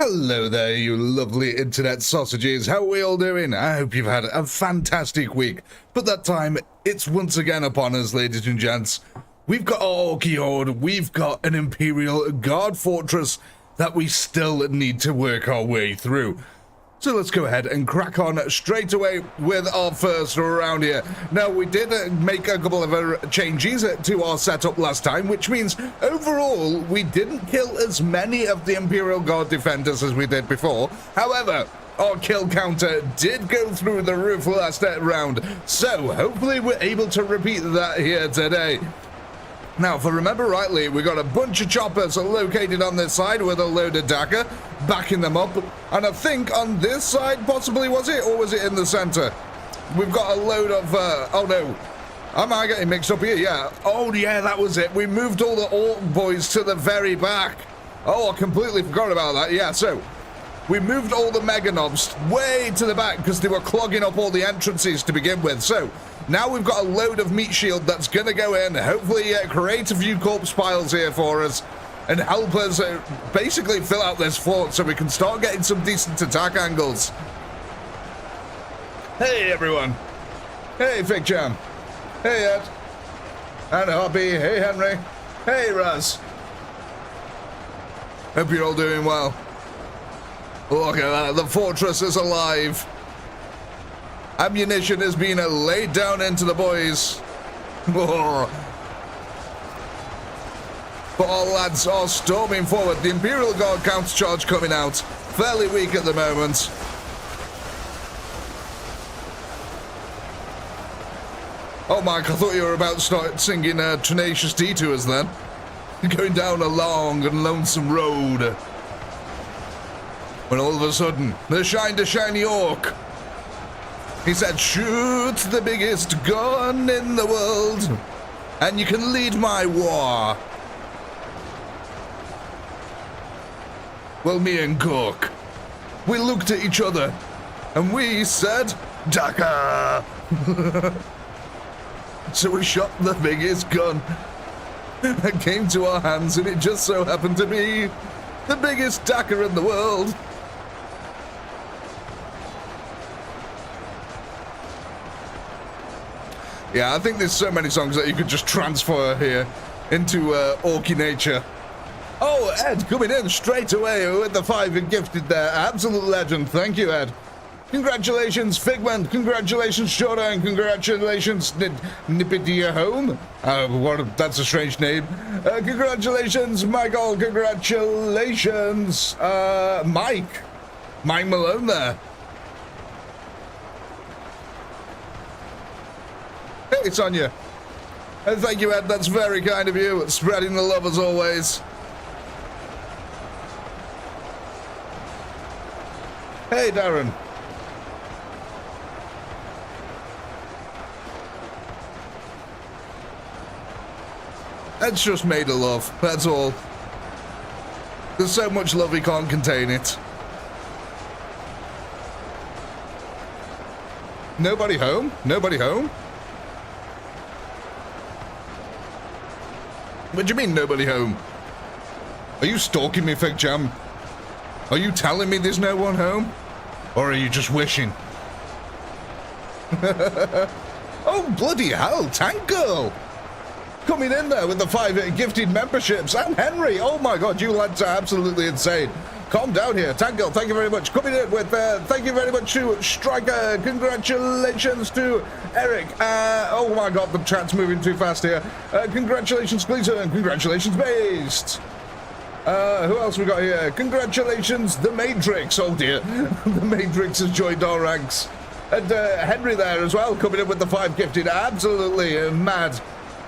Hello there, you lovely internet sausages. How are we all doing? I hope you've had a fantastic week. But that time, it's once again upon us, ladies and gents. We've got our ORKY horde, we've got an Imperial guard fortress that we still need to work our way through. So let's go ahead and crack on straight away with our first round here. Now, we did make a couple of changes to our setup last time, which means overall we didn't kill as many of the Imperial Guard defenders as we did before. However, our kill counter did go through the roof last round, so hopefully we're able to repeat that here today. Now, if I remember rightly, we got a bunch of choppers located on this side with a load of Dakar, backing them up. And I think on this side, possibly, was it? Or was it in the center? We've got a load of, oh no. Am I getting mixed up here? Yeah. Oh yeah, that was it. We moved all the ORK boys to the very back. Oh, I completely forgot about that. Yeah, so we moved all the mega knobs way to the back because they were clogging up all the entrances to begin with. So now we've got a load of meat shield that's going to go in, hopefully create a few corpse piles here for us, and help us basically fill out this fort so we can start getting some decent attack angles. Hey everyone. Hey Fig Jam. Hey Ed. And Hobby. Hey Henry. Hey Raz. Hope you're all doing well. Look at that, the fortress is alive. Ammunition is being laid down into the boys. But our lads are storming forward. The Imperial Guard counter charge coming out. Fairly weak at the moment. Oh Mike, I thought you were about to start singing Tenacious D to us then. Going down a long and lonesome road. When all of a sudden, there shined a shiny orc. He said, shoot the biggest gun in the world, and you can lead my war. Well, me and Gork, we looked at each other, and we said, Dakar. So we shot the biggest gun that came to our hands, and it just so happened to be the biggest Dakar in the world. Yeah, I think there's so many songs that you could just transfer here into ORKY nature. Oh, Ed coming in straight away with the 5 and gifted there. Absolute legend. Thank you, Ed. Congratulations, Figment. Congratulations, Shota. And congratulations, Nipidia Home. That's a strange name. Congratulations, Michael. Congratulations, Mike. Mike Malone there. Hey, Sonia. And thank you, Ed. That's very kind of you. Spreading the love as always. Hey, Darren. Ed's just made of love. That's all. There's so much love he can't contain it. Nobody home? Nobody home? What do you mean, nobody home? Are you stalking me, Fig Jam? Are you telling me there's no one home? Or are you just wishing? Oh, bloody hell, Tank Girl! Coming in there with the 5 gifted memberships. And Henry, oh my god, you lads are absolutely insane. Calm down here. Tank Girl, thank you very much. Coming in with, thank you very much to Striker. Congratulations to Eric. Oh my god, the chat's moving too fast here. Congratulations, Gleason. Congratulations, Based. Who else we got here? Congratulations, The Matrix. Oh dear, The Matrix has joined our ranks. And Henry there as well, coming in with the 5 gifted. Absolutely mad.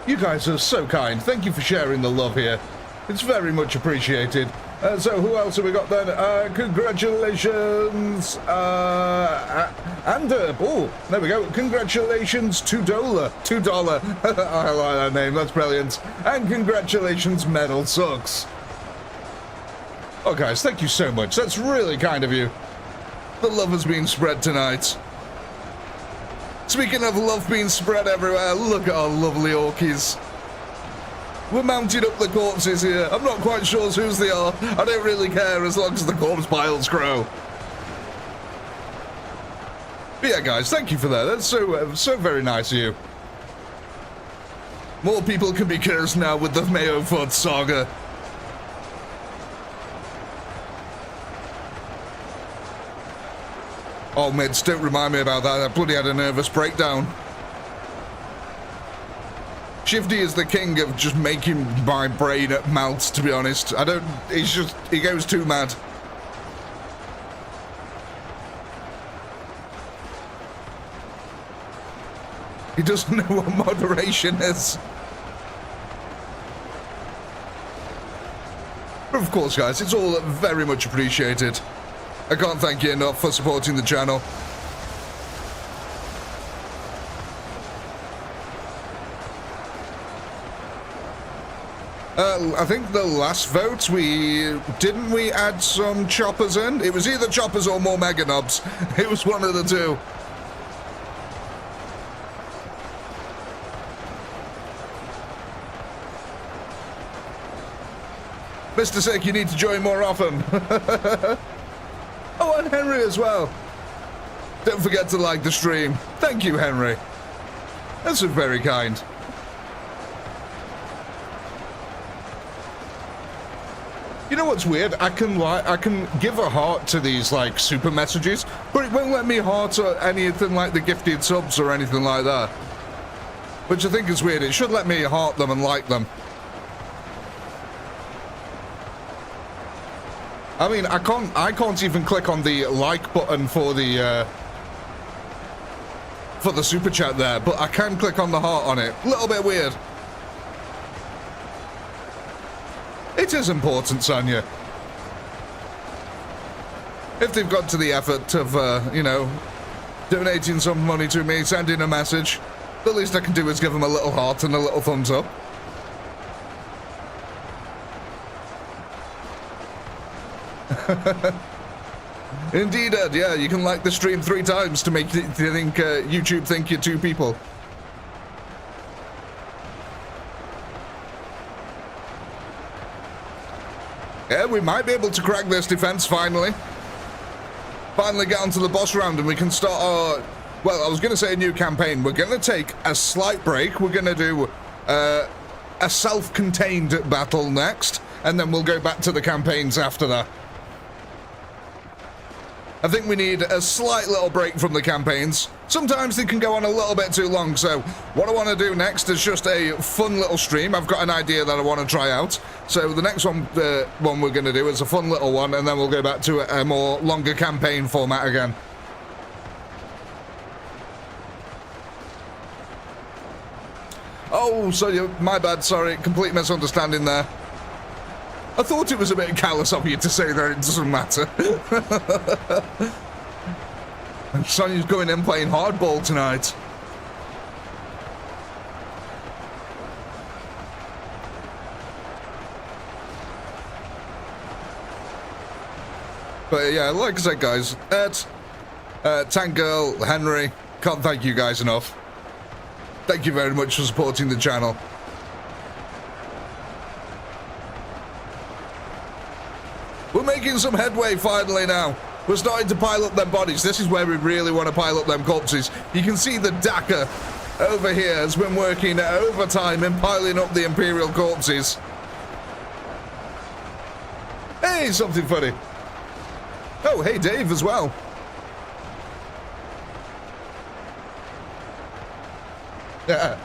You guys are so kind. Thank you for sharing the love here. It's very much appreciated. So who else have we got then? Congratulations, oh, there we go. Congratulations to $2. I like that name, that's brilliant. And congratulations, Metal Sucks. Oh guys, thank you so much. That's really kind of you. The love has been spread tonight. Speaking of love being spread everywhere, look at our lovely orkies. We're mounting up the corpses here. I'm not quite sure whose they are. I don't really care as long as the corpse piles grow. But yeah, guys, thank you for that. That's so very nice of you. More people can be cursed now with the Mayo Foot saga. Oh, mates, don't remind me about that. I bloody had a nervous breakdown. Shifty is the king of just making my brain melt, to be honest. He goes too mad. He doesn't know what moderation is. But of course, guys, it's all very much appreciated. I can't thank you enough for supporting the channel. I think the last vote, didn't we add some choppers in? It was either choppers or more mega nobs. It was one of the two. Mr. Sick, you need to join more often. Oh, and Henry as well. Don't forget to like the stream. Thank you, Henry. That's very kind. You know what's weird? I can give a heart to these like super messages, but it won't let me heart or anything like the gifted subs or anything like that. Which I think is weird. It should let me heart them and like them. I mean, I can't even click on the like button for the super chat there, but I can click on the heart on it. A little bit weird. It is important, Sonia. If they've got to the effort of, you know, donating some money to me, sending a message, the least I can do is give them a little heart and a little thumbs up. Indeed, Ed, yeah, you can like the stream 3 times to make YouTube think you're 2 people. Yeah, we might be able to crack this defense finally. Finally get onto the boss round and we can start our... Well, I was going to say a new campaign. We're going to take a slight break. We're going to do a self-contained battle next, and then we'll go back to the campaigns after that. I think we need a slight little break from the campaigns. Sometimes they can go on a little bit too long, so what I want to do next is just a fun little stream. I've got an idea that I want to try out. So the next one we're going to do is a fun little one, and then we'll go back to a more longer campaign format again. Oh, so my bad, sorry, complete misunderstanding there. I thought it was a bit callous of you to say that it doesn't matter. And Sonia's going in playing hardball tonight. But yeah, like I said, guys, Ed, Tank Girl, Henry, can't thank you guys enough. Thank you very much for supporting the channel. We're making some headway finally now. We're starting to pile up them bodies. This is where we really want to pile up them corpses. You can see the Daka over here has been working overtime and piling up the Imperial corpses. Hey, something funny. Oh, hey, Dave as well. Yeah.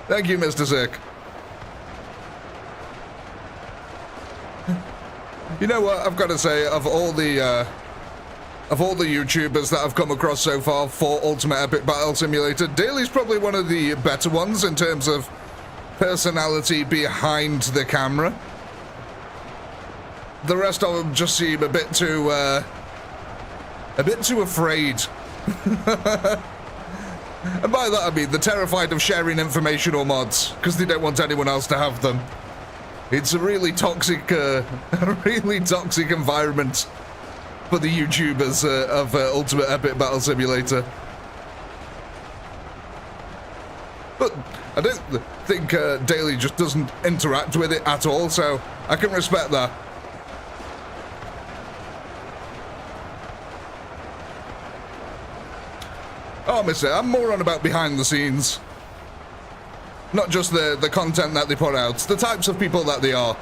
Thank you, Mr. Zick. You know what, I've got to say, of all the YouTubers that I've come across so far for Ultimate Epic Battle Simulator, Daly's probably one of the better ones in terms of personality behind the camera. The rest of them just seem a bit too afraid. And by that I mean they're terrified of sharing information or mods, because they don't want anyone else to have them. It's a really toxic environment for the YouTubers of Ultimate Epic Battle Simulator. But I don't think Daily just doesn't interact with it at all, so I can respect that. Oh, mister, I'm more on about behind the scenes. Not just the content that they put out, the types of people that they are.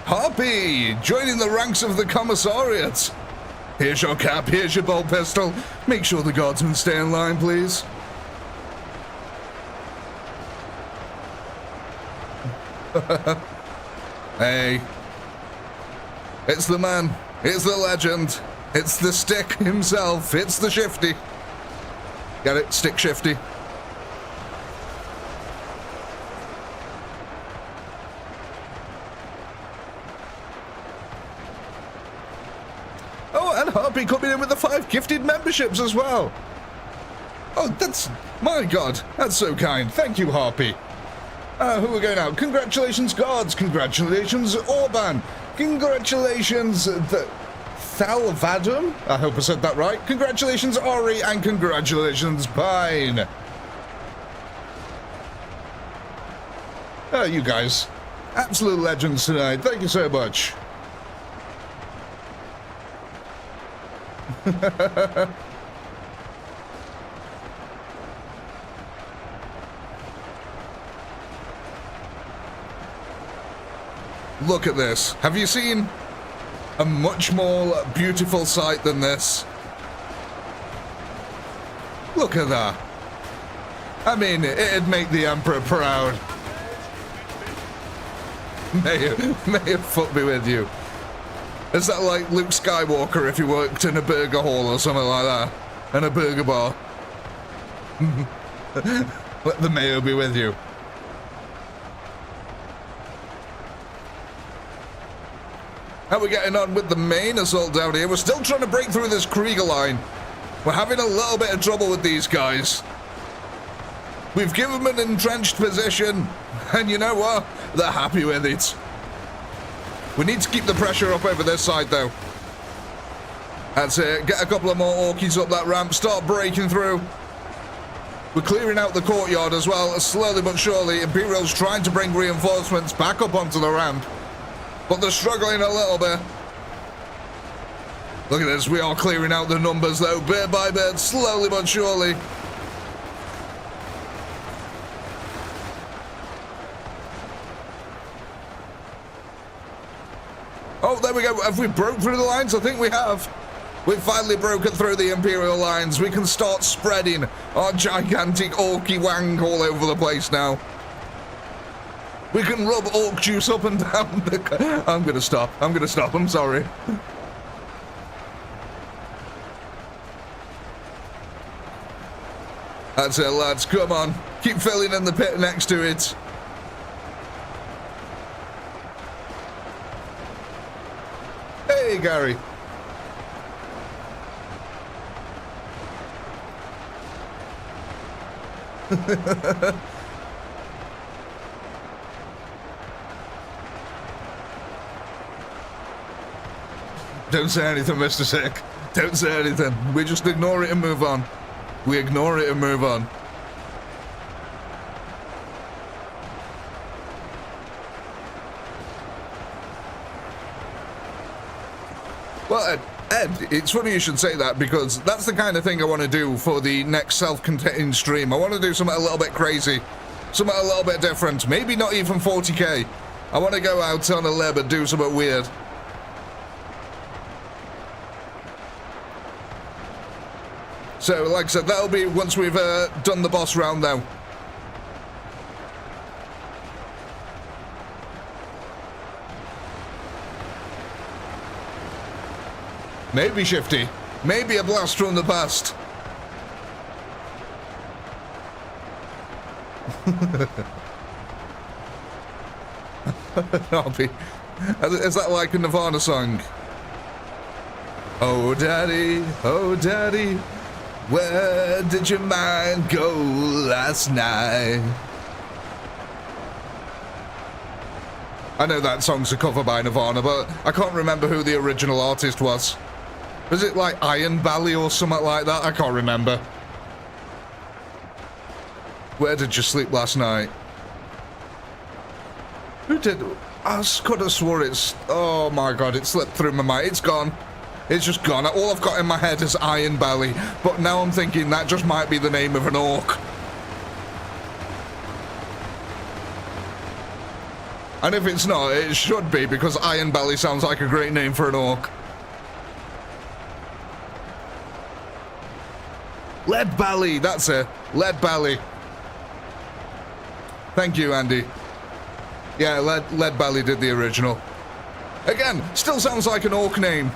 Harpy, joining the ranks of the commissariat. Here's your cap, here's your bolt pistol. Make sure the guardsmen stay in line, please. Hey. It's the man. It's the legend. It's the stick himself. It's the shifty. Get it? Stick shifty. Oh, and Harpy coming in with the 5 gifted memberships as well. Oh, that's... my God. That's so kind. Thank you, Harpy. Who are we going out? Congratulations, guards. Congratulations, Orban. Congratulations, Thalvadum? I hope I said that right. Congratulations, Ori, and congratulations, Pine. Oh, you guys. Absolute legends tonight. Thank you so much. Look at this. Have you seen a much more beautiful sight than this? Look at that. I mean, it'd make the Emperor proud. May it foot be with you. Is that like Luke Skywalker if he worked in a burger hall or something like that? And a burger bar? Let the mayo be with you. How are we getting on with the main assault down here? We're still trying to break through this Krieger line. We're having a little bit of trouble with these guys. We've given them an entrenched position, and you know what? They're happy with it. We need to keep the pressure up over this side, though. That's it. Get a couple of more Orkies up that ramp. Start breaking through. We're clearing out the courtyard as well. Slowly but surely, Imperial's trying to bring reinforcements back up onto the ramp. But they're struggling a little bit. Look at this. We are clearing out the numbers, though. Bit by bit. Slowly but surely. Oh, there we go. Have we broke through the lines? I think we have. We've finally broken through the Imperial lines. We can start spreading our gigantic Orky wang all over the place now. We can rub orc juice up and down the... I'm gonna stop. I'm sorry. That's it, lads. Come on. Keep filling in the pit next to it. Hey, Gary. Don't say anything, Mr. Sick. Don't say anything. We just ignore it and move on. We ignore it and move on. Well, Ed, it's funny you should say that, because that's the kind of thing I want to do for the next self-contained stream. I want to do something a little bit crazy. Something a little bit different. Maybe not even 40k. I want to go out on a limb and do something weird. So, like I said, that'll be once we've done the boss round, though. Maybe Shifty. Maybe a blast from the past. Is that like a Nirvana song? Oh, daddy, where did your mind go last night? I know that song's a cover by Nirvana, but I can't remember who the original artist was. Was it like Iron Belly or something like that? I can't remember. Where did you sleep last night? Who did? I could have swore it's... Oh my god, it slipped through my mind. It's gone. It's just gone. All I've got in my head is Iron Belly. But now I'm thinking that just might be the name of an orc. And if it's not, it should be, because Iron Belly sounds like a great name for an orc. Lead Belly, that's it. Lead Belly. Thank you, Andy. Yeah, Lead Belly did the original. Again, still sounds like an orc name.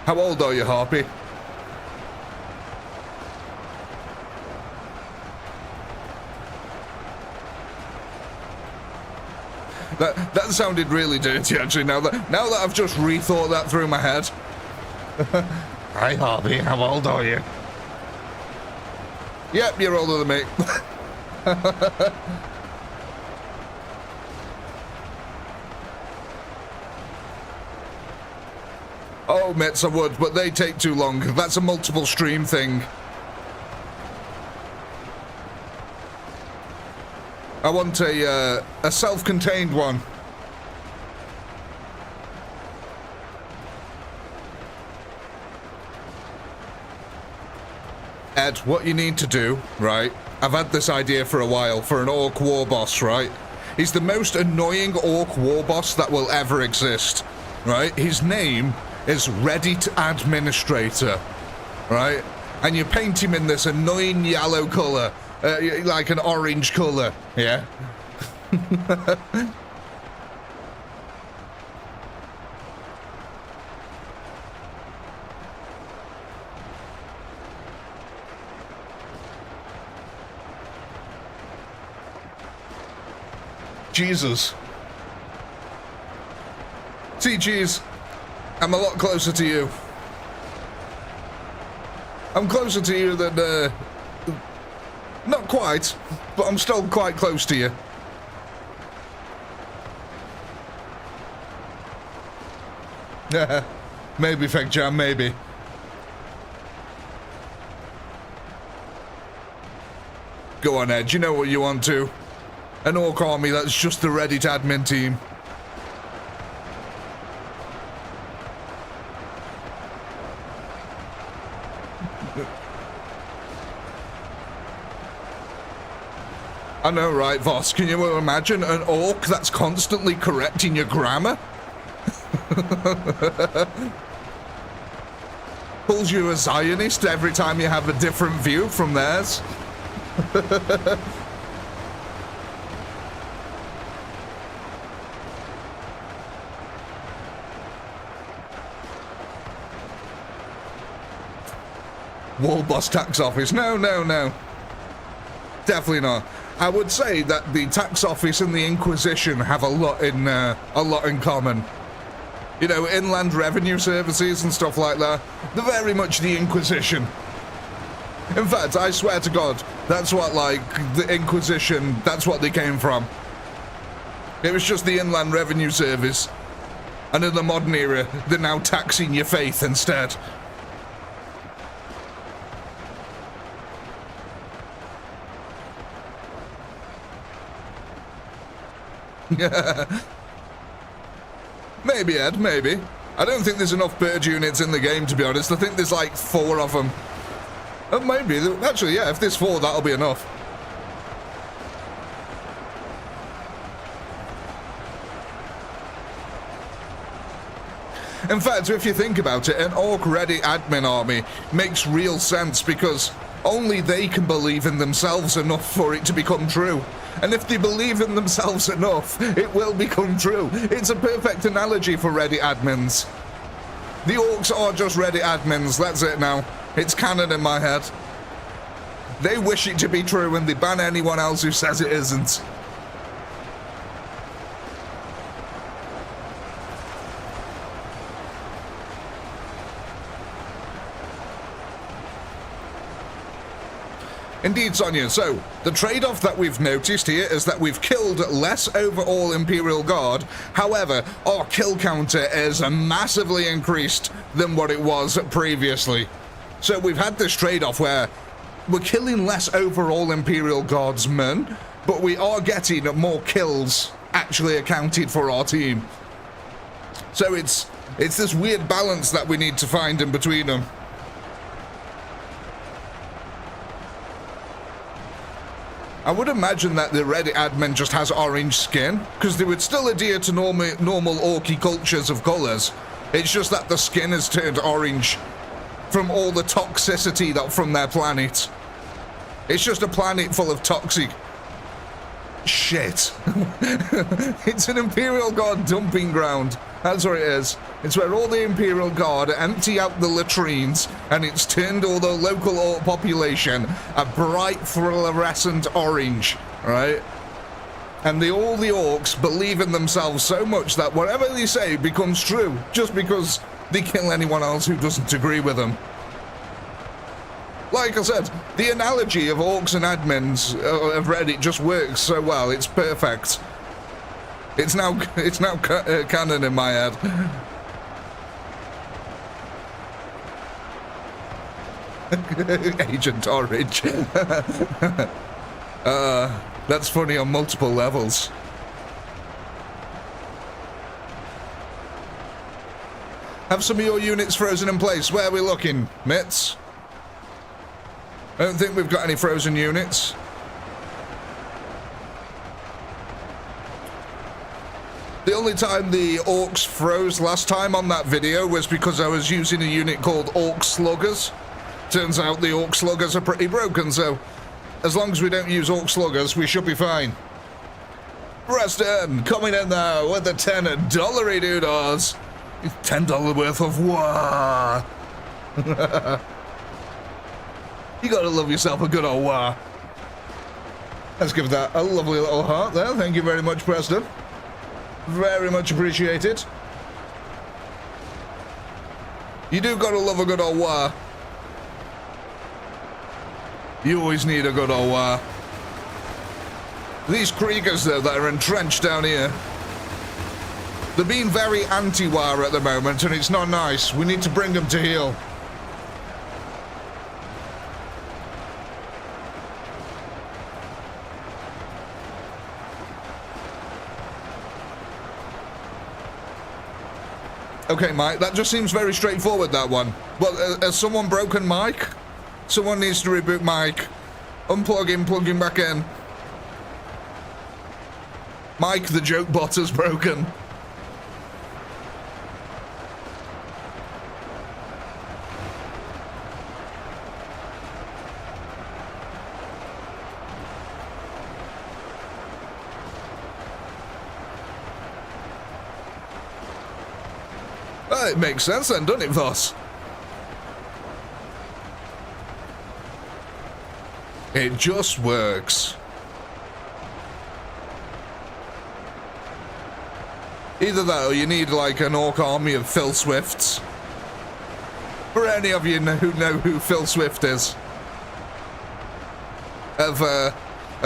How old are you, Harpy? That sounded really dirty, actually, now that I've just rethought that through my head. Hi, Harpy, how old are you? Yep, you're older than me. Oh, Mitz, I would, but they take too long. That's a multiple stream thing. I want a self-contained one. Ed, what you need to do, right? I've had this idea for a while, for an orc war boss, right? He's the most annoying orc war boss that will ever exist, right? His name is Reddit Administrator, right? And you paint him in this annoying yellow color, like an orange color, yeah? Jesus. TG's. I'm a lot closer to you. I'm closer to you than, not quite, but I'm still quite close to you. Maybe, Fake Jam, maybe. Go on, Ed, you know what you want to. An orc army that's just the Reddit admin team. I know, right, Voss? Can you imagine an orc that's constantly correcting your grammar? Calls you a Zionist every time you have a different view from theirs? Wall boss tax office. No, no, no. Definitely not. I would say that the tax office and the Inquisition have a lot in common. You know, inland revenue services and stuff like that. They're very much the Inquisition. In fact, I swear to God, that's what, like, the Inquisition, that's what they came from. It was just the inland revenue service. And in the modern era, they're now taxing your faith instead. Maybe, Ed, maybe. I don't think there's enough purge units in the game, to be honest. I think there's like 4 of them. Maybe. Actually, yeah, if there's 4, that'll be enough. In fact, if you think about it, an orc ready admin army makes real sense because only they can believe in themselves enough for it to become true. And if they believe in themselves enough, it will become true. It's a perfect analogy for ready admins. The orcs are just ready admins, that's it now. It's canon in my head. They wish it to be true and they ban anyone else who says it isn't. Indeed, Sonia. So, the trade-off that we've noticed here is that we've killed less overall Imperial Guard. However, our kill counter is massively increased than what it was previously. So we've had this trade-off where we're killing less overall Imperial Guardsmen, but we are getting more kills actually accounted for our team. So it's this weird balance that we need to find in between them. I would imagine that the Reddit admin just has orange skin, because they would still adhere to normal ORKY cultures of colours. It's just that the skin has turned orange from all the toxicity that from their planet. It's just a planet full of toxic shit. It's an Imperial Guard dumping ground. That's what it is. It's where all the Imperial Guard empty out the latrines, and it's turned all the local orc population a bright fluorescent orange, right? And all the orcs believe in themselves so much that whatever they say becomes true, just because they kill anyone else who doesn't agree with them. Like I said, the analogy of orcs and admins of Reddit just works so well. It's perfect. It's now canon in my head. Agent Orange. That's funny on multiple levels. Have some of your units frozen in place. Where are we looking, Mitts? I don't think we've got any frozen units. The only time the orcs froze last time on that video was because I was using a unit called Orc Sluggers. Turns out the Orc Sluggers are pretty broken, so as long as we don't use Orc Sluggers, we should be fine. Preston, coming in now with the $10 doodles. $10 worth of war. You gotta love yourself a good old war. Let's give that a lovely little heart there. Thank you very much, Preston. Very much appreciated. You do gotta love a good old war. You always need a good old war. These Kriegers, though, that are entrenched down here, they're being very anti-war at the moment, and it's not nice. We need to bring them to heel. Okay, Mike, that just seems very straightforward, that one. Well, has someone broken Mike? Someone needs to reboot Mike. Unplug him, plug him back in. Mike, the joke bot, is broken. Well, it makes sense then, doesn't it, Voss? It just works. Either that or you need like an orc army of Phil Swifts. For any of you who know who Phil Swift is. Of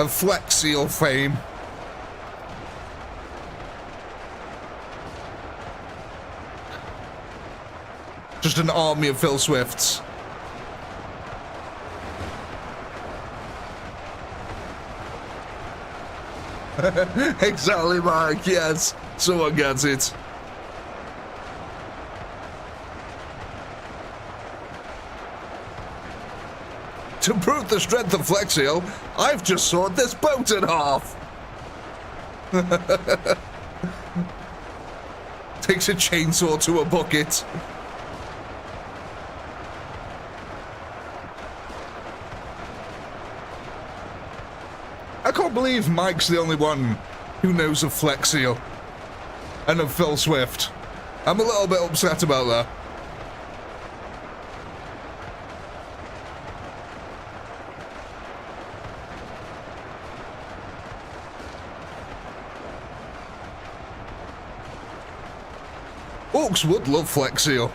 Flex Seal fame. Just an army of Phil Swifts. Exactly, Mark, yes. Someone gets it. To prove the strength of Flexiel, I've just sawed this boat in half. Takes a chainsaw to a bucket. I can't believe Mike's the only one who knows of Flexiel and of Phil Swift. I'm a little bit upset about that. Orcs would love Flexiel.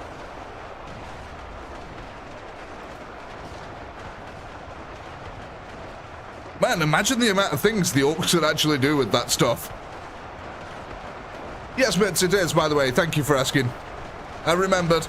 Man, imagine the amount of things the orcs could actually do with that stuff. Yes, Mitz, it is, by the way. Thank you for asking. I remembered.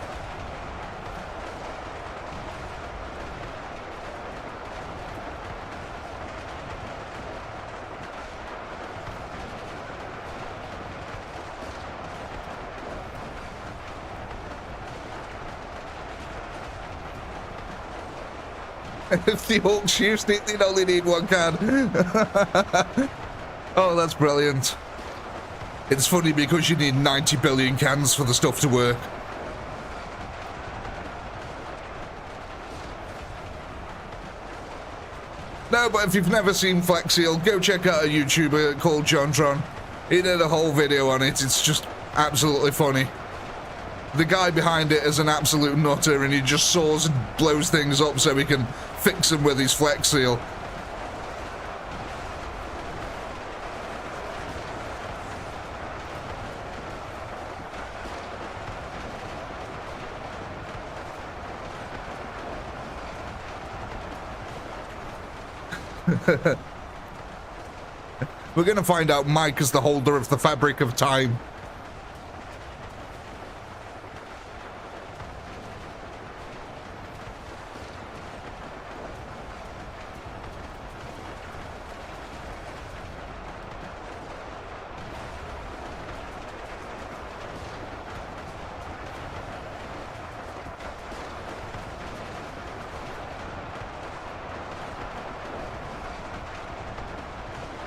If the orcs used it, they'd only need one can. Oh, that's brilliant. It's funny because you need 90 billion cans for the stuff to work. No, but if you've never seen Flex Seal, go check out a YouTuber called JonTron. He did a whole video on it. It's just absolutely funny. The guy behind it is an absolute nutter, and he just saws and blows things up so he can fix them with his Flex Seal. We're going to find out Mike is the holder of the fabric of time.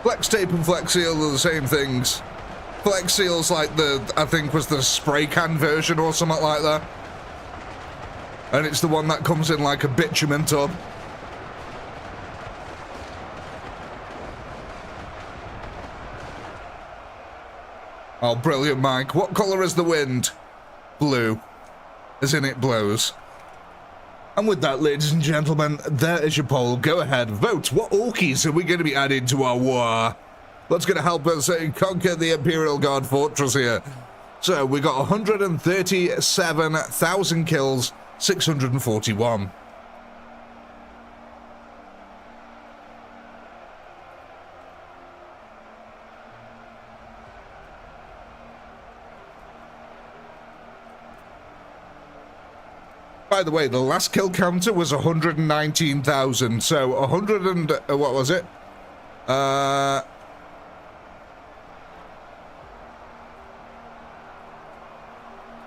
Flex tape and Flex Seal are the same things. Flex Seal's like I think was the spray can version or something like that. And it's the one that comes in like a bitumen tub. Oh, brilliant, Mike. What colour is the wind? Blue. As in it blows. And with that, ladies and gentlemen, there is your poll. Go ahead, vote. What orkies are we going to be adding to our war? What's going to help us conquer the Imperial Guard fortress here? So, we got 137,000 kills, 641. By the way, the last kill counter was 119,000, so 100 and... what was it?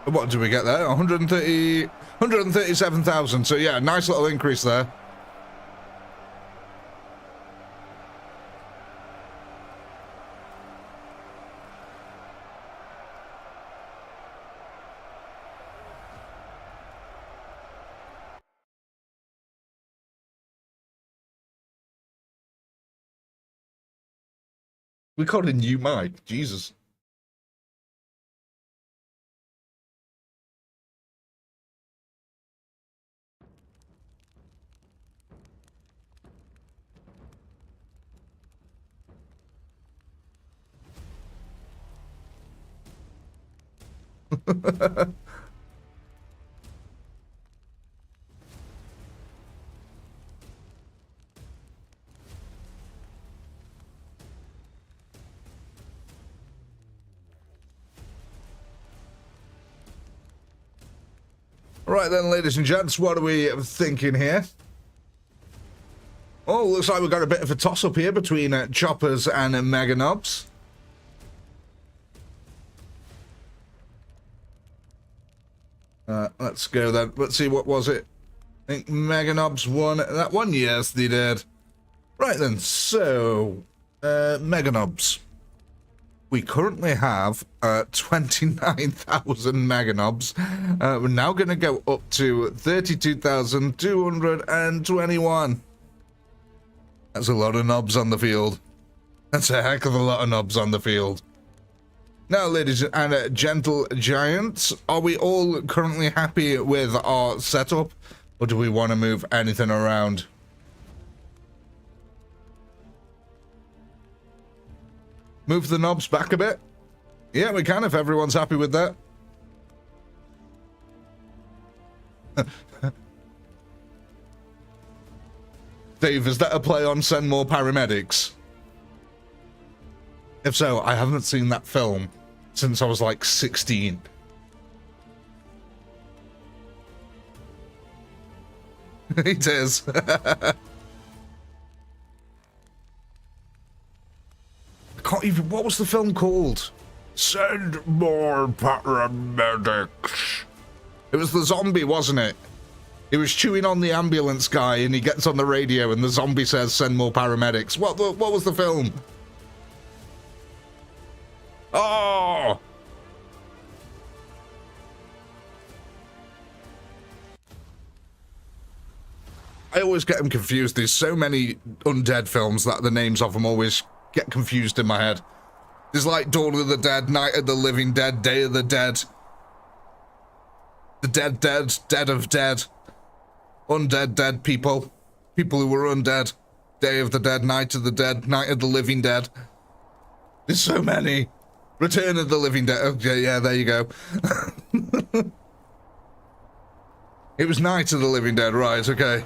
What did we get there? 137,000, so yeah, nice little increase there. We called it new Mike. Jesus. Right then, ladies and gents, what are we thinking here? Oh, looks like we've got a bit of a toss-up here between choppers and mega knobs. Let's go then. Let's see, what was it? I think mega knobs won that one. Yes, they did. Right then, so mega knobs. We currently have 29,000 mega knobs. We're now going to go up to 32,221. That's a lot of knobs on the field. That's a heck of a lot of knobs on the field. Now, ladies and gentle giants, are we all currently happy with our setup, or do we want to move anything around? Move the knobs back a bit? Yeah, we can if everyone's happy with that. Dave, is that a play on Send More Paramedics? If so, I haven't seen that film since I was like 16. It is. I can't even... What was the film called? Send more paramedics. It was the zombie, wasn't it? He was chewing on the ambulance guy and he gets on the radio and the zombie says, send more paramedics. What was the film? Oh! I always get them confused. There's so many undead films that the names of them always get confused in my head. There's like Dawn of the Dead, Night of the Living Dead, Day of the Dead. The Dead, Dead of Dead. Undead, dead people. People who were undead. Day of the Dead, Night of the Dead, Night of the Living Dead. There's so many. Return of the Living Dead. Okay, yeah, there you go. It was Night of the Living Dead, right, okay.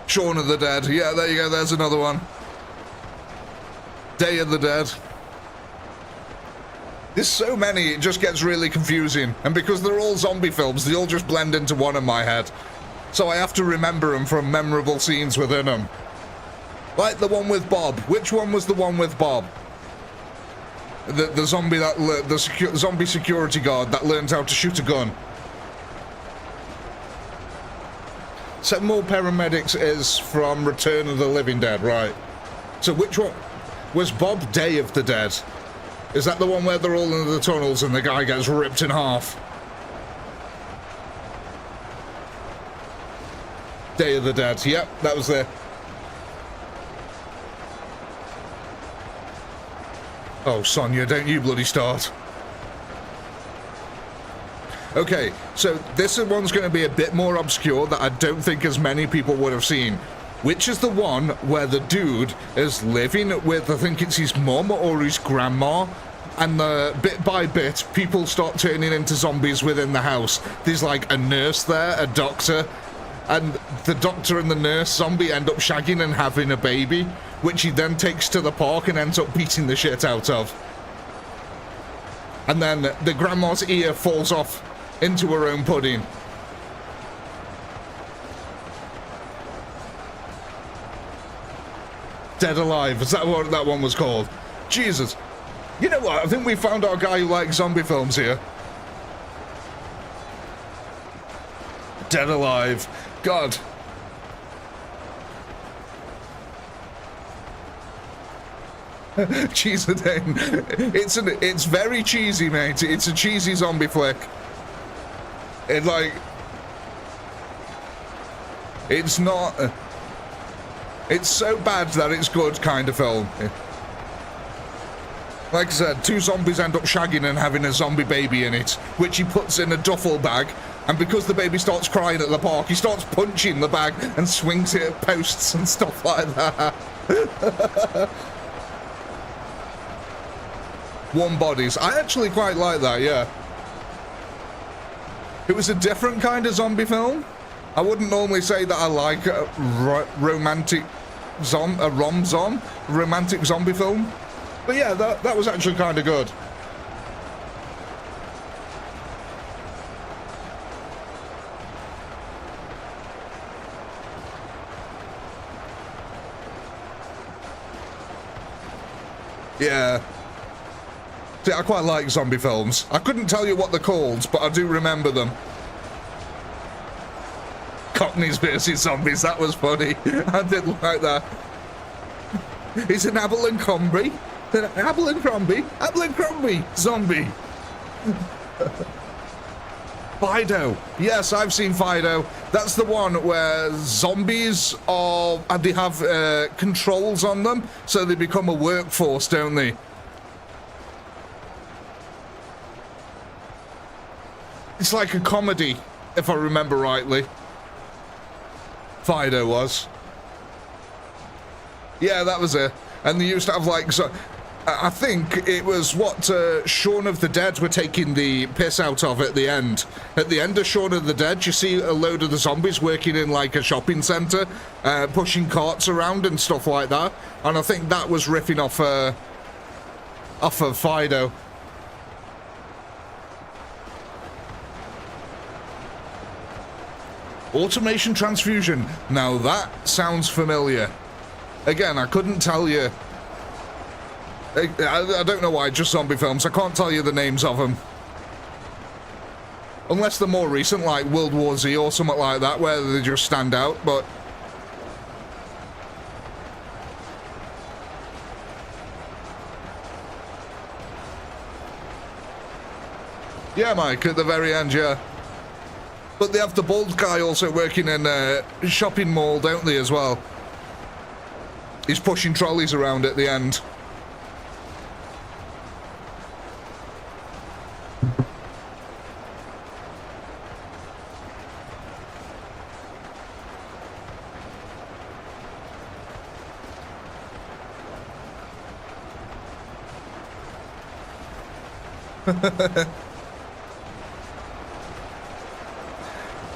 Shaun of the Dead. Yeah, there you go, there's another one. Day of the Dead. There's so many, it just gets really confusing. And because they're all zombie films, they all just blend into one in my head. So I have to remember them from memorable scenes within them. Like the one with Bob. Which one was the one with Bob? The zombie that zombie security guard that learned how to shoot a gun. Send More Paramedics is from Return of the Living Dead, right? So which one was Bob? Day of the Dead? Is that the one where they're all in the tunnels and the guy gets ripped in half? Day of the Dead. Yep, that was there. Oh, Sonia, don't you bloody start. Okay, so this one's going to be a bit more obscure that I don't think as many people would have seen. Which is the one where the dude is living with, I think it's his mum or his grandma, and bit by bit, people start turning into zombies within the house. There's like a nurse there, a doctor, and the doctor and the nurse zombie end up shagging and having a baby, which he then takes to the park and ends up beating the shit out of. And then the grandma's ear falls off into her own pudding. Dead Alive, is that what that one was called? Jesus. You know what, I think we found our guy who likes zombie films here. Dead Alive. God. Cheese a day. It's very cheesy, mate. It's a cheesy zombie flick. It's not... It's so bad that it's good kind of film. Like I said, two zombies end up shagging and having a zombie baby in it, which he puts in a duffel bag, and because the baby starts crying at the park, he starts punching the bag and swings it at posts and stuff like that. Warm Bodies. I actually quite like that, yeah. It was a different kind of zombie film. I wouldn't normally say that I like a romantic zombie film. But yeah, that was actually kind of good. Yeah. See, I quite like zombie films. I couldn't tell you what they're called, but I do remember them. Cockneys versus zombies, that was funny. I did like that. It's an Abercrombie. Abercrombie zombie. Fido. Yes, I've seen Fido. That's the one where zombies are, and they have controls on them, so they become a workforce, don't they? It's like a comedy, if I remember rightly. Fido was. Yeah, that was it. And they used to have like... I think it was what Shaun of the Dead were taking the piss out of at the end. At the end of Shaun of the Dead, you see a load of the zombies working in like a shopping centre, pushing carts around and stuff like that. And I think that was riffing off of Fido. Automation transfusion. Now that sounds familiar. Again, I couldn't tell you. I don't know why, just zombie films. I can't tell you the names of them. Unless they're more recent, like World War Z or something like that, where they just stand out, but... Yeah, Mike, at the very end, yeah. But they have the bald guy also working in a shopping mall, don't they, as well? He's pushing trolleys around at the end.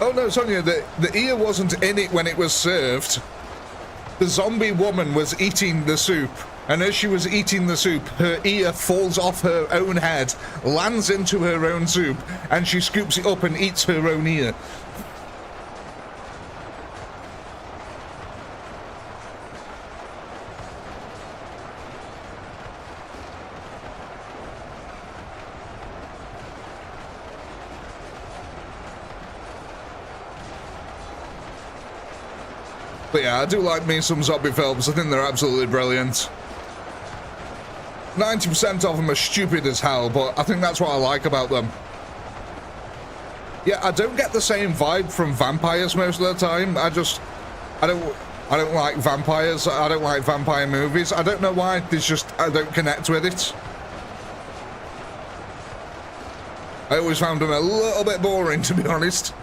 Oh no, Sonia, the ear wasn't in it when it was served. The zombie woman was eating the soup, and as she was eating the soup, her ear falls off her own head, lands into her own soup, and she scoops it up and eats her own ear. But yeah, I do like me some zombie films. I think they're absolutely brilliant. 90% of them are stupid as hell, but I think that's what I like about them. Yeah, I don't get the same vibe from vampires most of the time. I don't like vampires. I don't like vampire movies. I don't know why. It's just I don't connect with it. I always found them a little bit boring, to be honest.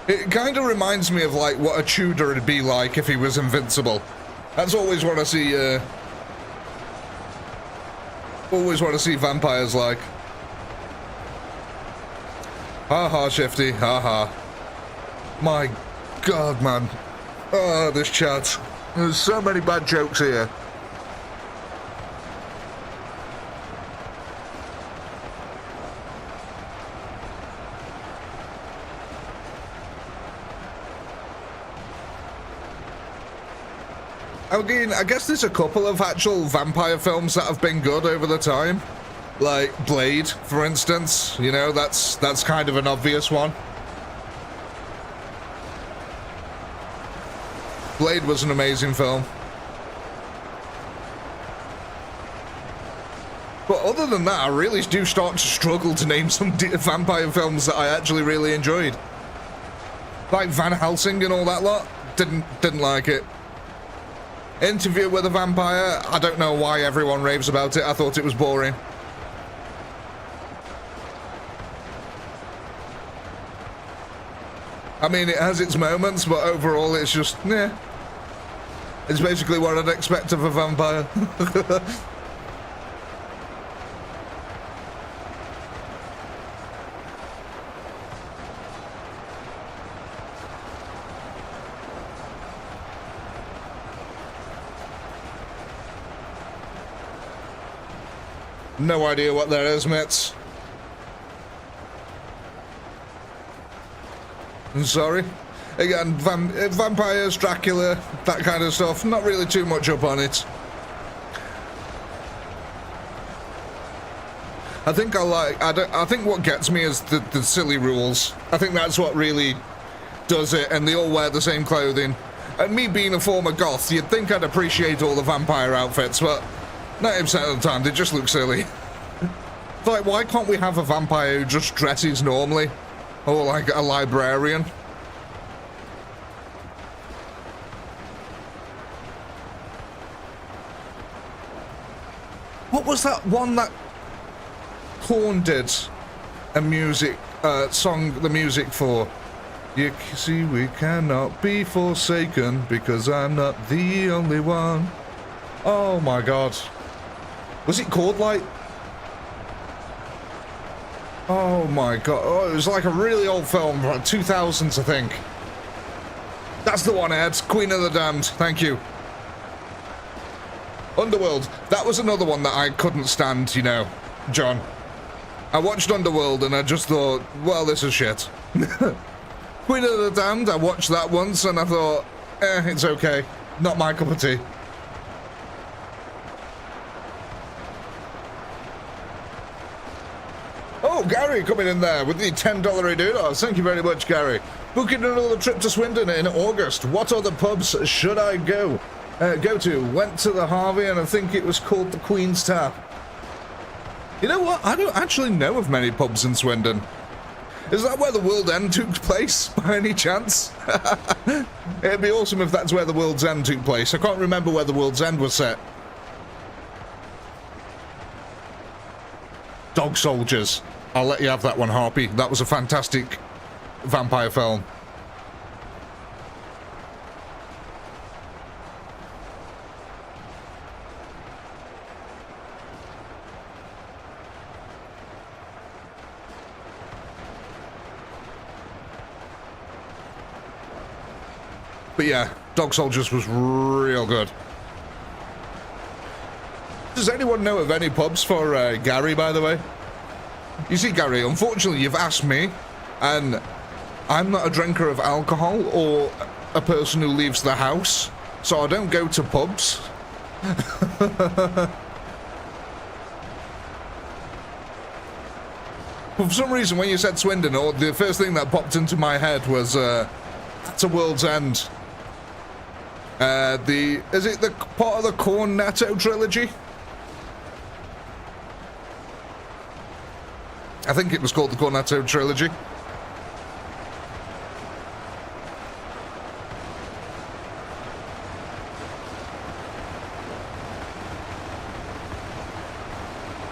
It kind of reminds me of like what a Tudor would be like if he was invincible. That's always what I see. Always want to see vampires like. Ha ha, Shifty. Ha ha. My God, man. Oh, this chat. There's so many bad jokes here. Again, I guess there's a couple of actual vampire films that have been good over the time. Like Blade, for instance. You know, that's kind of an obvious one. Blade was an amazing film. But other than that, I really do start to struggle to name some vampire films that I actually really enjoyed. Like Van Helsing and all that lot. Didn't like it. Interview with a Vampire, I don't know why everyone raves about it. I thought it was boring. I mean, it has its moments, but overall it's just, yeah. It's basically what I'd expect of a vampire. No idea what that is, mates. I'm sorry. Again, vampires, Dracula, that kind of stuff. Not really too much up on it. I think I think what gets me is the silly rules. I think that's what really does it, and they all wear the same clothing. And me being a former goth, you'd think I'd appreciate all the vampire outfits, but 90% of the time, they just look silly. Like, why can't we have a vampire who just dresses normally? Or like a librarian? What was that one that Korn did a music, the music for? You see, we cannot be forsaken because I'm not the only one. Oh my god. Was it called like... Oh my god. Oh, it was like a really old film, like 2000s, I think. That's the one, Ed. Queen of the Damned. Thank you. Underworld. That was another one that I couldn't stand, you know, John. I watched Underworld and I just thought, well, this is shit. Queen of the Damned, I watched that once and I thought, it's okay. Not my cup of tea. Oh, Gary coming in there with the $10 doodles. Thank you very much, Gary. Booking another trip to Swindon in August. What other pubs should I go to? Went to the Harvey and I think it was called the Queen's Tap. You know what? I don't actually know of many pubs in Swindon. Is that where the World End took place, by any chance? It'd be awesome if that's where the World's End took place. I can't remember where the World's End was set. Dog Soldiers. I'll let you have that one, Harpy. That was a fantastic vampire film. But yeah, Dog Soldiers was real good. Does anyone know of any pubs for Gary, by the way? You see, Gary, unfortunately, you've asked me, and I'm not a drinker of alcohol or a person who leaves the house, so I don't go to pubs. For some reason, when you said Swindon, the first thing that popped into my head was that's a World's End. Is it the part of the Cornetto trilogy? I think it was called the Cornetto trilogy.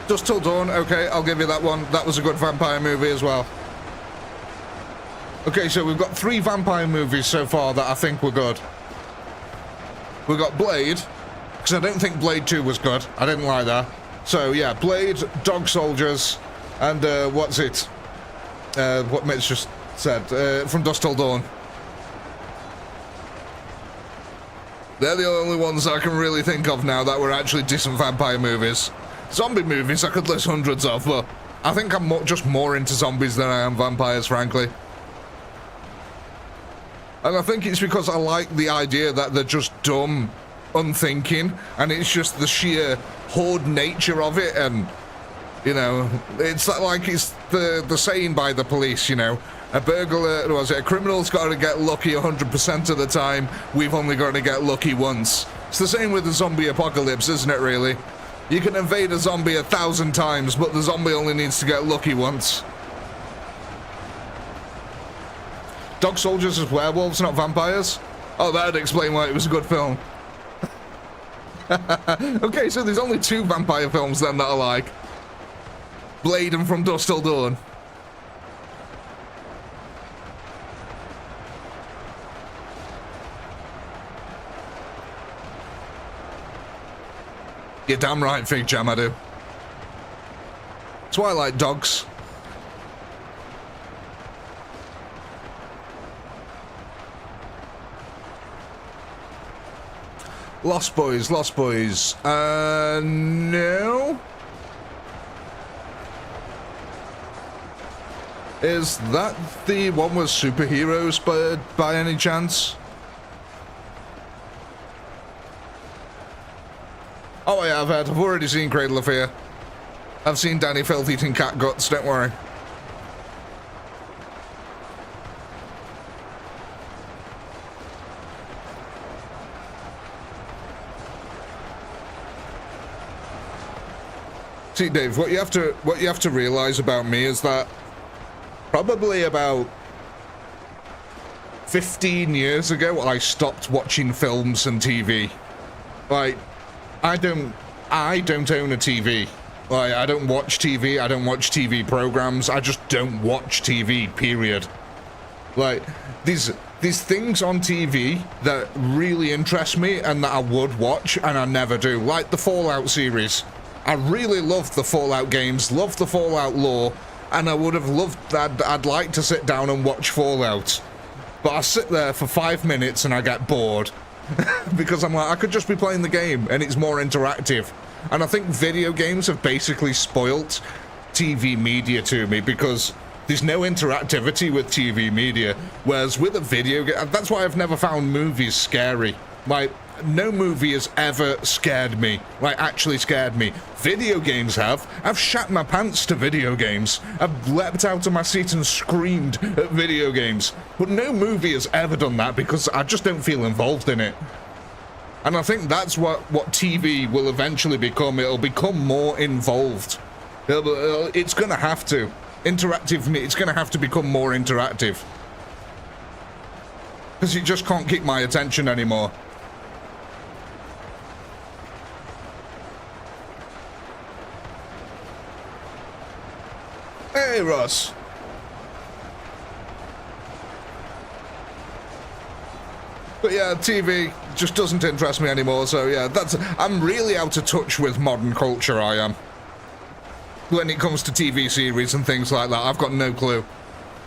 Dusk Till Dawn, okay, I'll give you that one. That was a good vampire movie as well. Okay, so we've got 3 vampire movies so far that I think were good. We've got Blade, because I don't think Blade 2 was good. I didn't like that. So yeah, Blade, Dog Soldiers, and what's it? What Mitch just said, From Dusk Till Dawn. They're the only ones I can really think of now that were actually decent vampire movies. Zombie movies I could list hundreds of, but I think I'm just more into zombies than I am vampires, frankly. And I think it's because I like the idea that they're just dumb, unthinking, and it's just the sheer horde nature of it, and, you know, it's like it's the saying by the police, you know, a burglar, was it, a criminal's got to get lucky 100% of the time, we've only got to get lucky once. It's the same with the zombie apocalypse, isn't it, really? You can invade a zombie 1,000 times, but the zombie only needs to get lucky once. Dog Soldiers is werewolves, not vampires? Oh, that'd explain why it was a good film. Okay, so there's only 2 vampire films then that I like. Blade and From Dusk Till Dawn. You're damn right, Fig Jam, I do. Twilight Dogs. Lost Boys, Lost Boys. No. Is that the one with superheroes by any chance? Oh, yeah, I've already seen Cradle of Fear. I've seen Danny Filth eating cat guts, don't worry. See, Dave, what you have to realize about me is that probably about 15 years ago, I stopped watching films and TV. Like, I don't own a TV. Like, I don't watch TV. I don't watch TV programs. I just don't watch TV, period. Like, these things on TV that really interest me and that I would watch, and I never do. Like the Fallout series. I really love the Fallout games, love the Fallout lore, and I would have loved that. I'd like to sit down and watch Fallout. But I sit there for 5 minutes and I get bored. Because I'm like, I could just be playing the game and it's more interactive. And I think video games have basically spoilt TV media to me, because there's no interactivity with TV media, whereas with a video game, that's why I've never found movies scary. Like, no movie has ever scared me, like actually scared me. Video games have. I've shat my pants to video games. I've leapt out of my seat and screamed at video games. But no movie has ever done that, because I just don't feel involved in it. And I think that's what TV will eventually become. It'll become more involved. It's gonna have to. It's gonna have to become more interactive. Because it just can't keep my attention anymore. Hey, Ross. But yeah, TV just doesn't interest me anymore, so yeah, I'm really out of touch with modern culture, I am. When it comes to TV series and things like that, I've got no clue.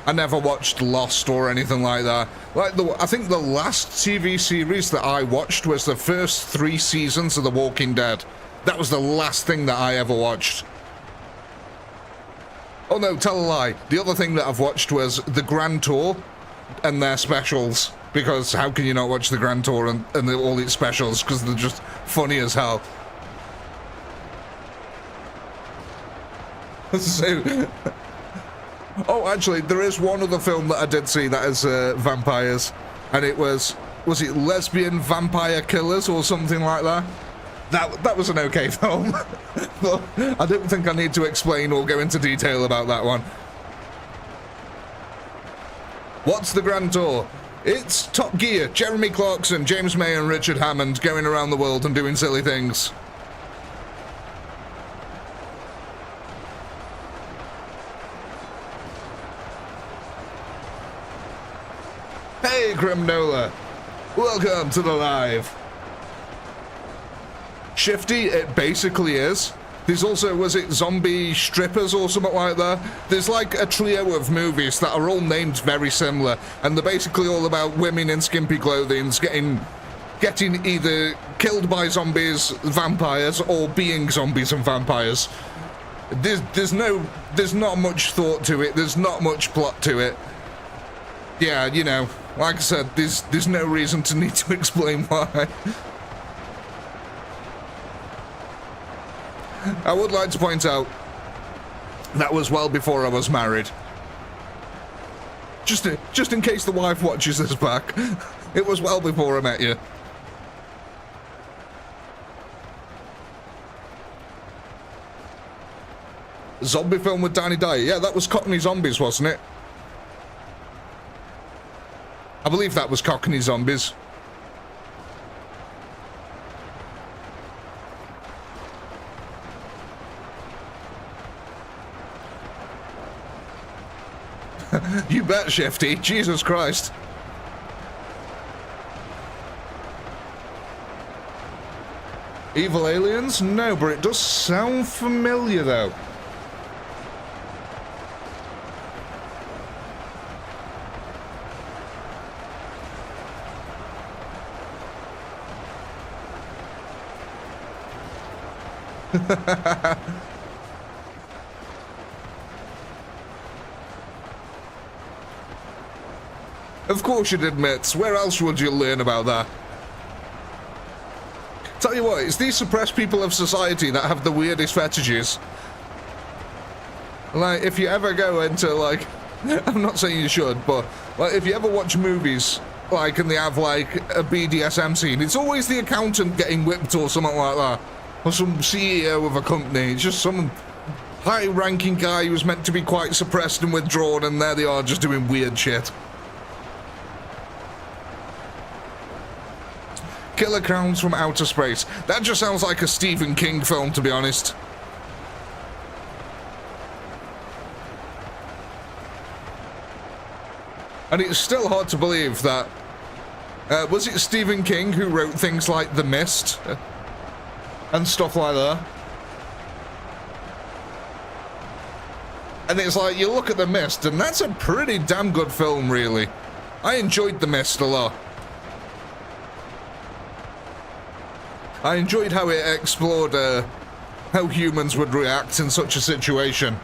I never watched Lost or anything like that. I think the last TV series that I watched was the first 3 seasons of The Walking Dead. That was the last thing that I ever watched. Oh no, tell a lie. The other thing that I've watched was the Grand Tour and their specials. Because how can you not watch the Grand Tour and all its specials? Because they're just funny as hell. So, oh, actually, there is one other film that I did see that is vampires. And it was it Lesbian Vampire Killers or something like that? That was an okay film. But I don't think I need to explain or go into detail about that one. What's the Grand Tour? It's Top Gear, Jeremy Clarkson, James May and Richard Hammond going around the world and doing silly things. Hey, Grimnola. Welcome to the live. Shifty, it basically is. There's also, was it Zombie Strippers or something like that? There's like a trio of movies that are all named very similar, and they're basically all about women in skimpy clothing getting either killed by zombies, vampires, or being zombies and vampires. There's not much thought to it. There's not much plot to it. Yeah, you know, like I said, there's no reason to need to explain why. I would like to point out that was well before I was married. Just in case the wife watches this back, it was well before I met you. Zombie film with Danny Dyer. Yeah, that was Cockney Zombies, wasn't it? I believe that was Cockney Zombies. You bet, Shifty. Jesus Christ. Evil Aliens? No, but it does sound familiar, though. Of course you did, Mitts. Where else would you learn about that? Tell you what, it's these suppressed people of society that have the weirdest fetishes. Like, if you ever go into, like... I'm not saying you should, but... like, if you ever watch movies, like, and they have, like, a BDSM scene, it's always the accountant getting whipped or something like that. Or some CEO of a company. It's just some high-ranking guy who's meant to be quite suppressed and withdrawn, and there they are just doing weird shit. Killer Clowns from Outer Space. That just sounds like a Stephen King film, to be honest. And it's still hard to believe that... was it Stephen King who wrote things like The Mist? And stuff like that? And it's like, you look at The Mist, and that's a pretty damn good film, really. I enjoyed The Mist a lot. I enjoyed how it explored how humans would react in such a situation.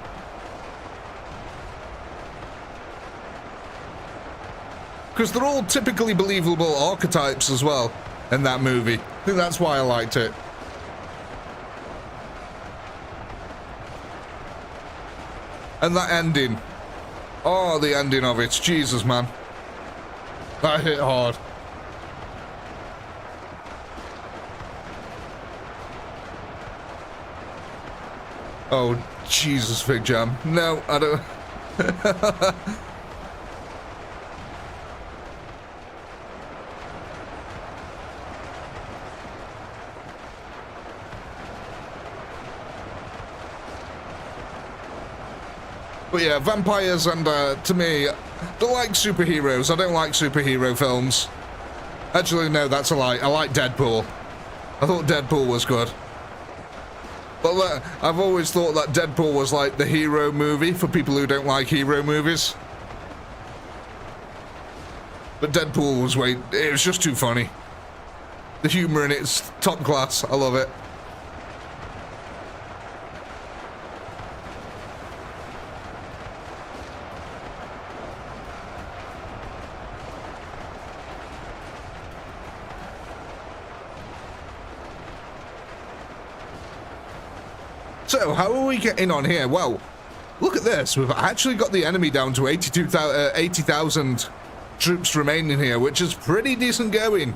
Because they're all typically believable archetypes as well in that movie. I think that's why I liked it. And that ending. Oh, the ending of it. Jesus, man. That hit hard. Oh, Jesus, Fig Jam. No, I don't... But yeah, vampires and, to me, they're like superheroes. I don't like superhero films. Actually, no, that's a lie. I like Deadpool. I thought Deadpool was good. But I've always thought that Deadpool was like the hero movie for people who don't like hero movies. But Deadpool was it was just too funny. The humor in it's top class. I love it. So, how are we getting on here? Well, look at this. We've actually got the enemy down to 80,000 troops remaining here, which is pretty decent going.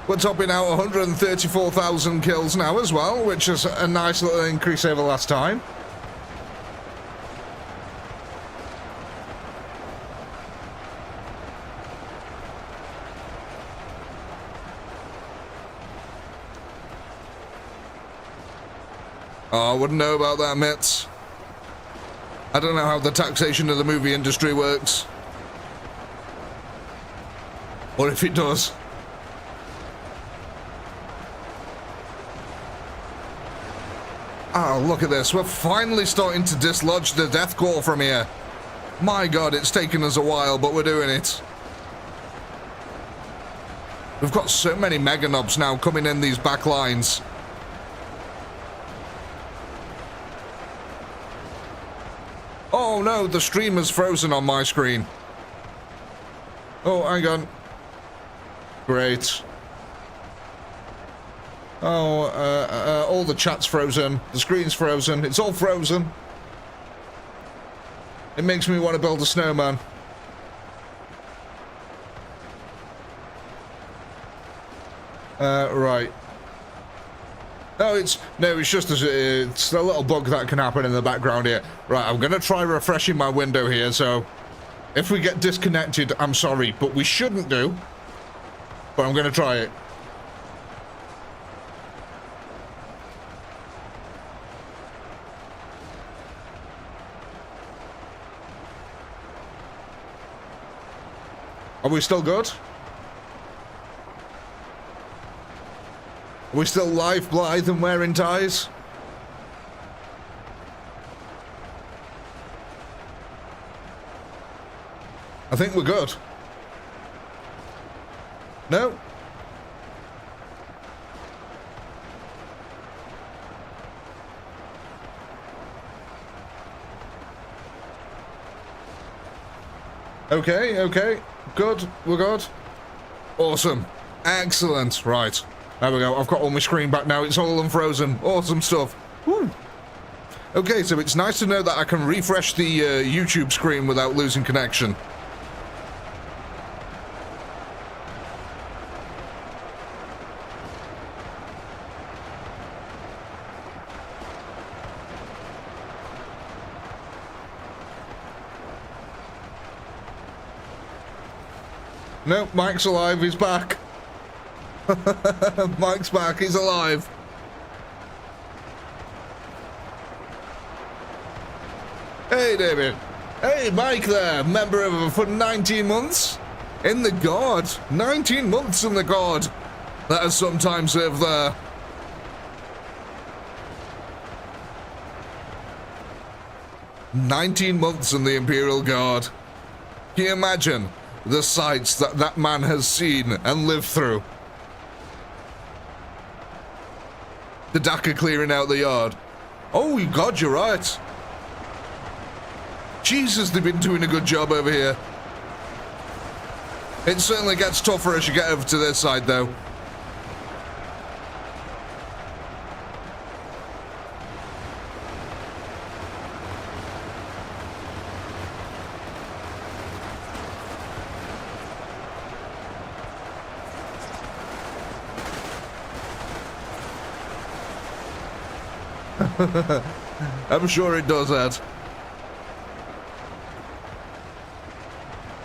We're topping out 134,000 kills now as well, which is a nice little increase over last time. Oh, I wouldn't know about that, Mitz. I don't know how the taxation of the movie industry works. Or if it does. Oh, look at this. We're finally starting to dislodge the deathcore from here. My God, it's taken us a while, but we're doing it. We've got so many mega nobs now coming in these back lines. Oh no, the stream is frozen on my screen. Oh, hang on. Great. Oh, all the chat's frozen. The screen's frozen. It's all frozen. It makes me want to build a snowman. Right. No, it's just it's a little bug that can happen in the background here. Right, I'm gonna try refreshing my window here, so if we get disconnected, I'm sorry, but we shouldn't do. But I'm gonna try it. Are we still good? Are we still live, blithe, and wearing ties? I think we're good. No? Okay, okay. Good, we're good. Awesome. Excellent. Right. There we go. I've got all my screen back now. It's all unfrozen. Awesome stuff. Woo. Okay, so it's nice to know that I can refresh the YouTube screen without losing connection. No, Mike's alive. He's back. Mike's back. He's alive. Hey, David. Hey, Mike there, member of for 19 months in the Guard. 19 months in the Guard. That is some time served there. "19 months in the Imperial Guard. Can you imagine the sights that that man has seen and lived through? The Dakar clearing out the yard. Oh, God, you're right. Jesus, they've been doing a good job over here. It certainly gets tougher as you get over to this side, though. I'm sure it does, Ed.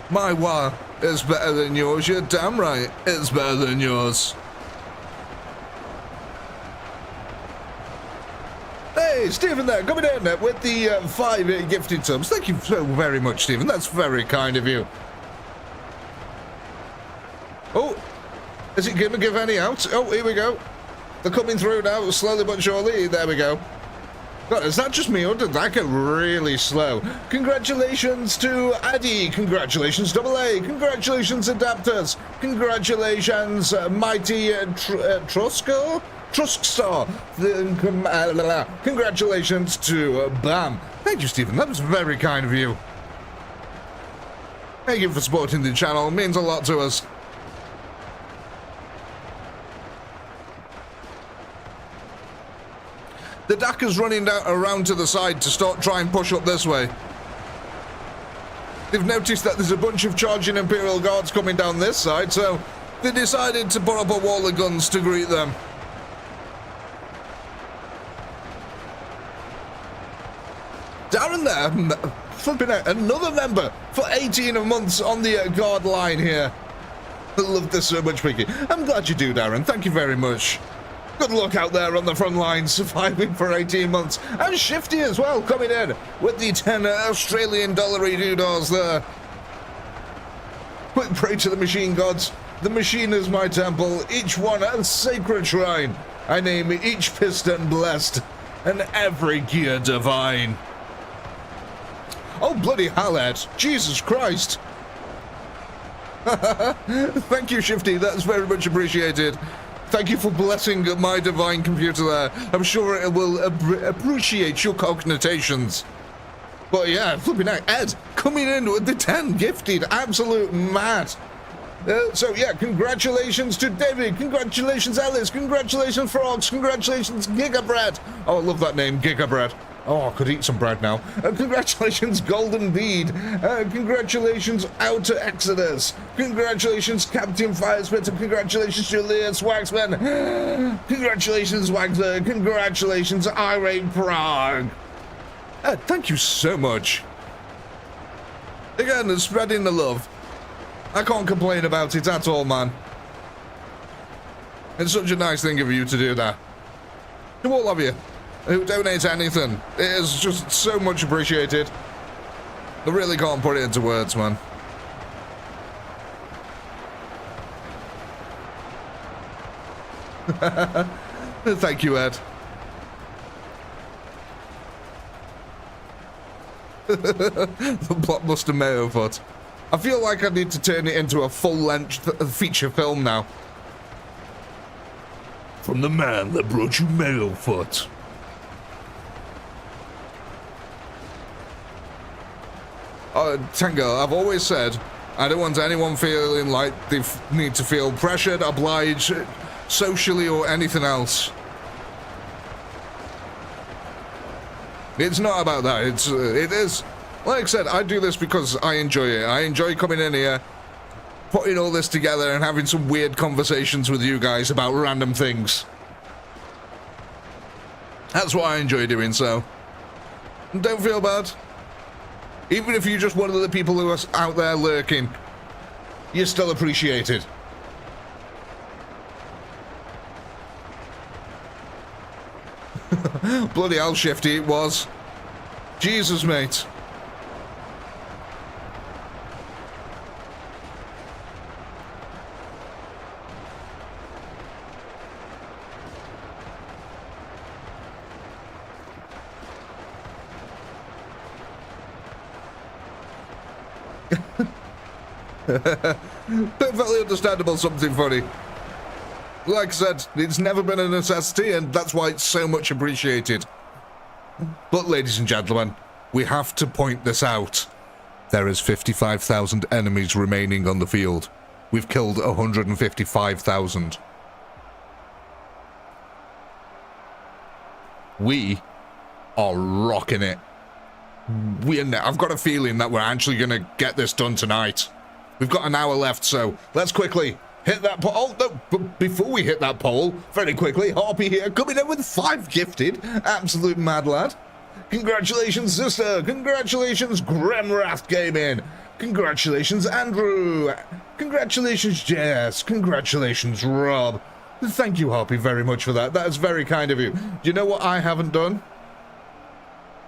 My war is better than yours. You're damn right. It's better than yours. Hey, Stephen there, coming in with the 5 gifted subs. Thank you so very much, Stephen. That's very kind of you. Oh, is it going to give any out? Oh, here we go. They're coming through now, slowly but surely. There we go. God, is that just me, or did that get really slow? Congratulations to Addy. Congratulations, AA. Congratulations, Adapters. Congratulations, Mighty Trusco? Truskstar. Congratulations to Bam. Thank you, Stephen. That was very kind of you. Thank you for supporting the channel. It means a lot to us. The Dakar's running down, around to the side to try and push up this way. They've noticed that there's a bunch of charging Imperial Guards coming down this side, so they decided to put up a wall of guns to greet them. Darren there, flipping out, another member for 18 months on the Guard line here. I love this so much, Mickey. I'm glad you do, Darren. Thank you very much. Good luck out there on the front lines, surviving for 18 months. And Shifty as well, coming in with the 10 Australian dollary doodles there. Quick pray to the machine gods. The machine is my temple, each one a sacred shrine. I name each piston blessed, and every gear divine. Oh, bloody hell, Ed. Jesus Christ. Thank you, Shifty. That's very much appreciated. Thank you for blessing my divine computer there. I'm sure it will appreciate your cogitations. But yeah, flipping out. Ed, coming in with the 10 gifted. Absolute mad. So yeah, congratulations to David. Congratulations, Alice. Congratulations, Frogs. Congratulations, Gigabread. Oh, I love that name, Gigabread. Oh, I could eat some bread now. Congratulations, Golden Bead. Congratulations, Outer Exodus. Congratulations, Captain Firespitter. Congratulations, Julius Waxman. Congratulations, Waxman. Congratulations, Irate Prague. Thank you so much. Again, spreading the love. I can't complain about it at all, man. It's such a nice thing of you to do that. To all of you who donate anything, it is just so much appreciated. I really can't put it into words, man. Thank you, Ed. The Blockbuster Mayo Foot. I feel like I need to turn it into a full-length feature film now. From the man that brought you Mayo Foot. Tango, I've always said, I don't want anyone feeling like they need to feel pressured, obliged, socially or anything else. It's not about that. It is, like I said, I do this because I enjoy it. I enjoy coming in here, putting all this together and having some weird conversations with you guys about random things. That's what I enjoy doing, so don't feel bad. Even if you're just one of the people who are out there lurking, you're still appreciated. Bloody hell, Shifty, it was. Jesus, mate. Perfectly understandable, something funny. Like I said, it's never been a necessity, and that's why it's so much appreciated. But, ladies and gentlemen, we have to point this out. There is 55,000 enemies remaining on the field. We've killed 155,000. We are rocking it. I've got a feeling that we're actually going to get this done tonight. We've got an hour left, so let's quickly hit that poll. Oh, no, but before we hit that poll, very quickly, Harpy here, coming in with 5 gifted. Absolute mad lad. Congratulations, sister. Congratulations, Gremwrath Gaming. Congratulations, Andrew. Congratulations, Jess. Congratulations, Rob. Thank you, Harpy, very much for that. That is very kind of you. Do you know what I haven't done?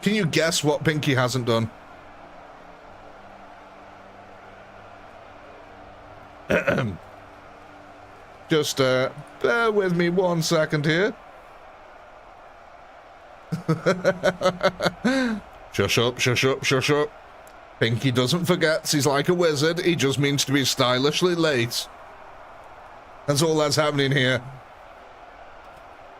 Can you guess what Pinky hasn't done? Just bear with me 1 second here. Shush up, shush up, shush up. Pinky doesn't forget, he's like a wizard, he just means to be stylishly late. That's all that's happening here.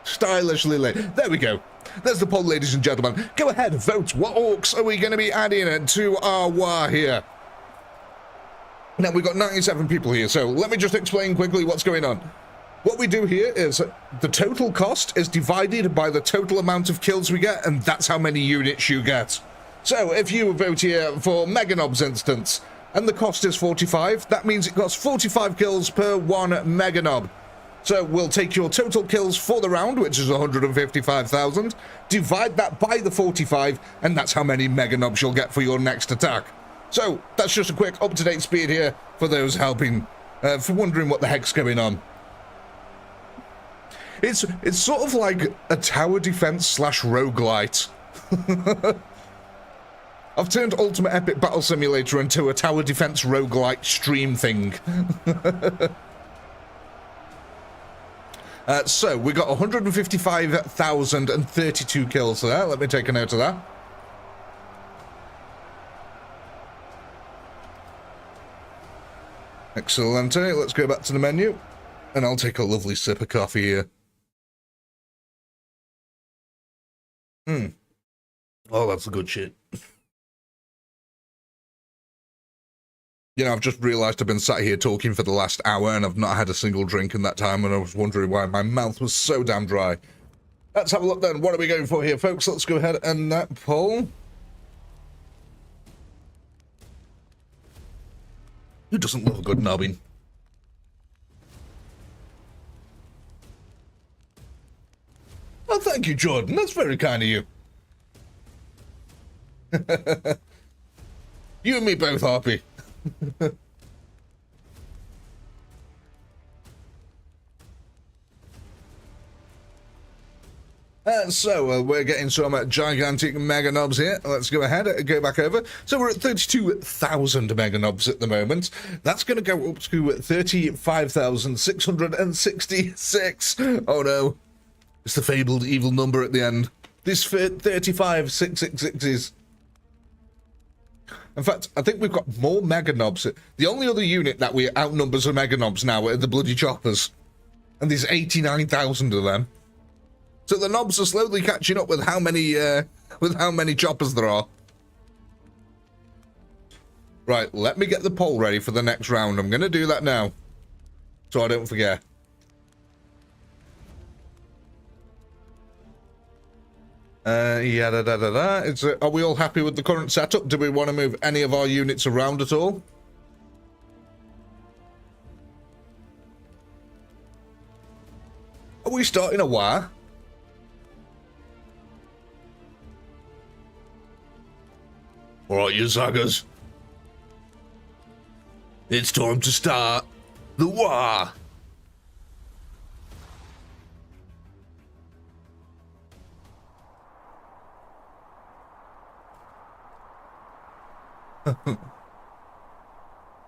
Stylishly late. There we go. There's the poll, ladies and gentlemen. Go ahead, vote. What orcs are we going to be adding to our war here? Now, we've got 97 people here, so let me just explain quickly what's going on. What we do here is the total cost is divided by the total amount of kills we get, and that's how many units you get. So, if you vote here for Meganob's instance, and the cost is 45, that means it costs 45 kills per 1 Meganob. So, we'll take your total kills for the round, which is 155,000, divide that by the 45, and that's how many Meganobs you'll get for your next attack. So, that's just a quick up-to-date speed here for those helping, for wondering what the heck's going on. It's sort of like a tower defense slash roguelite. I've turned Ultimate Epic Battle Simulator into a tower defense roguelite stream thing. So, we got 155,032 kills there. Let me take a note of that. Excellent. Let's go back to the menu. And I'll take a lovely sip of coffee here. Oh, that's the good shit. You know, I've just realised I've been sat here talking for the last hour and I've not had a single drink in that time, and I was wondering why my mouth was so damn dry. Let's have a look then. What are we going for here, folks? Let's go ahead and poll. Who doesn't love a good nobbing? Oh, thank you, Jordan. That's very kind of you. You and me both, Harpy. So, we're getting some gigantic Meganobs here. Let's go ahead and go back over. So we're at 32,000 Meganobs at the moment. That's going to go up to 35,666. Oh no. It's the fabled evil number at the end. This 35,666s. In fact, I think we've got more Meganobs. The only other unit that we outnumbers are Meganobs now are the bloody choppers. And there's 89,000 of them. So the knobs are slowly catching up with how many choppers there are. Right, let me get the poll ready for the next round. I'm going to do that now, so I don't forget. Are we all happy with the current setup? Do we want to move any of our units around at all? Are we starting a war? Alright, you suckers. It's time to start the war.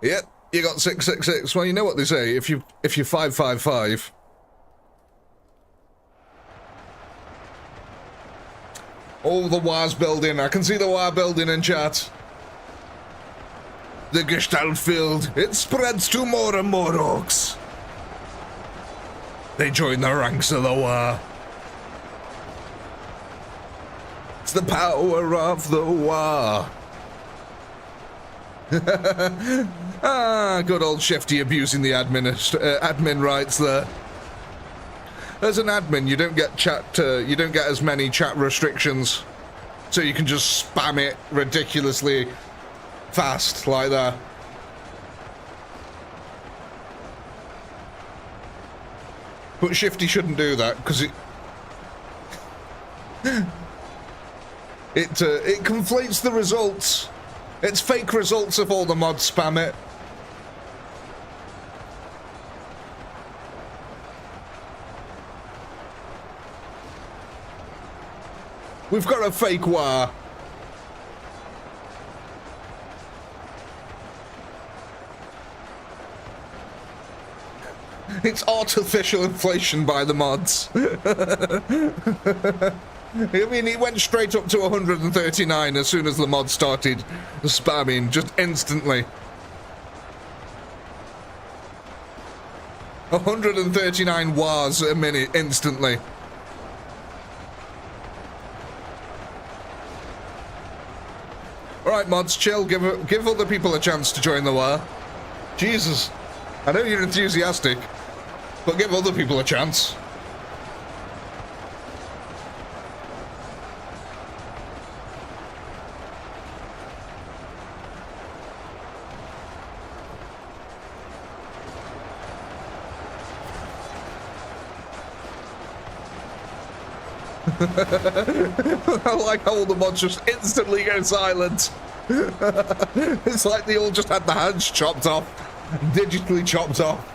Yep, you got 666. Well, you know what they say. If you 555. Oh, the war's building. I can see the war building in chat. The Gestalt field, it spreads to more and more orcs. They join the ranks of the war. It's the power of the war. Ah, good old Shifty abusing the admin rights there. As an admin, you don't get you don't get as many chat restrictions, so you can just spam it ridiculously fast like that. But Shifty shouldn't do that because it conflates the results. It's fake results if all the mods spam it. We've got a fake war. It's artificial inflation by the mods. I mean, he went straight up to 139 as soon as the mod started spamming, just instantly. 139 wars a minute, instantly. Alright, mods, chill, give other people a chance to join the war. Jesus, I know you're enthusiastic, but give other people a chance. I like how all the mods just instantly go silent. It's like they all just had the hands chopped off, digitally chopped off.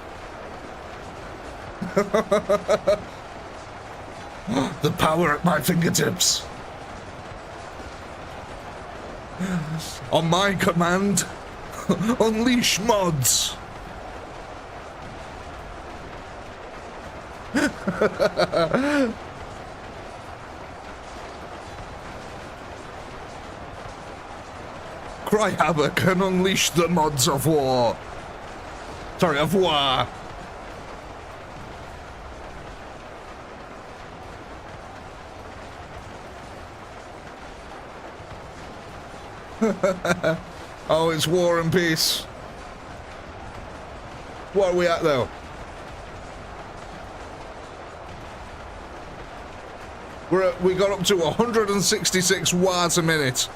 The power at my fingertips. On my command, unleash mods. Cry havoc and unleash the mods of war. Sorry, of war. Oh, it's war and peace. What are we at, though? We got up to 166 wars a minute.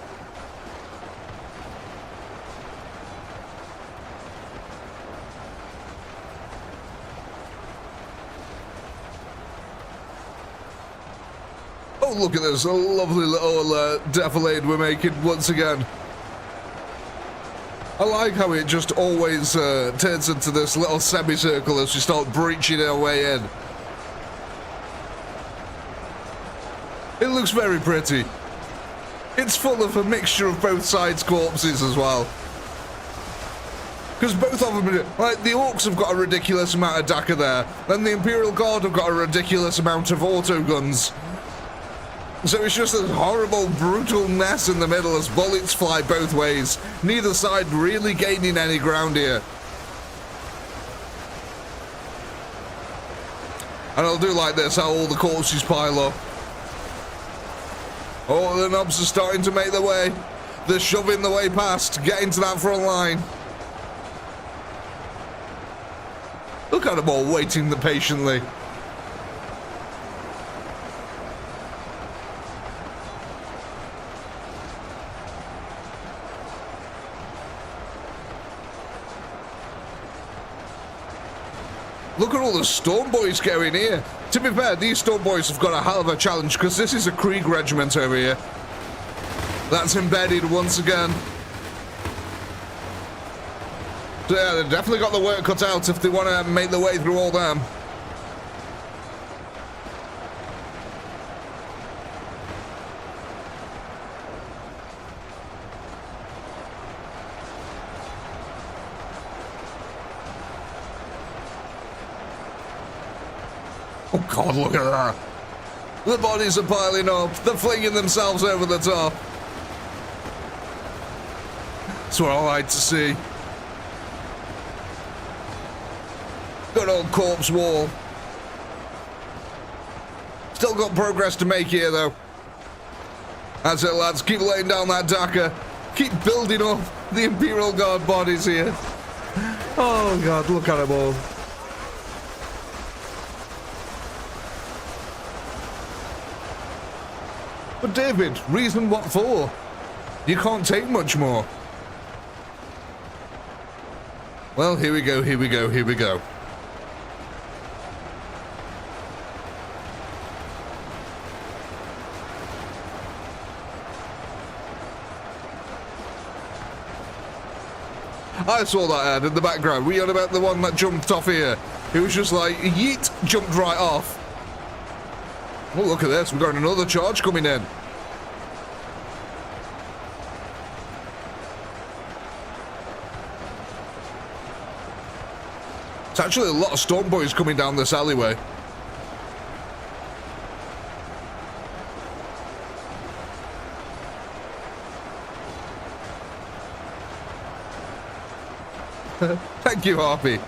Oh, look at this, a lovely little defilade we're making once again. I like how it just always turns into this little semicircle as we start breaching our way in. It looks very pretty. It's full of a mixture of both sides' corpses as well. Because both of them, like, the Orcs have got a ridiculous amount of Daka there, and the Imperial Guard have got a ridiculous amount of auto guns. So it's just a horrible, brutal mess in the middle as bullets fly both ways. Neither side really gaining any ground here. And I'll do like this, how all the corpses pile up. Oh, the knobs are starting to make their way. They're shoving the way past, getting to that front line. Look at them all waiting patiently. Look at all the Storm Boys going here. To be fair, these Storm Boys have got a hell of a challenge because this is a Krieg regiment over here. That's embedded once again. So yeah, they've definitely got the work cut out if they want to make their way through all them. Oh God, look at that. The bodies are piling up. They're flinging themselves over the top. That's what I like to see. Good old corpse wall. Still got progress to make here, though. That's it, lads. Keep laying down that Daka. Keep building up the Imperial Guard bodies here. Oh, God, look at them all. But David, reason what for? You can't take much more. Well, here we go, here we go, here we go. I saw that ad in the background. Were you on about the one that jumped off here? It was just like, yeet, jumped right off. Oh, look at this. We've got another charge coming in. It's actually a lot of storm boys coming down this alleyway. Thank you, Harpy.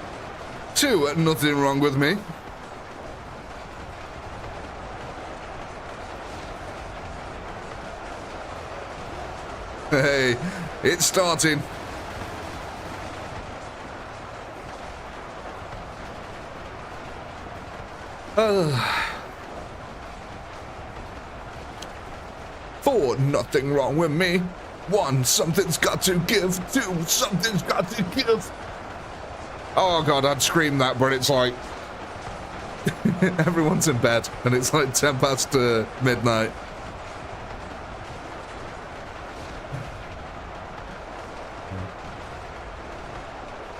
2, nothing wrong with me. Hey, it's starting. Four, nothing wrong with me. 1, something's got to give. 2, something's got to give. Oh God, I'd scream that, but it's like everyone's in bed and it's like 10 past midnight.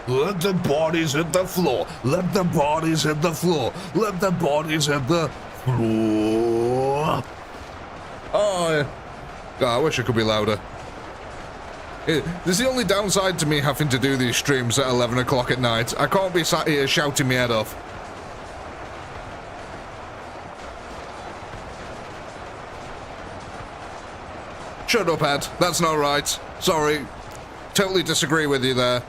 Let the bodies hit the floor. Let the bodies hit the floor. Let the bodies hit the floor. Oh, God, I wish I could be louder. This is the only downside to me having to do these streams at 11 o'clock at night. I can't be sat here shouting my head off. Shut up, Ed. That's not right. Sorry. Totally disagree with you there.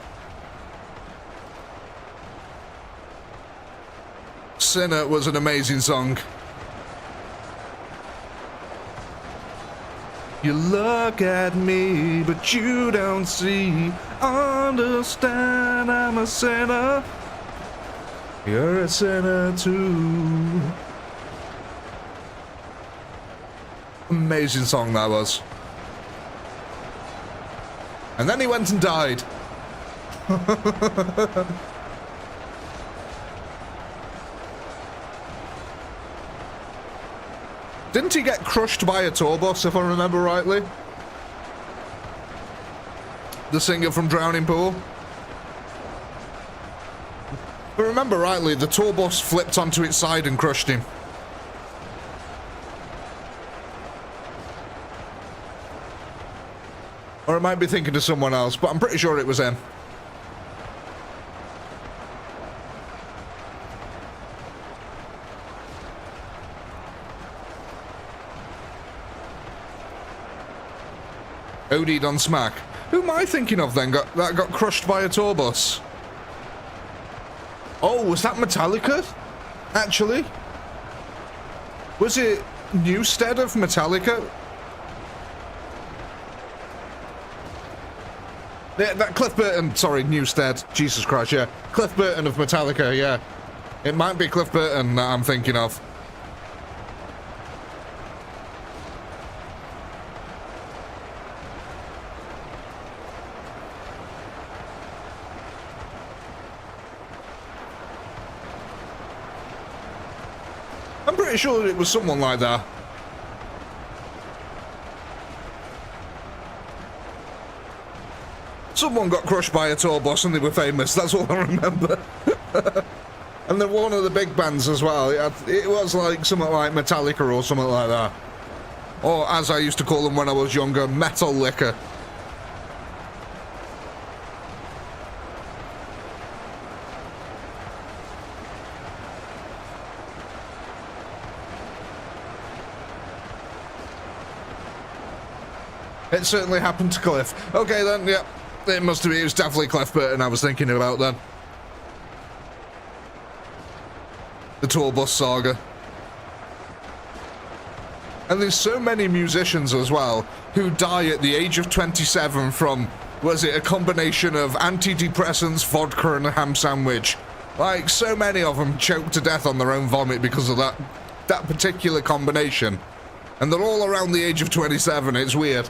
Sinner was an amazing song. You look at me, but you don't see. Understand I'm a sinner. You're a sinner too. Amazing song that was. And then he went and died. Didn't he get crushed by a tour bus, if I remember rightly? The singer from Drowning Pool? If I remember rightly, the tour bus flipped onto its side and crushed him. Or I might be thinking of someone else, but I'm pretty sure it was him. OD'd on Smack. Who am I thinking of then? That got crushed by a tour bus? Oh, was that Metallica? Actually? Was it Newstead of Metallica? Yeah, that Cliff Burton, sorry, Newstead. Jesus Christ, yeah. Cliff Burton of Metallica, yeah. It might be Cliff Burton that I'm thinking of. I'm pretty sure it was someone like that. Someone got crushed by a tour bus and they were famous, that's all I remember. And they're one of the big bands as well. It was like something like Metallica or something like that. Or as I used to call them when I was younger, Metal Liquor. It certainly happened to Cliff. Okay then, yeah. It was definitely Cliff Burton I was thinking about then. the tour bus saga. And there's so many musicians as well who die at the age of 27 from, was it a combination of antidepressants, vodka and a ham sandwich? Like, so many of them choke to death on their own vomit because of that particular combination. And they're all around the age of 27, it's weird.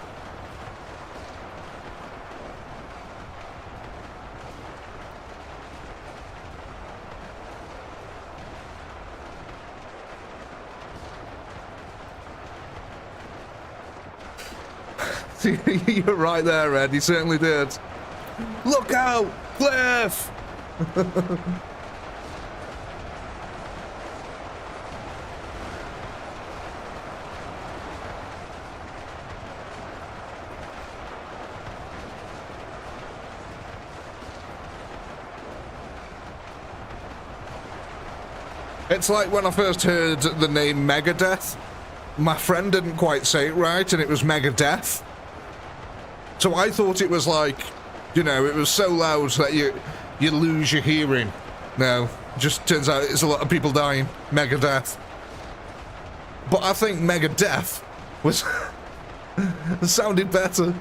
You're right there, Ed. He certainly did. Look out, Cliff! It's like when I first heard the name Megadeth, my friend didn't quite say it right, and it was Megadeth. So I thought it was like, you know, it was so loud that you lose your hearing. No, just turns out it's a lot of people dying. Megadeth. But I think Megadeth was sounded better.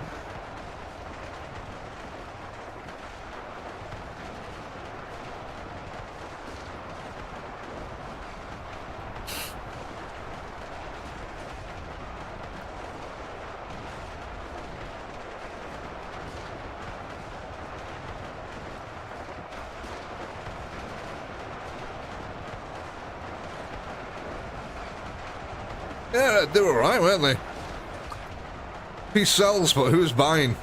Yeah, they were right, weren't they? He sells, but who's buying?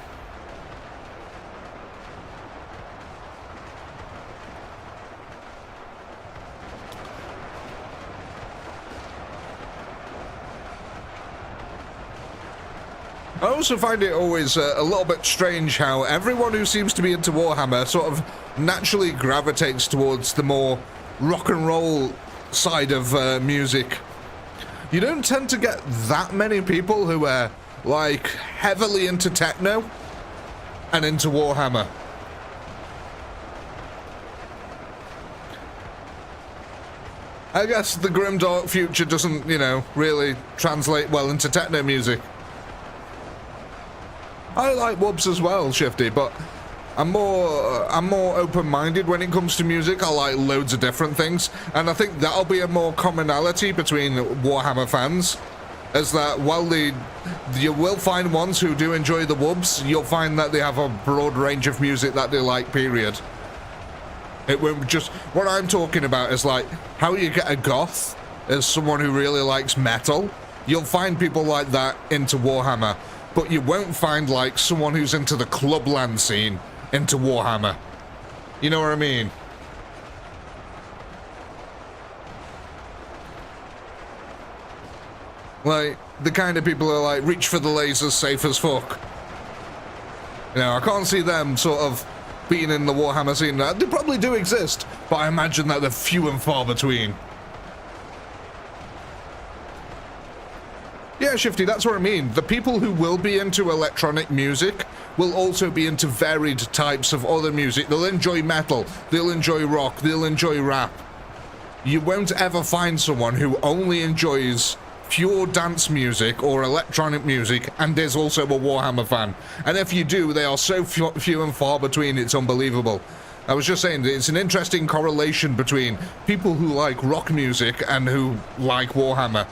I also find it always a little bit strange how everyone who seems to be into Warhammer sort of naturally gravitates towards the more rock and roll side of music. You don't tend to get that many people who are, like, heavily into techno and into Warhammer. I guess the grimdark future doesn't, you know, really translate well into techno music. I like wubs as well, Shifty, but I'm more open-minded when it comes to music. I like loads of different things, and I think that'll be a more commonality between Warhammer fans, as that while you will find ones who do enjoy the wubs, you'll find that they have a broad range of music that they like, period. It won't just... What I'm talking about is like how you get a goth as someone who really likes metal. You'll find people like that into Warhammer, but you won't find like someone who's into the clubland scene into Warhammer. You know what I mean? Like, the kind of people who are like, reach for the lasers, safe as fuck. You know, I can't see them sort of being in the Warhammer scene. They probably do exist, but I imagine that they're few and far between. Yeah, Shifty, that's what I mean. The people who will be into electronic music will also be into varied types of other music. They'll enjoy metal, they'll enjoy rock, they'll enjoy rap. You won't ever find someone who only enjoys pure dance music or electronic music and is also a Warhammer fan. And if you do, they are so few and far between, it's unbelievable. I was just saying that it's an interesting correlation between people who like rock music and who like Warhammer.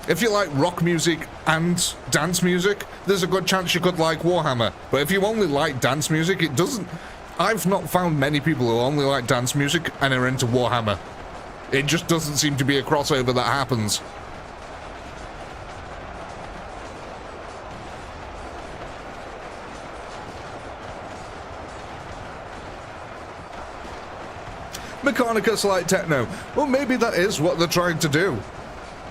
If you like rock music and dance music, there's a good chance you could like Warhammer. But if you only like dance music, it doesn't... I've not found many people who only like dance music and are into Warhammer. It just doesn't seem to be a crossover that happens. Mechanicus like techno. Well, maybe that is what they're trying to do.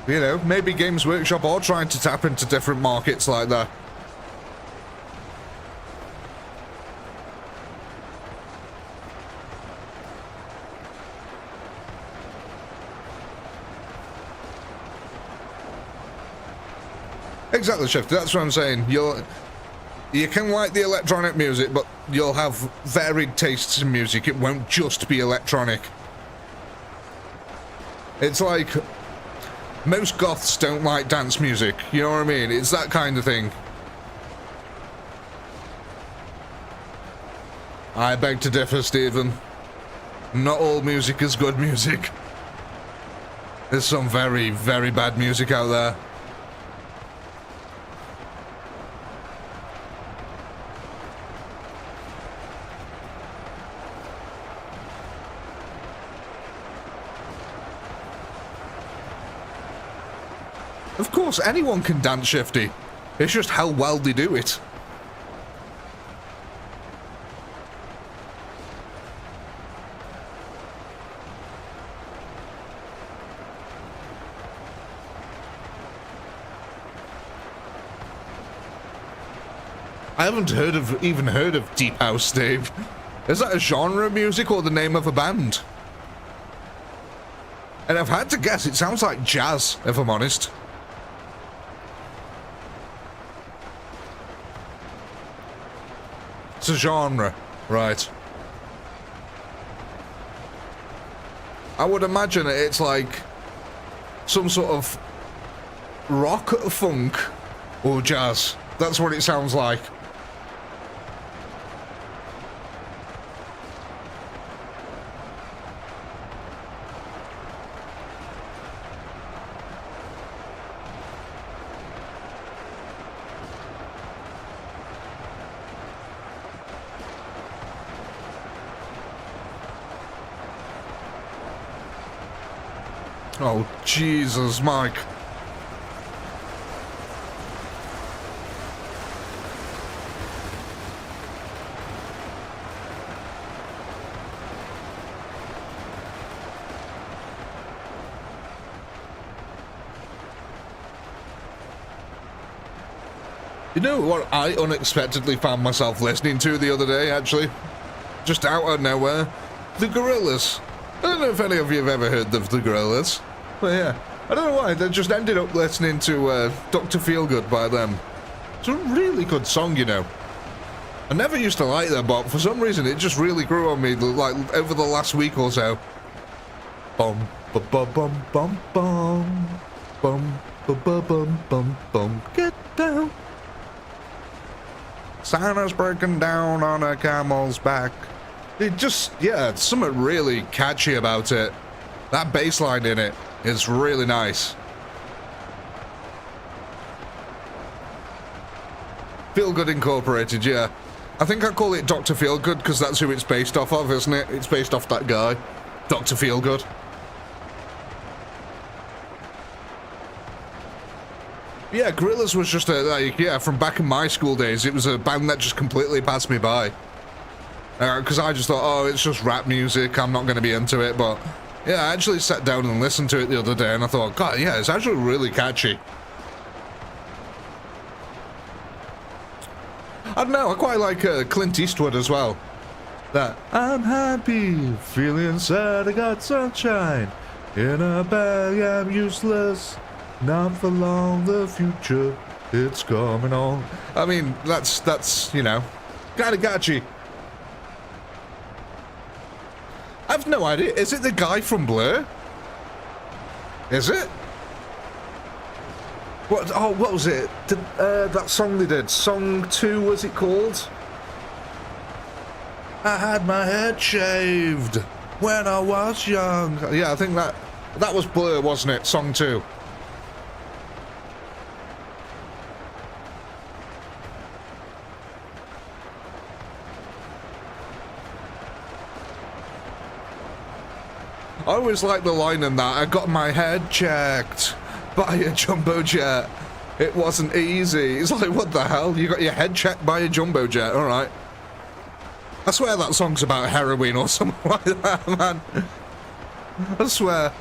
You know, maybe Games Workshop are trying to tap into different markets like that. Exactly, Shifty, that's what I'm saying. You can like the electronic music, but you'll have varied tastes in music. It won't just be electronic. It's like most goths don't like dance music, you know what I mean? It's that kind of thing. I beg to differ, Stephen. Not all music is good music. There's some very, very bad music out there. Of course, anyone can dance shifty. It's just how well they do it. I haven't even heard of Deep House, Dave. Is that a genre of music or the name of a band? And I've had to guess, it sounds like jazz, if I'm honest. It's a genre, right. I would imagine it's like some sort of rock, funk, or jazz. That's what it sounds like. Oh, Jesus, Mike. You know what I unexpectedly found myself listening to the other day, actually? Just out of nowhere. The Gorillas. I don't know if any of you have ever heard of the Gorillas. But yeah, I don't know why, they just ended up listening to Dr. Feelgood by them. It's a really good song, you know. I never used to like them, but for some reason it just really grew on me, like, over the last week or so. Bum, ba ba bum bum bum. Bum, ba ba bum bum bum. Get down. Santa's breaking down on a camel's back. It just, yeah, it's something really catchy about it. That bass line in it is really nice. Feelgood Incorporated, yeah. I think I call it Dr. Feelgood because that's who it's based off of, isn't it? It's based off that guy, Dr. Feelgood. Yeah, Gorillaz was just a, like, yeah, from back in my school days, it was a band that just completely passed me by. Because I just thought, oh, it's just rap music, I'm not going to be into it, but yeah, I actually sat down and listened to it the other day, and I thought, God, yeah, it's actually really catchy. I don't know, I quite like Clint Eastwood as well. That, I'm happy, feeling sad, I got sunshine. In a bag, I'm useless. Not for long, the future, it's coming on. I mean, that's, you know, kind of catchy. I've no idea. Is it the guy from Blur? Is it? What? Oh, what was it? That song they did. Song 2, was it called? I had my head shaved when I was young. Yeah, I think that was Blur, wasn't it? Song 2. I always like the line in that. I got my head checked by a jumbo jet. It wasn't easy. It's like, what the hell? You got your head checked by a jumbo jet. All right. I swear that song's about heroin or something like that, man. I swear.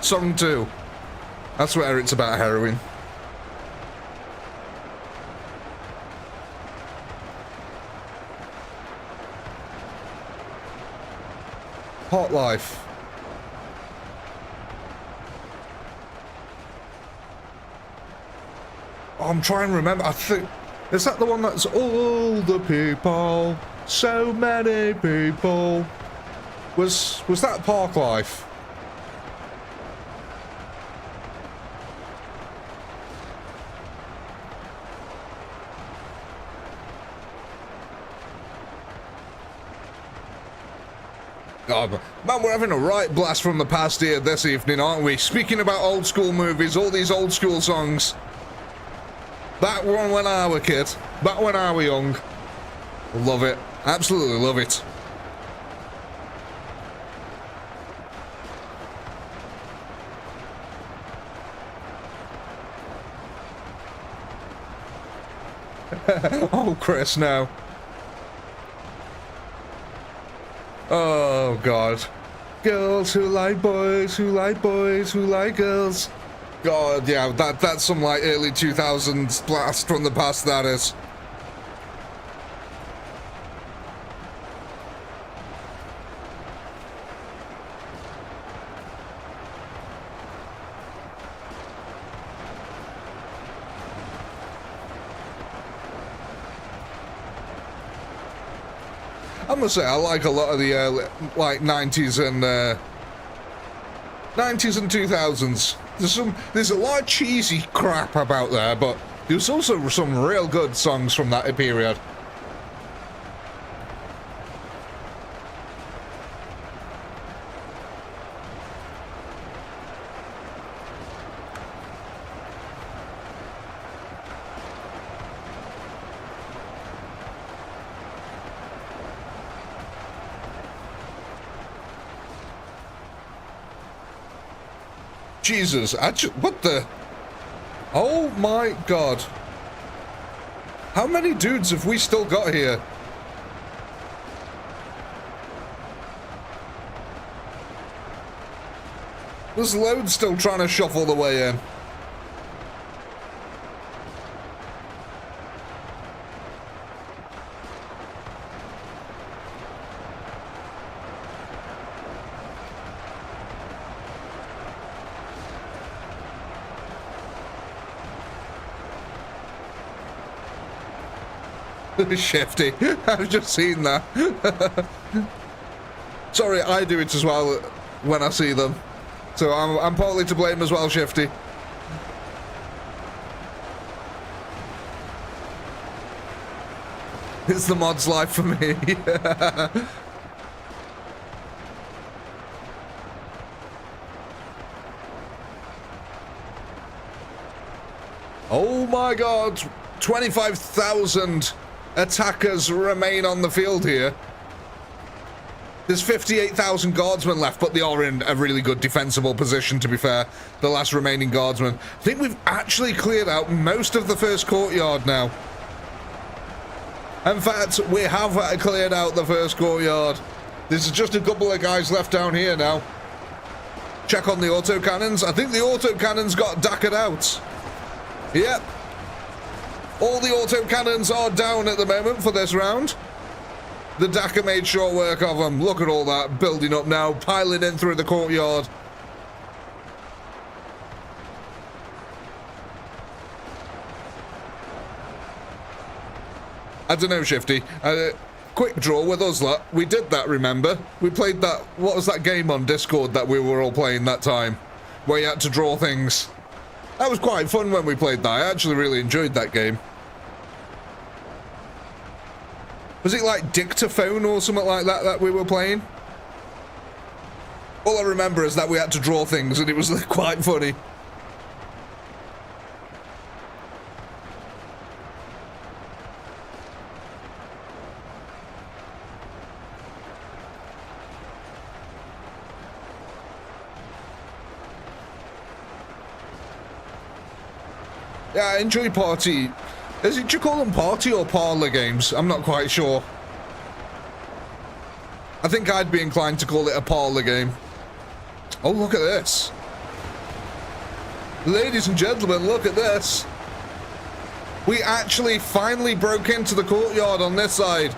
Song 2. I swear it's about heroin. Hot Life. Oh, I'm trying to remember. I think, is that the one that's all the people, so many people, Was that Park Life? God, man, we're having a right blast from the past here this evening, aren't we? Speaking about old school movies, all these old school songs. Back when I were a kid, back when I were young. Love it. Absolutely love it. Oh, Chris, no. Oh, God. Girls who like boys, who like boys, who like girls. God, yeah, that's some, like, early 2000s blast from the past, that is. I must say, I like a lot of the like 90s and 2000s. There's a lot of cheesy crap about there, but there's also some real good songs from that period. Jesus, what the? Oh my God. How many dudes have we still got here? There's loads still trying to shuffle the way in. Shifty. I've just seen that. Sorry, I do it as well when I see them. So I'm partly to blame as well, Shifty. It's the mod's life for me. Oh my God. 25,000 attackers remain on the field here. There's 58,000 guardsmen left, but they are in a really good defensible position, to be fair. The last remaining guardsmen. I think we've actually cleared out most of the first courtyard now. In fact, we have cleared out the first courtyard. There's just a couple of guys left down here now. Check on the autocannons. I think the autocannons got dakkered out. Yep. All the autocannons are down at the moment for this round. The Dakka made short work of them. Look at all that building up now, piling in through the courtyard. I don't know, Shifty. Quick draw with us lot. We did that, remember? We played that, what was that game on Discord that we were all playing that time? Where you had to draw things. That was quite fun when we played that. I actually really enjoyed that game. Was it like dictaphone or something like that that we were playing? All I remember is that we had to draw things and it was quite funny. Yeah, I enjoy party. Do you call them party or parlor games? I'm not quite sure. I think I'd be inclined to call it a parlor game. Oh, look at this. Ladies and gentlemen, look at this. We actually finally broke into the courtyard on this side.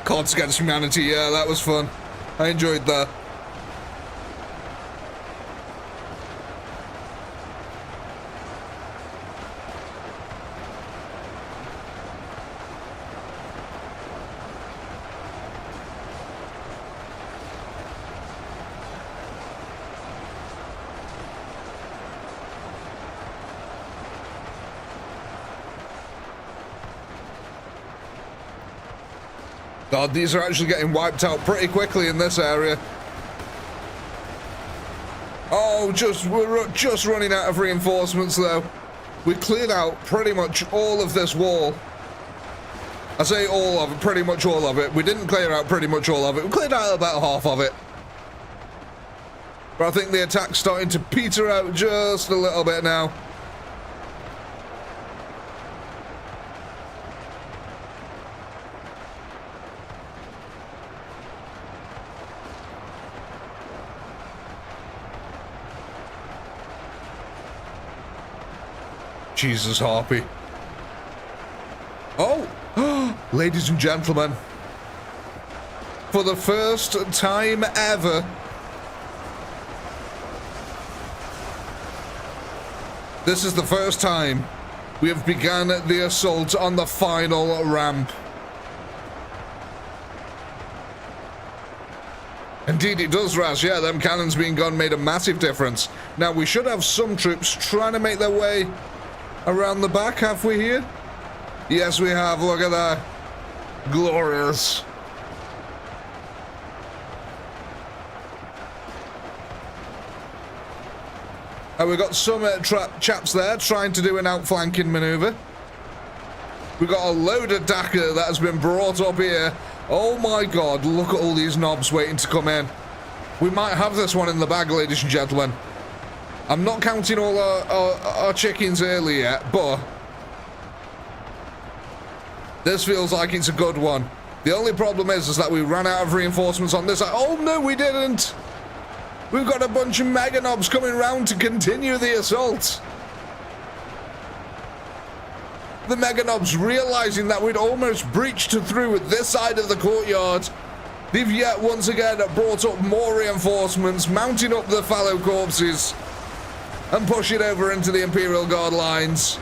Cards Against Humanity, yeah, that was fun. I enjoyed that. God, these are actually getting wiped out pretty quickly in this area. Oh, we're just running out of reinforcements, though. We cleared out pretty much all of this wall. I say all of it, pretty much all of it. We didn't clear out pretty much all of it. We cleared out about half of it. But I think the attack's starting to peter out just a little bit now. Jesus, Harpy. Oh, ladies and gentlemen, for the first time ever, this is the first time we have begun the assault on the final ramp. Indeed it does, Raz. Yeah, them cannons being gone made a massive difference. Now, we should have some troops trying to make their way around the back. Have we here? Yes, we have. Look at that. Glorious. And we've got some chaps there trying to do an outflanking maneuver. We've got a load of Dakar that has been brought up here. Oh my god, look at all these knobs waiting to come in. We might have this one in the bag, ladies and gentlemen. I'm not counting all our chickens early yet, but this feels like it's a good one. The only problem is that we ran out of reinforcements on this side. Oh no, we didn't! We've got a bunch of mega knobs coming round to continue the assault. The mega knobs realizing that we'd almost breached through with this side of the courtyard. They've yet once again brought up more reinforcements, mounting up the fallow corpses and pushing over into the Imperial Guard lines.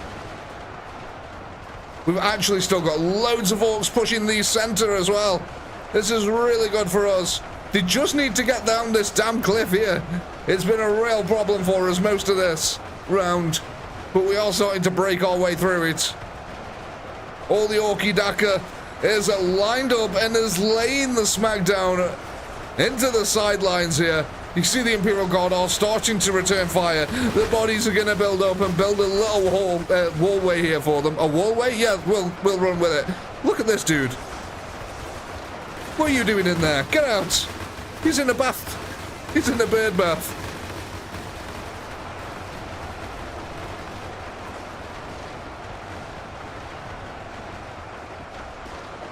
We've actually still got loads of orcs pushing the center as well. This is really good for us. They just need to get down this damn cliff here. It's been a real problem for us most of this round, but we are starting to break our way through it. All the ORKY Dakar is lined up and is laying the smackdown into the sidelines here. You see the Imperial Guard are starting to return fire. The bodies are going to build up and build a little wallway here for them. A wallway? Yeah, we'll run with it. Look at this dude. What are you doing in there? Get out. He's in a bath. He's in a bird bath.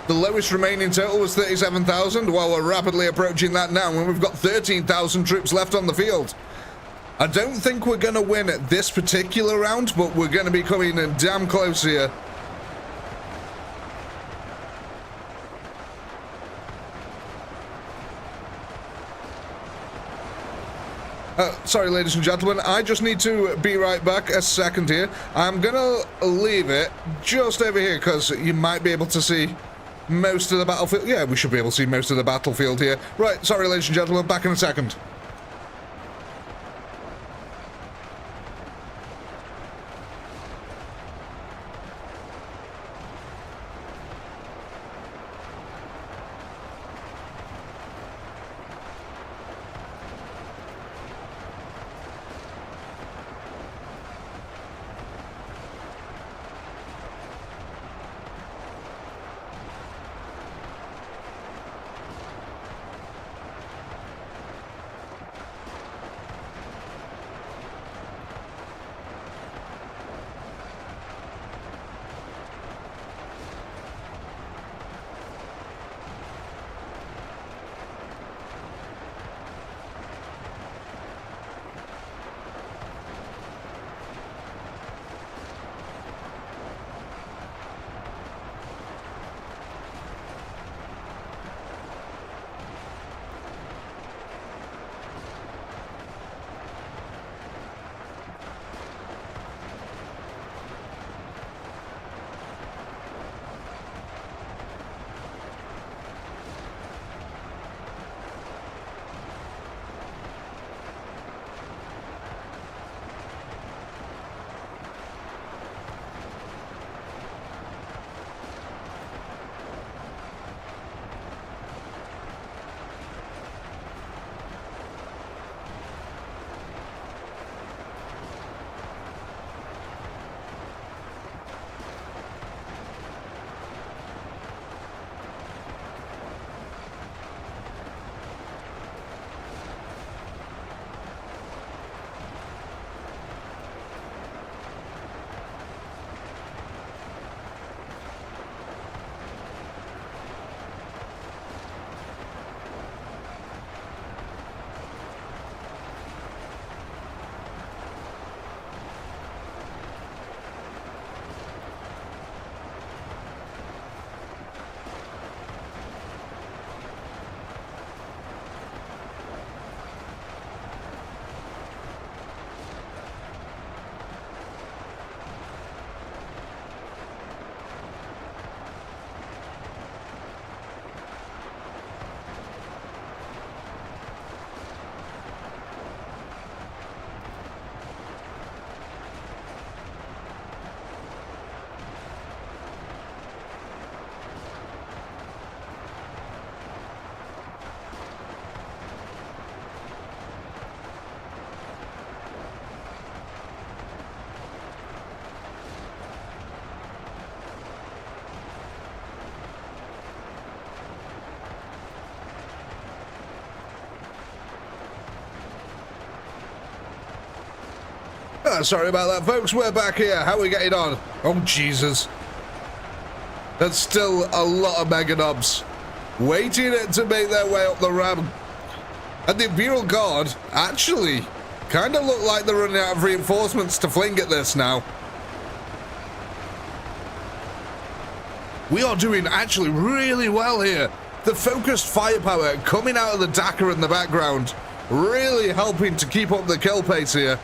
The lowest remaining total was 37,000, while we're rapidly approaching that now, and we've got 13,000 troops left on the field. I don't think we're going to win this particular round, but we're going to be coming in damn close here. Sorry, ladies and gentlemen, I just need to be right back a second here. I'm going to leave it just over here, because you might be able to see most of the battlefield. Yeah, we should be able to see most of the battlefield here. Right, sorry, ladies and gentlemen, back in a second. Sorry about that, folks. We're back here. How are we getting on? Oh, Jesus. There's still a lot of Mega Nobs waiting to make their way up the ramp. And the Imperial Guard actually kind of look like they're running out of reinforcements to fling at this now. We are doing actually really well here. The focused firepower coming out of the Dakar in the background, really helping to keep up the kill pace here.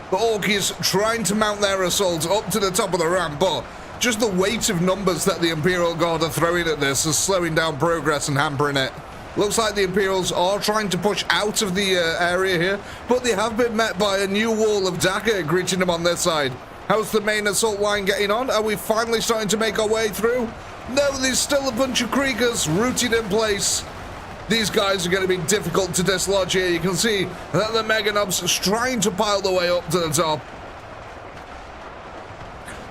The Orkies trying to mount their assault up to the top of the ramp, but just the weight of numbers that the Imperial Guard are throwing at this is slowing down progress and hampering it. Looks like the Imperials are trying to push out of the area here, but they have been met by a new wall of Dakar greeting them on this side. How's the main assault line getting on? Are we finally starting to make our way through? No, there's still a bunch of Kriegers rooted in place. These guys are going to be difficult to dislodge here. You can see that the Mega Nobs are trying to pile their way up to the top.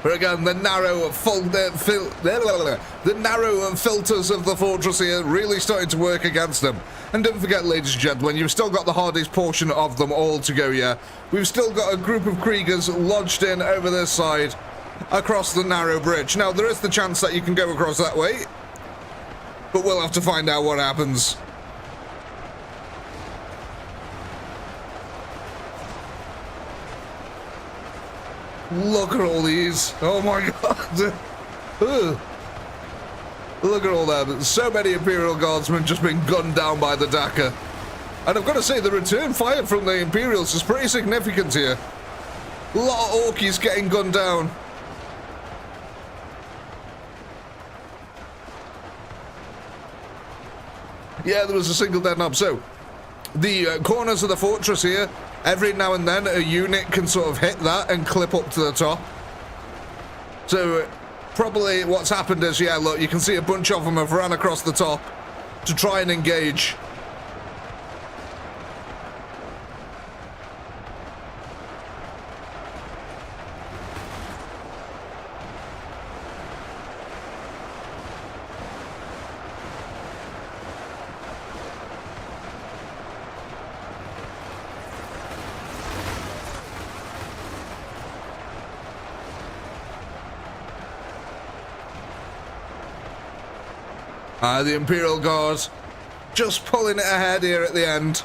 But again, the narrow filters of the fortress here really starting to work against them. And don't forget, ladies and gentlemen, you've still got the hardest portion of them all to go, yeah? We've still got a group of Kriegers lodged in over this side across the narrow bridge. Now, there is the chance that you can go across that way, but we'll have to find out what happens. Look at all these. Oh my god. Ugh. Look at all that. So many Imperial Guardsmen just been gunned down by the Dakar. And I've got to say, the return fire from the Imperials is pretty significant here. A lot of Orkies getting gunned down. Yeah, there was a single dead knob. So, the corners of the fortress here, every now and then a unit can sort of hit that and clip up to the top. So, probably what's happened is, yeah, look, you can see a bunch of them have ran across the top to try and engage. The Imperial Guard just pulling it ahead here at the end.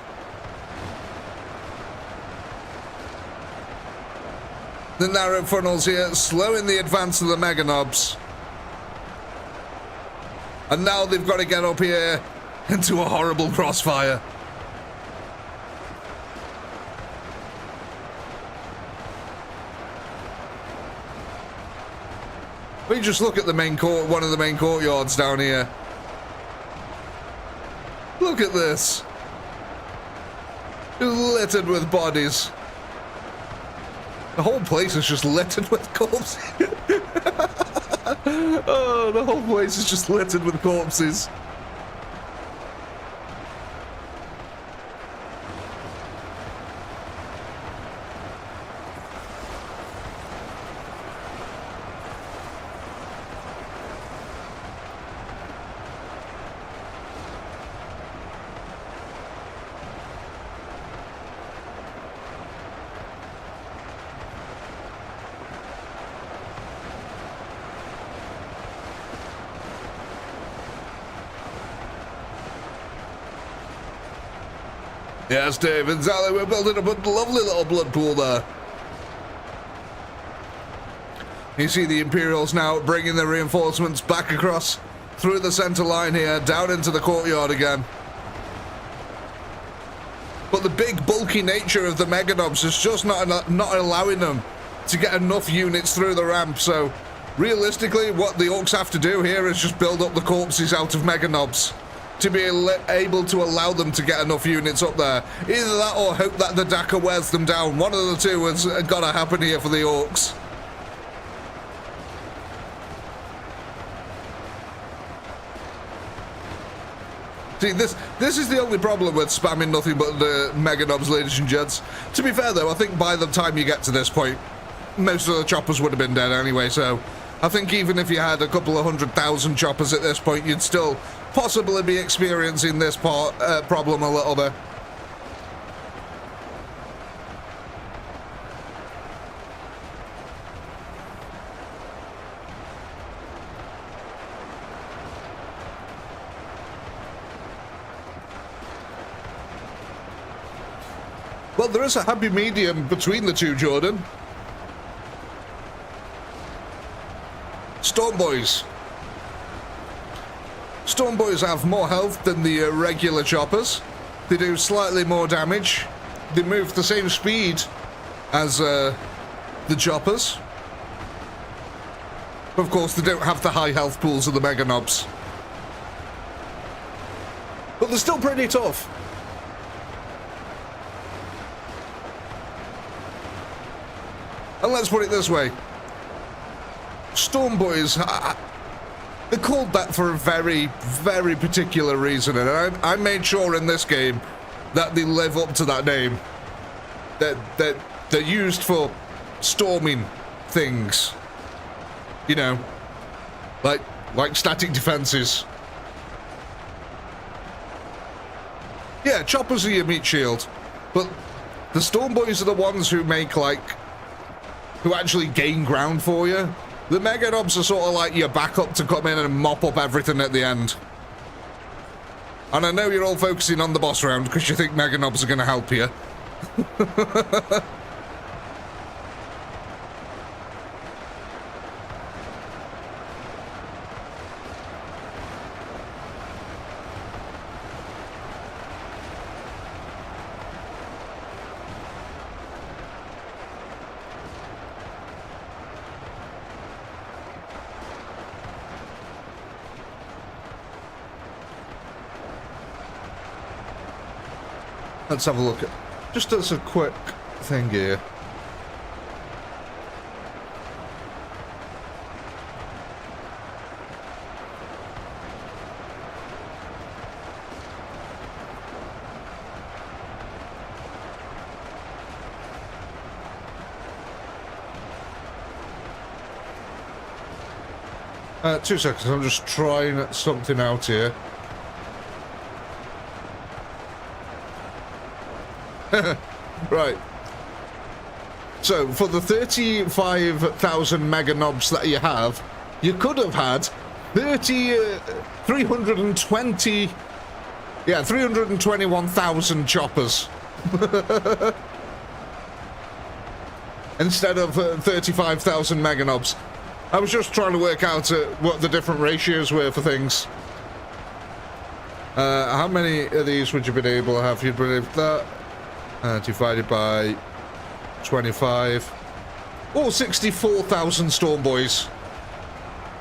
The narrow funnels here slowing the advance of the Mega Nobs. And now they've got to get up here into a horrible crossfire. We just look at the main court, one of the main courtyards down here. Look at this. Just littered with bodies. The whole place is just littered with corpses. Oh, the whole place is just littered with corpses. Yes, Dave, exactly. We're building a lovely little blood pool there. You see the Imperials now bringing their reinforcements back across through the center line here, down into the courtyard again. But the big, bulky nature of the Mega Nobs is just not allowing them to get enough units through the ramp. So, realistically, what the Orks have to do here is just build up the corpses out of Mega Nobs to be able to allow them to get enough units up there. Either that or hope that the Dakar wears them down. One of the two has got to happen here for the Orks. See, this is the only problem with spamming nothing but the Mega Nobs, ladies and gents. To be fair, though, I think by the time you get to this point, most of the choppers would have been dead anyway, so I think even if you had a couple of 100,000 choppers at this point, you'd still possibly be experiencing this problem a little bit. Well, there is a happy medium between the two, Jordan. Storm Boys. Storm Boys have more health than the regular choppers. They do slightly more damage. They move the same speed as the choppers. Of course, they don't have the high health pools of the Mega Knobs. But they're still pretty tough. And let's put it this way. Storm Boys, they're called that for a very, very particular reason. And I made sure in this game that they live up to that name. That they're used for storming things. You know, like static defenses. Yeah, choppers are your meat shield, but the Storm Boys are the ones who make, like, who actually gain ground for you. The Mega Knobs are sort of like your backup to come in and mop up everything at the end. And I know you're all focusing on the boss round because you think Mega Knobs are going to help you. Let's have a look at, just as a quick thing here. Two seconds, I'm just trying something out here. Right. So, for the 35,000 Mega Knobs that you have, you could have had 321,000 choppers. Instead of 35,000 Mega Knobs. I was just trying to work out what the different ratios were for things. How many of these would you been able to have? You'd been able to that divided by 25. Oh, 64,000 Storm Boys.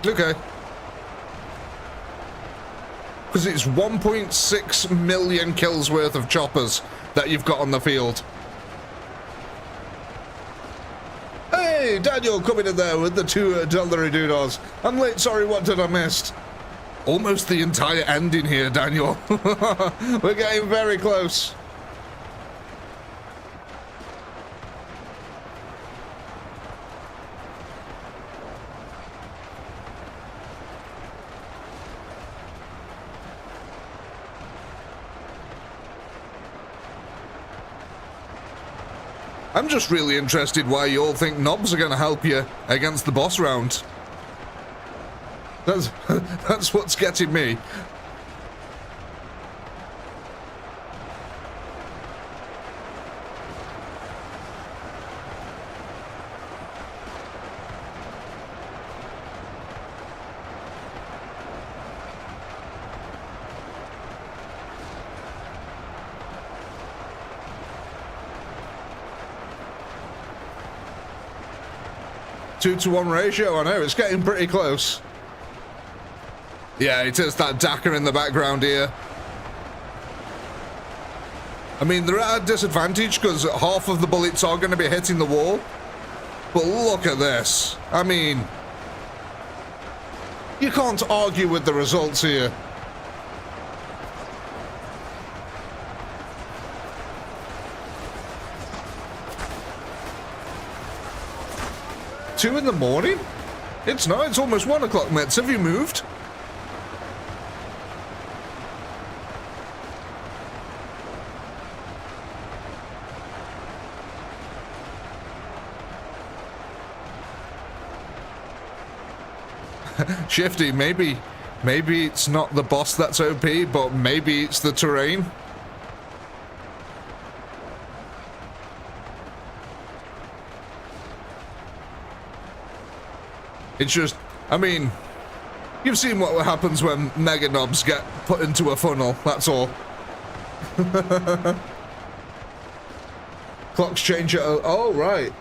Okay. Because it's 1.6 million kills worth of choppers that you've got on the field. Hey, Daniel coming in there with the $2 doodahs. I'm late, sorry, what did I miss? Almost the entire ending here, Daniel. We're getting very close. I'm just really interested why you all think knobs are going to help you against the boss round. That's what's getting me. Two to one ratio, I know, it's getting pretty close. Yeah, it is that Dakar in the background here. I mean, they're at a disadvantage because half of the bullets are going to be hitting the wall. But look at this. I mean, you can't argue with the results here. Two in the morning? It's not, it's almost 1 o'clock, mates. Have you moved? Shifty, maybe it's not the boss that's OP, but maybe it's the terrain. It's just, I mean, you've seen what happens when mega knobs get put into a funnel, that's all. Clocks change at, oh, right.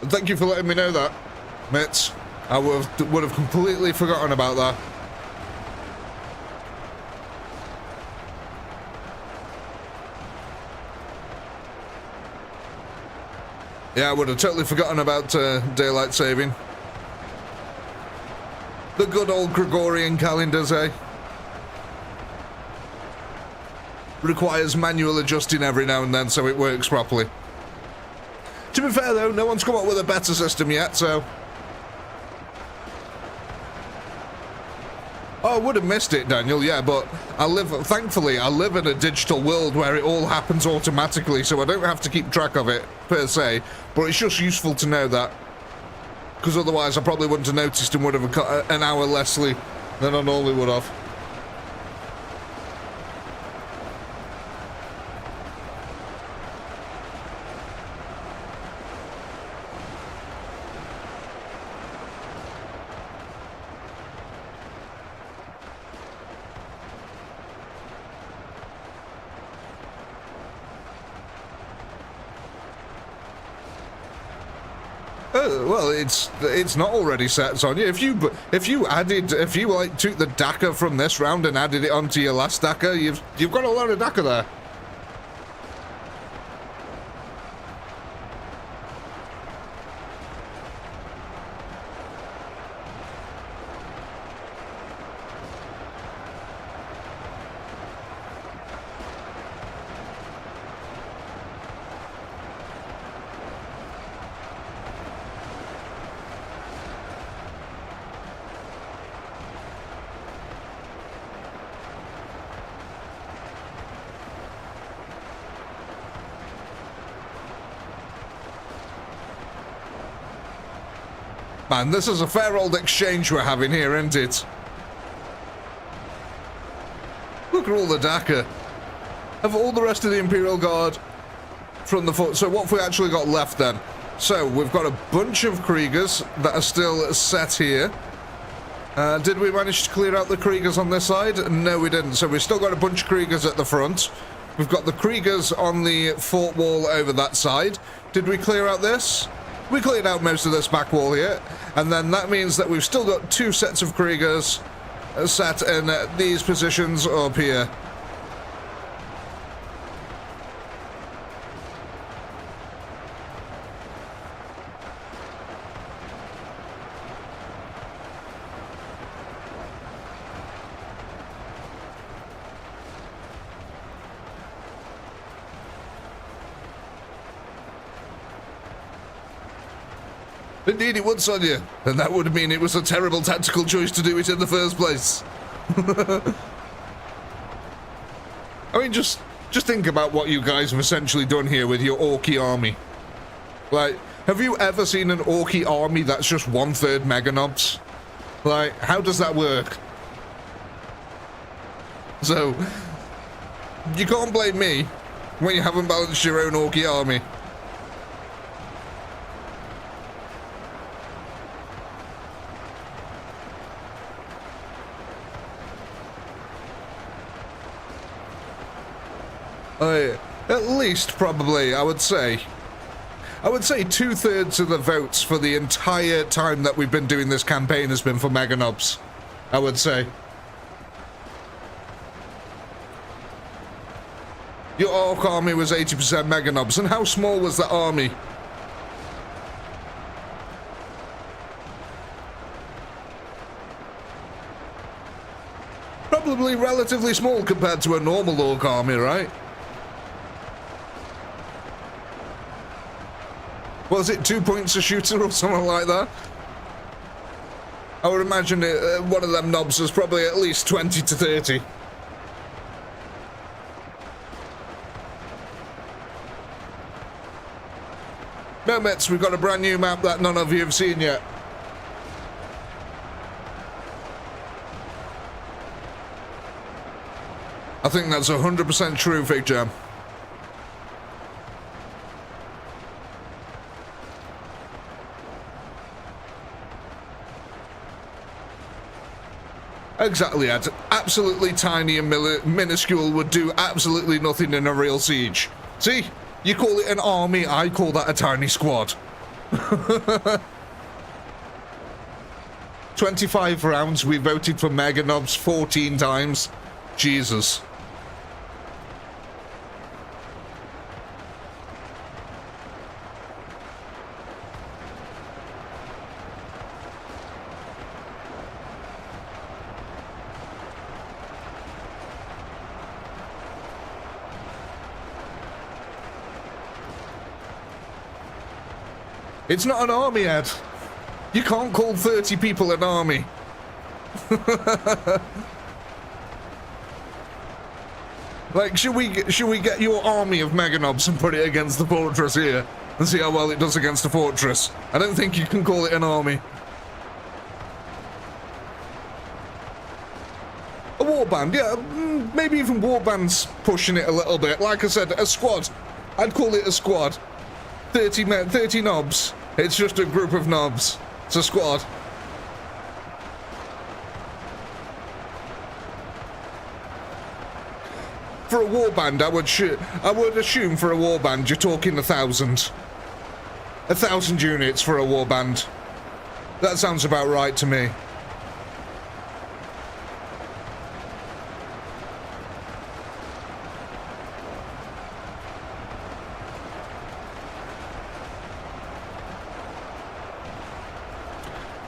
Thank you for letting me know that, Mitz. I would have completely forgotten about that. Yeah, I would have totally forgotten about daylight saving. The good old Gregorian calendars, eh? Requires manual adjusting every now and then so it works properly. To be fair though, no one's come up with a better system yet, so... Oh, I would have missed it, Daniel, yeah, but thankfully, I live in a digital world where it all happens automatically, so I don't have to keep track of it, per se, but it's just useful to know that, because otherwise I probably wouldn't have noticed and would have cut an hour less sleep than I normally would have. Well, it's not already set, Sonia. If you like took the DACA from this round and added it onto your last DACA, you've got a lot of DACA there. Man, this is a fair old exchange we're having here, isn't it? Look at all the DACA. Have all the rest of the Imperial Guard from the foot. So what have we actually got left then? So we've got a bunch of Kriegers that are still set here. Did we manage to clear out the Kriegers on this side? No, we didn't. So we've still got a bunch of Kriegers at the front. We've got the Kriegers on the fort wall over that side. Did we clear out this? We cleared out most of this back wall here, and then that means that we've still got two sets of Kriegers set in these positions up here. Indeed it would, Sonia. And that would mean it was a terrible tactical choice to do it in the first place. I mean, just think about what you guys have essentially done here with your ORKY army. Like, have you ever seen an ORKY army that's just 1/3 meganobs? Like, how does that work? So, you can't blame me when you haven't balanced your own ORKY army. At least, probably, I would say 2/3 of the votes for the entire time that we've been doing this campaign has been for meganobs, I would say. Your ORK army was 80% meganobs, and how small was that army? Probably relatively small compared to a normal ORK army, right? Was it 2 points a shooter or something like that? I would imagine one of them knobs was probably at least 20 to 30. No, Mets, we've got a brand new map that none of you have seen yet. I think that's 100% true, Fig Jam. Exactly, Ed. Absolutely tiny and minuscule would do absolutely nothing in a real siege. See? You call it an army, I call that a tiny squad. 25 rounds, we voted for Mega Knobs 14 times. Jesus. It's not an army, Ed. You can't call 30 people an army. Like, should we get your army of Meganobs and put it against the fortress here and see how well it does against the fortress? I don't think you can call it an army. A warband, yeah, maybe even warband's pushing it a little bit. Like I said, a squad. I'd call it a squad. 30 knobs. It's just a group of knobs. It's a squad. For a warband, I would assume for a warband you're talking 1,000. 1,000 units for a warband. That sounds about right to me.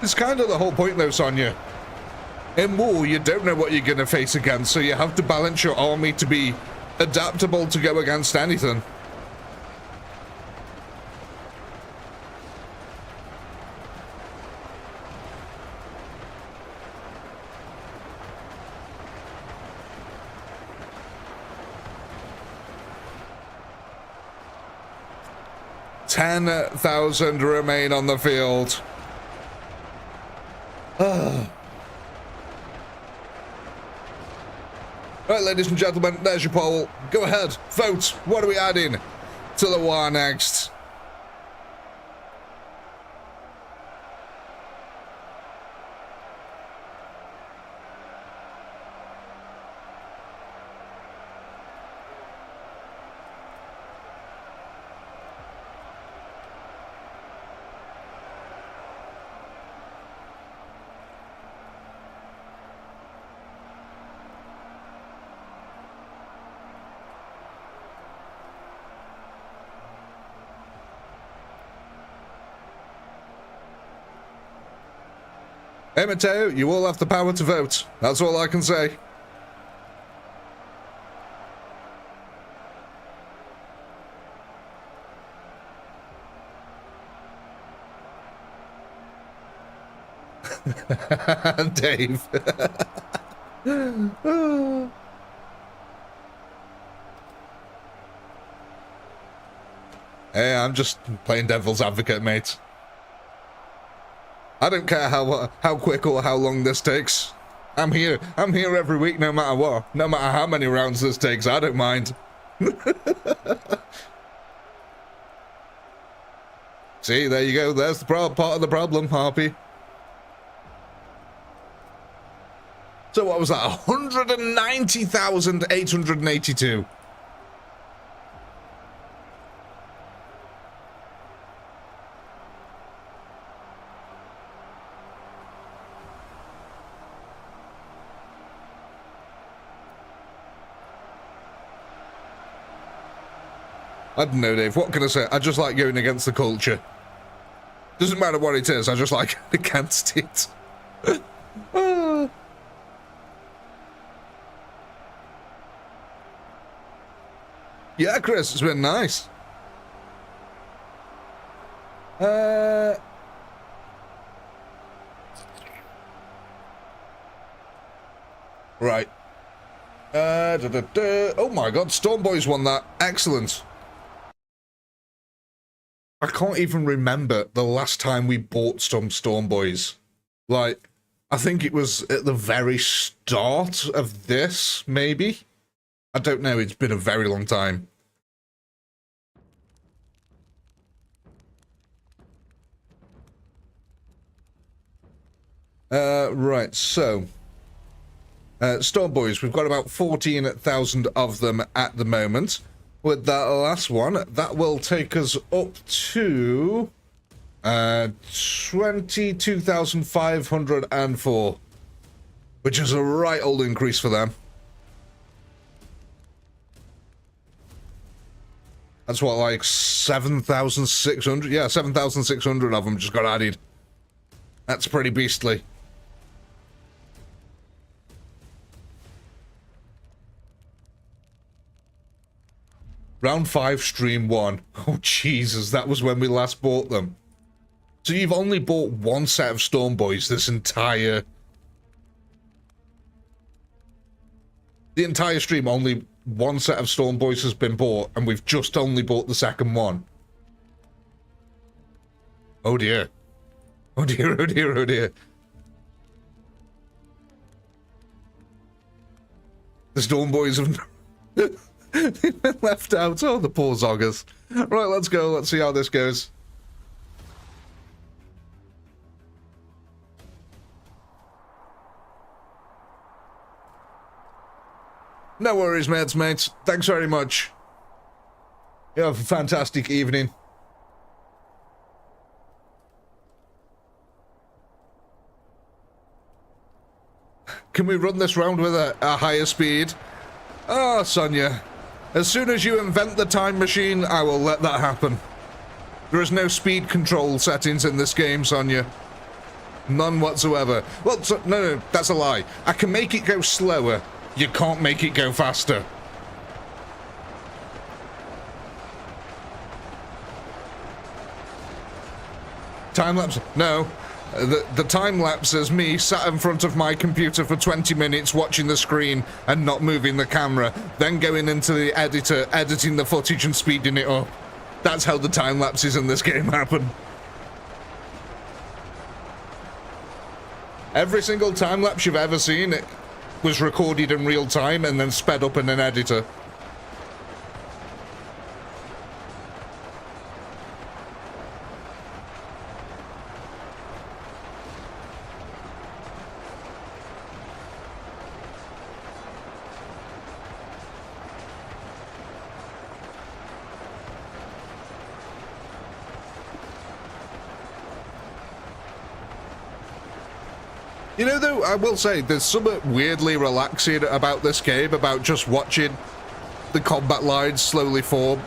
It's kind of the whole point though, Sonia. In war, you don't know what you're going to face against, so you have to balance your army to be adaptable to go against anything. $10,000 remain on the field. Right, ladies and gentlemen, there's your poll. Go ahead, vote. What are we adding to the war next? Hey, Mateo, you all have the power to vote. That's all I can say. Dave. Hey, I'm just playing devil's advocate, mate. I don't care how quick or how long this takes. I'm here every week, no matter what. No matter how many rounds this takes, I don't mind. See, there you go. There's the part of the problem, Harpy. So what was that? 190,882. I don't know, Dave. What can I say? I just like going against the culture. Doesn't matter what it is. I just like going against it. Yeah, Chris, it's been nice. Right. Oh my God, Storm Boys won that. Excellent. I can't even remember the last time we bought some Storm Boys. Like, I think it was at the very start of this, maybe. I don't know, it's been a very long time. Right, so... Storm Boys, we've got about 14,000 of them at the moment. With that last one, that will take us up to... 22,504. Which is a right old increase for them. That's what, like 7,600? Yeah, 7,600 of them just got added. That's pretty beastly. Round 5, Stream 1. Oh, Jesus, that was when we last bought them. So you've only bought one set of Storm Boys this entire... The entire stream, only one set of Storm Boys has been bought, and we've just only bought the second one. Oh dear. Oh dear, oh dear, oh dear. The Storm Boys have they've been left out. Oh, the poor zoggers. Right, let's go. Let's see how this goes. No worries, mates. Thanks very much. You have a fantastic evening. Can we run this round with a higher speed? Oh, Sonia. As soon as you invent the time machine, I will let that happen. There is no speed control settings in this game, Sonia. None whatsoever. Well, no, that's a lie. I can make it go slower. You can't make it go faster. Time-lapse? No. The time-lapse is me sat in front of my computer for 20 minutes watching the screen and not moving the camera, then going into the editor, editing the footage and speeding it up. That's how the time-lapses in this game happen. Every single time-lapse you've ever seen was recorded in real time and then sped up in an editor. You know, though, I will say, there's something weirdly relaxing about this game, about just watching the combat lines slowly form.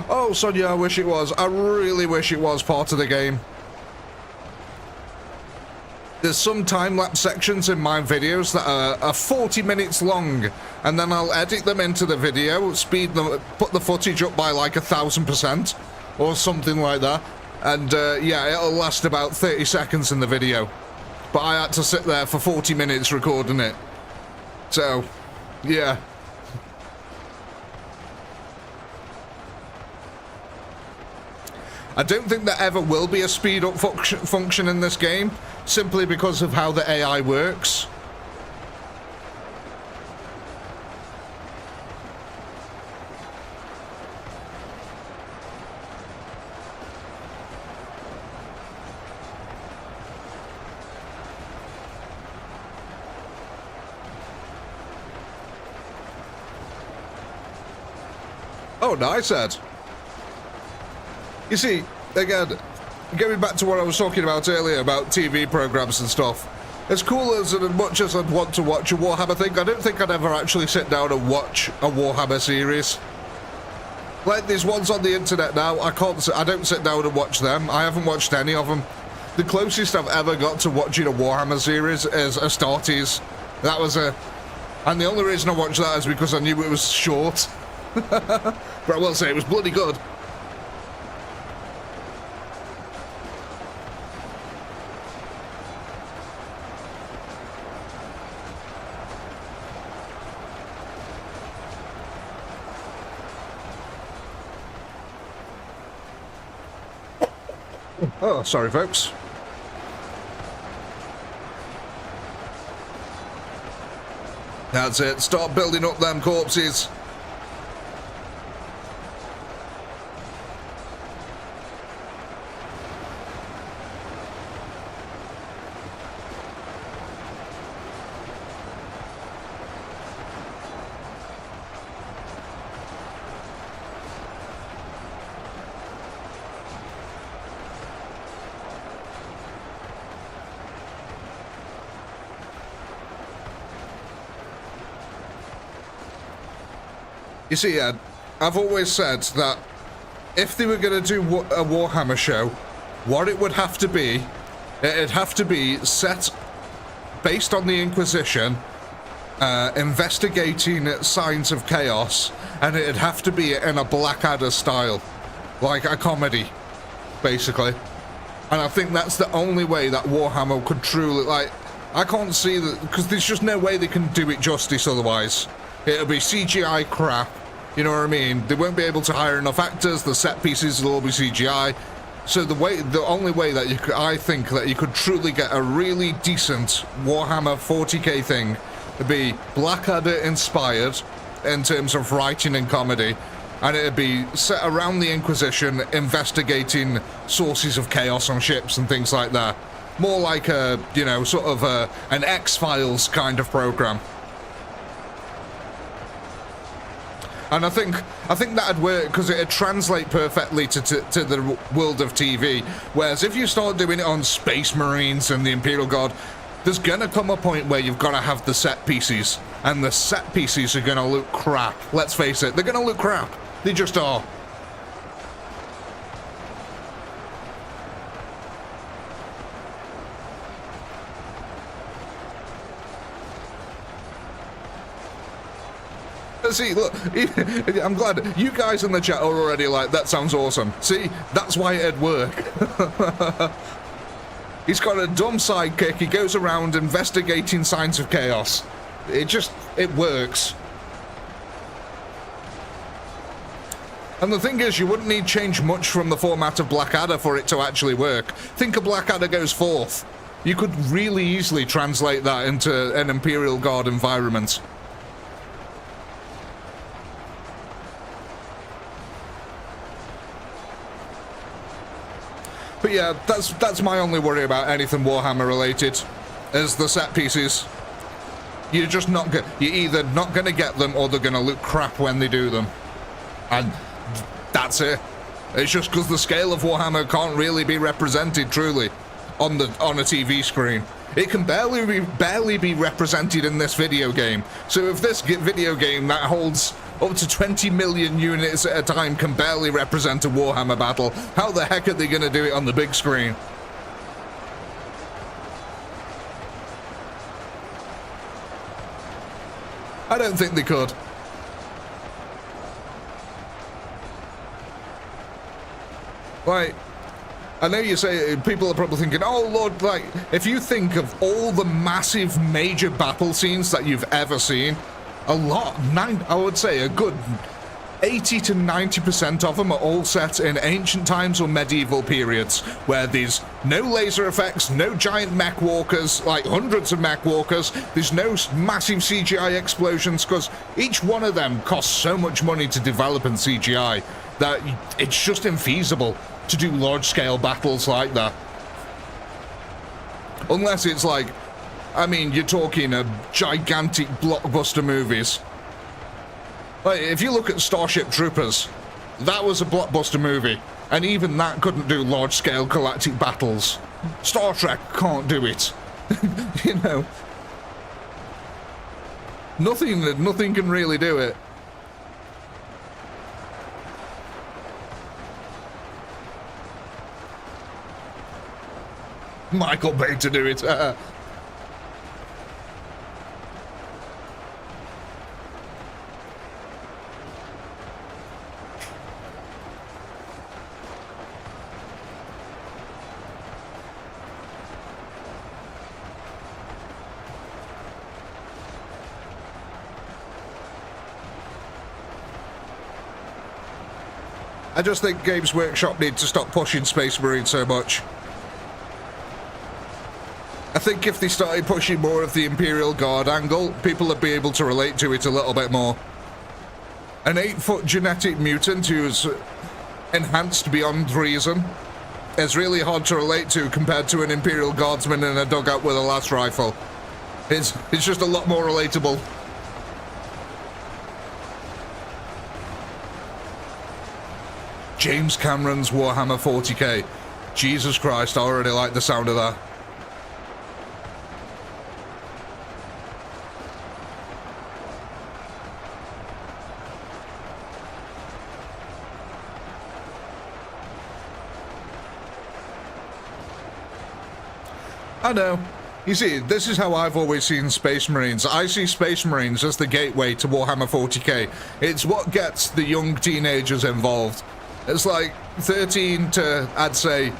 Oh, Sonia, I wish it was. I really wish it was part of the game. There's some time-lapse sections in my videos that are 40 minutes long, and then I'll edit them into the video, speed them, put the footage up by like 1,000%, or something like that, and yeah, it'll last about 30 seconds in the video. But I had to sit there for 40 minutes recording it. So, yeah. I don't think there ever will be a speed up function in this game, simply because of how the AI works. Oh, nice, Ed. You see, again, going back to what I was talking about earlier about TV programs and stuff, as cool as much as I'd want to watch a Warhammer thing, I don't think I'd ever actually sit down and watch a Warhammer series. Like these ones on the internet now, I don't sit down and watch them. I haven't watched any of them. The closest I've ever got to watching a Warhammer series is Astartes. That was and the only reason I watched that is because I knew it was short. But I will say it was bloody good. Oh, sorry, folks. That's it. Start building up them corpses. You see, Ed, I've always said that if they were going to do a Warhammer show, what it would have to be, it'd have to be set based on the Inquisition, investigating signs of chaos, and it'd have to be in a Blackadder style, like a comedy, basically. And I think that's the only way that Warhammer could truly, like, I can't see that, because there's just no way they can do it justice otherwise. It'll be CGI crap. You know what I mean? They won't be able to hire enough actors. The set pieces will all be CGI. So the only way that I think that you could truly get a really decent Warhammer 40k thing would be Blackadder inspired in terms of writing and comedy, and it'd be set around the Inquisition, investigating sources of chaos on ships and things like that. More like a, you know, sort of an X-Files kind of program. And I think that'd work because it'd translate perfectly to the world of TV. Whereas if you start doing it on Space Marines and the Imperial Guard, there's gonna come a point where you've got to have the set pieces, and the set pieces are gonna look crap. Let's face it, they're gonna look crap. They just are. See, look, I'm glad you guys in the chat are already like, that sounds awesome. See, that's why it'd work. He's got a dumb sidekick, he goes around investigating signs of chaos. It works. And the thing is, you wouldn't need change much from the format of Blackadder for it to actually work. Think of Blackadder goes forth. You could really easily translate that into an Imperial Guard environment. But yeah, that's my only worry about anything Warhammer related, is the set pieces. You're either not gonna get them, or they're gonna look crap when they do them, and that's it. It's just because the scale of Warhammer can't really be represented truly on a TV screen. It can barely be represented in this video game. So if this video game that holds up to 20 million units at a time can barely represent a Warhammer battle, how the heck are they going to do it on the big screen? I don't think they could. Like, I know you say, people are probably thinking, oh Lord, like, if you think of all the massive major battle scenes that you've ever seen, I would say a good 80 to 90% of them are all set in ancient times or medieval periods, where there's no laser effects, no giant mech walkers, like hundreds of mech walkers, there's no massive CGI explosions, because each one of them costs so much money to develop in CGI that it's just infeasible to do large-scale battles like that. Unless it's like, I mean, you're talking a gigantic blockbuster movies. Like, if you look at Starship Troopers, that was a blockbuster movie, and even that couldn't do large-scale galactic battles. Star Trek can't do it. You know, nothing can really do it. Michael Bay to do it. I just think Games Workshop need to stop pushing Space Marine so much. I think if they started pushing more of the Imperial Guard angle, people would be able to relate to it a little bit more. An 8-foot genetic mutant who's enhanced beyond reason is really hard to relate to compared to an Imperial Guardsman in a dugout with a last rifle. It's just a lot more relatable. James Cameron's Warhammer 40k. Jesus Christ, I already like the sound of that. I know. You see, this is how I've always seen Space Marines. I see Space Marines as the gateway to Warhammer 40k. It's what gets the young teenagers involved. It's like 13 to, I'd say,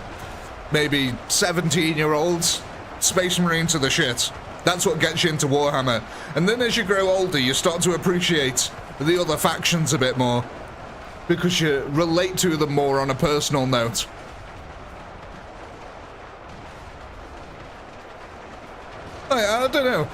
maybe 17-year-olds. Space Marines are the shit. That's what gets you into Warhammer. And then as you grow older, you start to appreciate the other factions a bit more, because you relate to them more on a personal note. I don't know.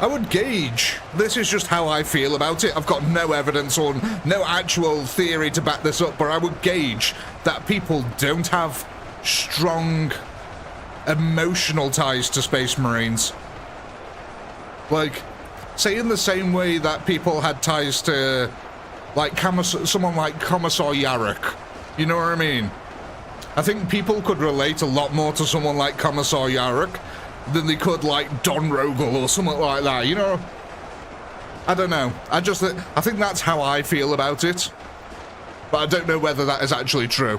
I would gauge. This is just how I feel about it. I've got no evidence or no actual theory to back this up, but I would gauge that people don't have strong emotional ties to Space Marines. Like, say in the same way that people had ties to, like, someone like Commissar Yarrick. You know what I mean? I think people could relate a lot more to someone like Commissar Yarrick than they could like Don Rogel or something like that, you know? I don't know. I think that's how I feel about it. But I don't know whether that is actually true.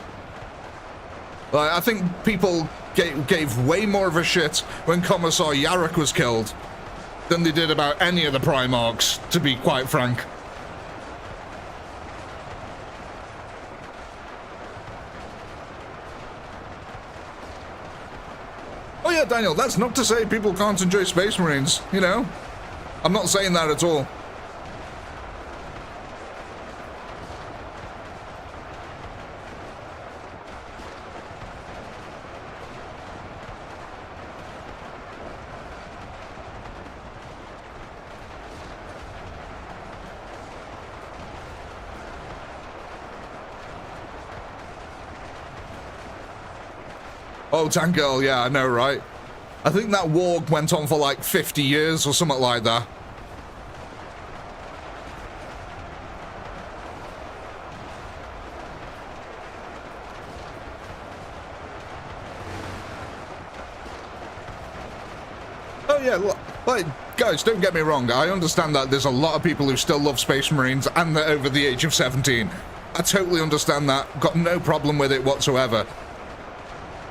Like, I think people gave way more of a shit when Commissar Yarrick was killed than they did about any of the Primarchs, to be quite frank. Oh yeah, Daniel, that's not to say people can't enjoy Space Marines, you know? I'm not saying that at all. Oh, Tank Girl, yeah, I know, right? I think that war went on for like 50 years or something like that. Oh yeah, look, like, guys, don't get me wrong. I understand that there's a lot of people who still love Space Marines and they're over the age of 17. I totally understand that. Got no problem with it whatsoever.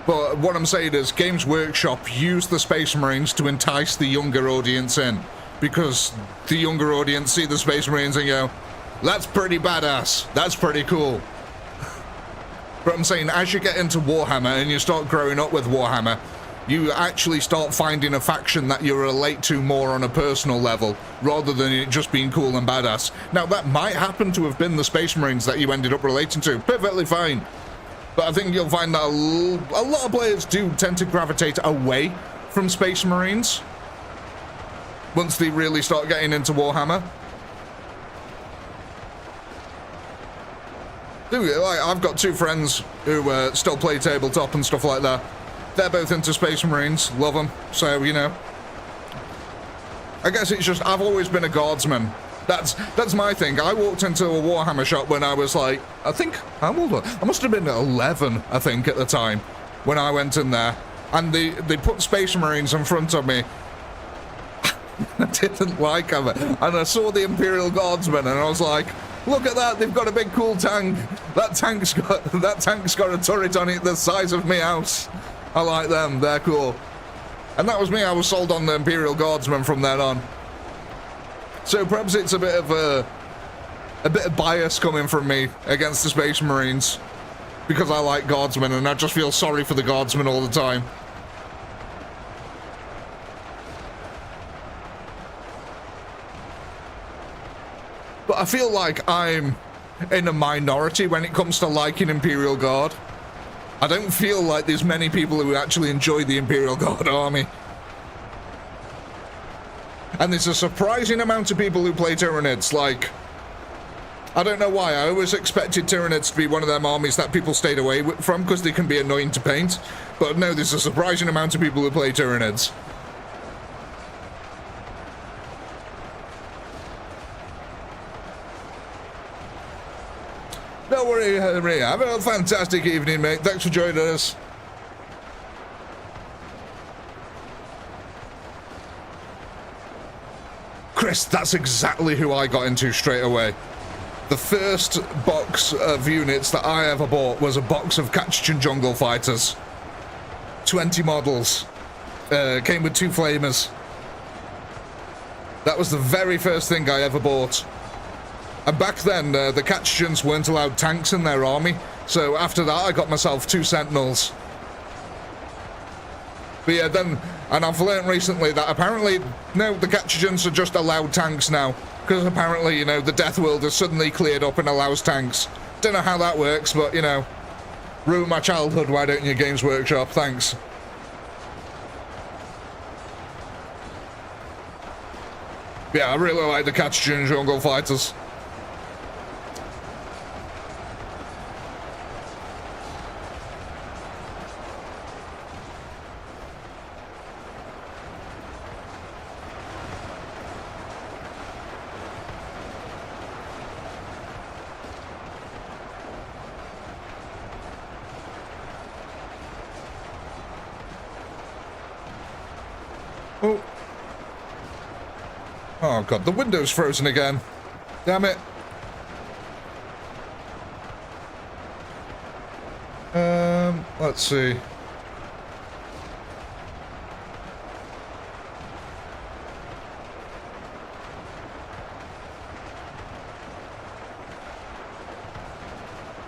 But what I'm saying is, Games Workshop used the Space Marines to entice the younger audience in, because the younger audience see the Space Marines and go, that's pretty badass, that's pretty cool. But I'm saying, as you get into Warhammer and you start growing up with Warhammer, you actually start finding a faction that you relate to more on a personal level, rather than it just being cool and badass. Now, that might happen to have been the Space Marines that you ended up relating to, perfectly fine. But I think you'll find that a lot of players do tend to gravitate away from Space Marines once they really start getting into Warhammer. Dude, like, I've got two friends who still play tabletop and stuff like that. They're both into Space Marines, love them, so, you know. I guess it's just, I've always been a guardsman. That's my thing. I walked into a Warhammer shop when I was like, I think, how old was I? I must have been 11, I think, at the time, when I went in there. And they put Space Marines in front of me. I didn't like them. And I saw the Imperial Guardsmen, and I was like, look at that, they've got a big cool tank. That tank's got a turret on it the size of my house. I like them, they're cool. And that was me. I was sold on the Imperial Guardsmen from then on. So perhaps it's a bit of bias coming from me against the Space Marines, because I like Guardsmen and I just feel sorry for the Guardsmen all the time. But I feel like I'm in a minority when it comes to liking Imperial Guard. I don't feel like there's many people who actually enjoy the Imperial Guard army. And there's a surprising amount of people who play Tyranids. Like, I don't know why. I always expected Tyranids to be one of them armies that people stayed away from because they can be annoying to paint. But no, there's a surprising amount of people who play Tyranids. Don't worry, Henry. Have a fantastic evening, mate. Thanks for joining us. Chris, that's exactly who I got into straight away. The first box of units that I ever bought was a box of Catchin Jungle Fighters. 20 models. Came with 2 flamers. That was the very first thing I ever bought. And back then, the Catchins weren't allowed tanks in their army. So after that, I got myself 2 Sentinels. But yeah, then, and I've learned recently that apparently, no, the Catchins are just allowed tanks now. Because apparently, you know, the Death World has suddenly cleared up and allows tanks. Don't know how that works, but, you know, ruin my childhood, why don't you, Games Workshop? Thanks. Yeah, I really like the Catchin Jungle Fighters. Oh. Oh god, the window's frozen again. Damn it. Let's see.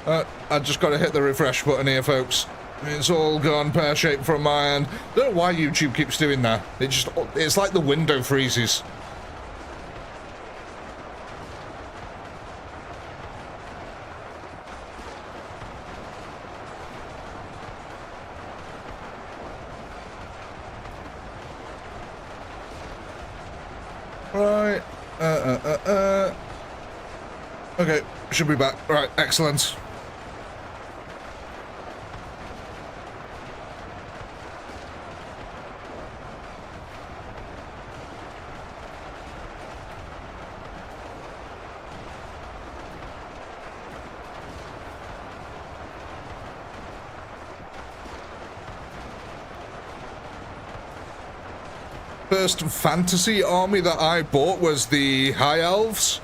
I just gotta hit the refresh button here, folks. It's all gone pear-shaped from my end. I don't know why YouTube keeps doing that. It's like the window freezes. Right. Okay, should be back. Right, excellent. First fantasy army that I bought was the High Elves.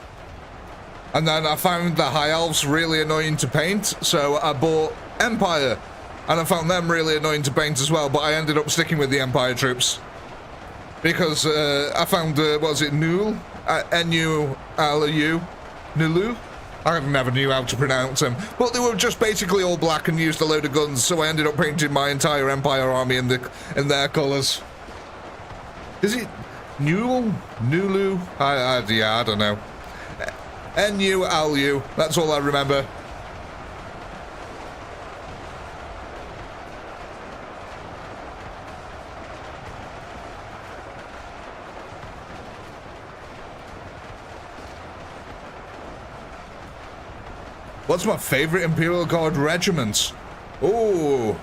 And then I found the High Elves really annoying to paint, so I bought Empire. And I found them really annoying to paint as well, but I ended up sticking with the Empire troops. Because I found, what was it, Nul? N-U-L-U? Nulu? I never knew how to pronounce them. But they were just basically all black and used a load of guns, so I ended up painting my entire Empire army in their colours. Is it Nulu? Nulu? Yeah, I don't know. N-U-L-U. That's all I remember. What's my favorite Imperial Guard regiment? Oh.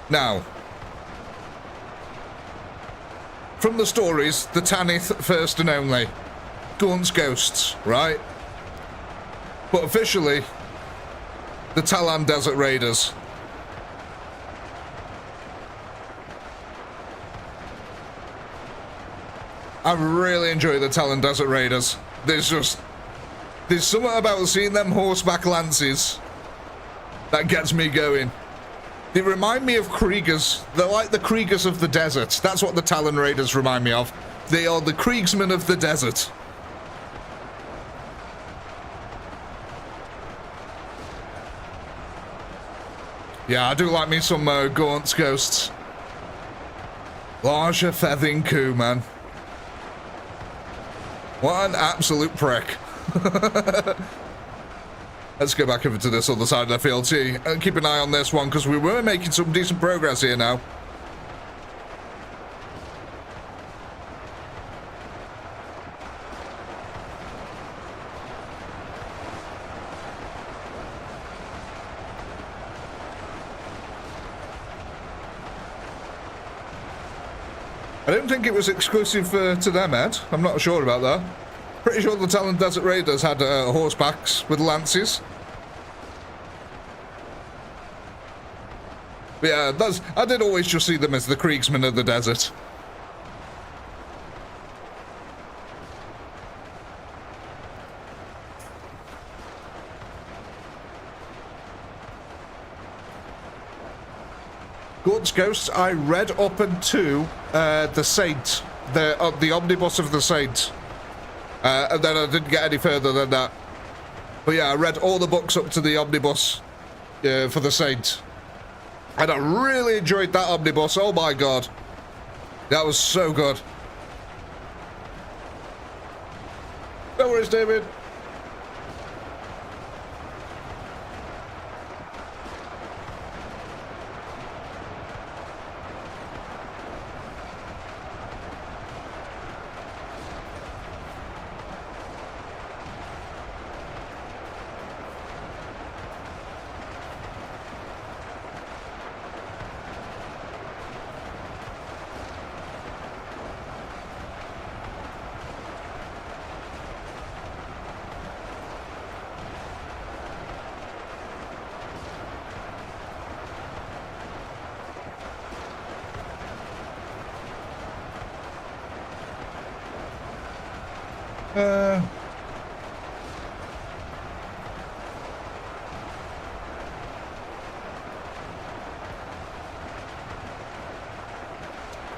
Now, from the stories, the Tanith first and only. Gaunt's Ghosts, right? But officially, the Talon Desert Raiders. I really enjoy the Talon Desert Raiders. There's something about seeing them horseback lances that gets me going. They remind me of Kriegers. They're like the Kriegers of the desert. That's what the Talon Raiders remind me of. They are the Kriegsmen of the desert. Yeah, I do like me some Gaunt's Ghosts. Larger Fething Coup, man. What an absolute prick. Let's go back over to this other side of the field, see, and keep an eye on this one, because we were making some decent progress here now. I don't think it was exclusive to them, Ed. I'm not sure about that. Pretty sure the Talon Desert Raiders had horsebacks with lances. But yeah, I did always just see them as the Kriegsmen of the desert. Gord's Ghost, I read up into the Saint, the omnibus of the Saint. And then I didn't get any further than that. But yeah, I read all the books up to the omnibus for the Saint. And I really enjoyed that omnibus. Oh my god. That was so good. No worries, David.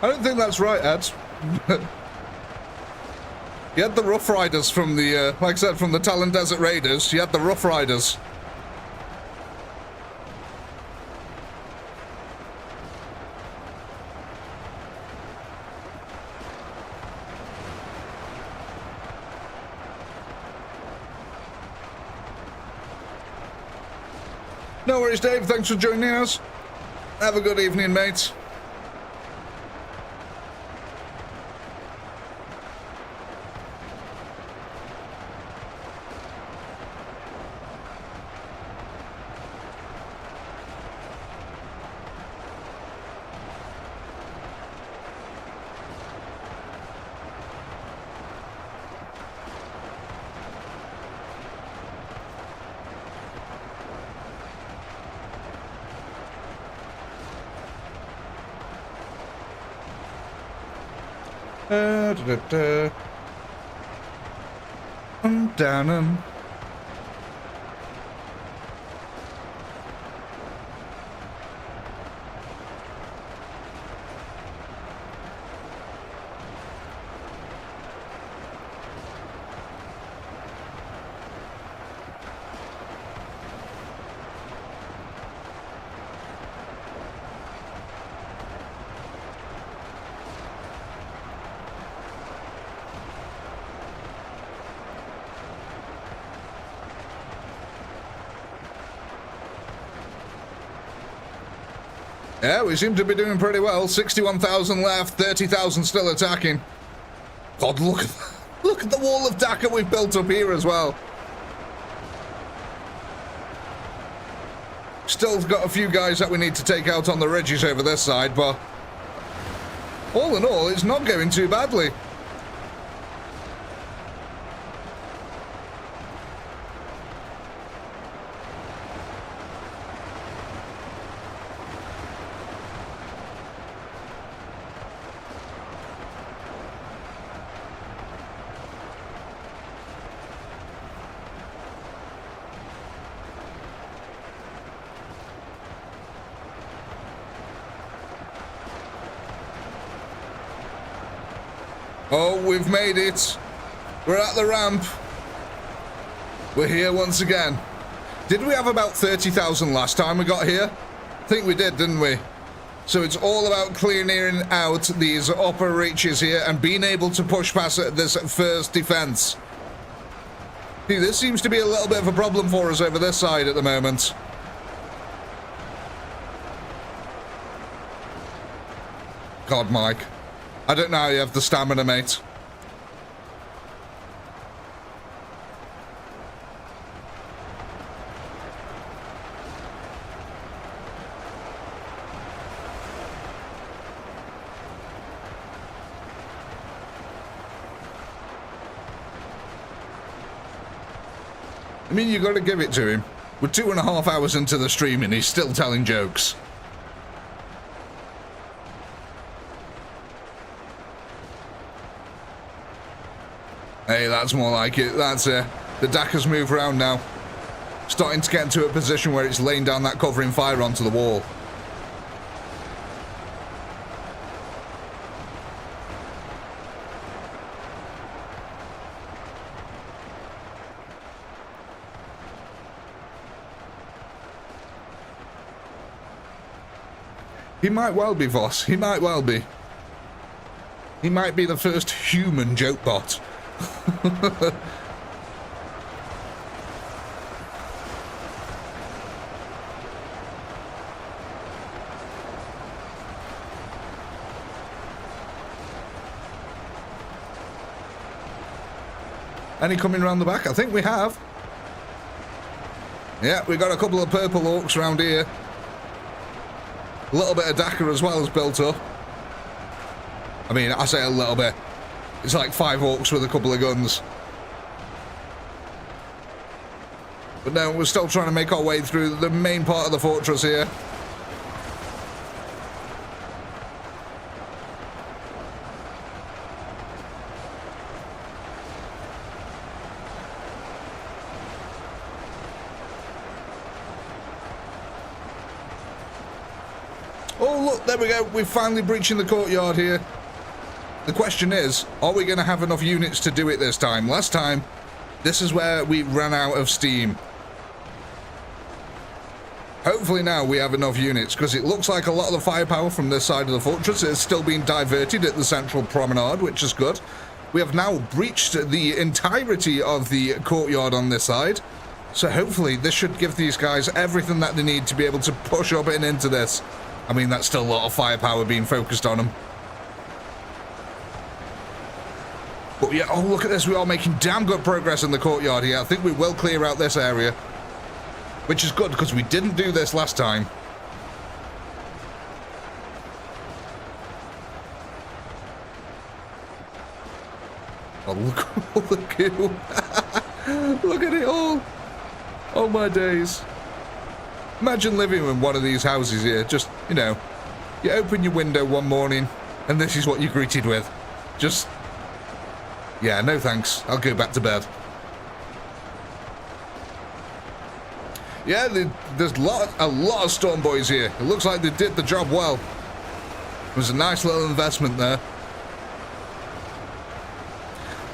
I don't think that's right, Ed. You had the Rough Riders from the, like I said, from the Talon Desert Raiders. You had the Rough Riders. No worries, Dave. Thanks for joining us. Have a good evening, mate. I'm down. Yeah, we seem to be doing pretty well. 61,000 left, 30,000 still attacking. God, look at the wall of Dakar we've built up here as well. Still got a few guys that we need to take out on the ridges over this side, but all in all, it's not going too badly. Oh, we've made it. We're at the ramp. We're here once again. Did we have about 30,000 last time we got here? I think we did, didn't we? So it's all about clearing out these upper reaches here and being able to push past this first defense. See, this seems to be a little bit of a problem for us over this side at the moment. God, Mike. I don't know how you have the stamina, mate. I mean, you got to give it to him. We're 2.5 hours into the stream and he's still telling jokes. Hey, that's more like it. That's it. The Dakka's move around now. Starting to get into a position where it's laying down that covering fire onto the wall. He might well be, Voss. He might well be. He might be the first human joke bot. Any coming around the back? I think we have. Yeah, we got a couple of purple orcs around here. A little bit of Dakka as well is built up. I mean, I say a little bit. It's like 5 orcs with a couple of guns. But no, we're still trying to make our way through the main part of the fortress here. Oh, look, there we go. We're finally breaching the courtyard here. The question is, are we going to have enough units to do it this time? Last time, this is where we ran out of steam. Hopefully now we have enough units, because it looks like a lot of the firepower from this side of the fortress is still being diverted at the central promenade, which is good. We have now breached the entirety of the courtyard on this side. So hopefully this should give these guys everything that they need to be able to push up and into this. I mean, that's still a lot of firepower being focused on them. But yeah, oh, look at this. We are making damn good progress in the courtyard here. I think we will clear out this area. Which is good, because we didn't do this last time. Oh, look, look at look at it all. Oh, my days. Imagine living in one of these houses here. Just, you know, you open your window one morning, and this is what you're greeted with. Just... yeah, no thanks. I'll go back to bed. Yeah, there's a lot of Storm Boys here. It looks like they did the job well. It was a nice little investment there.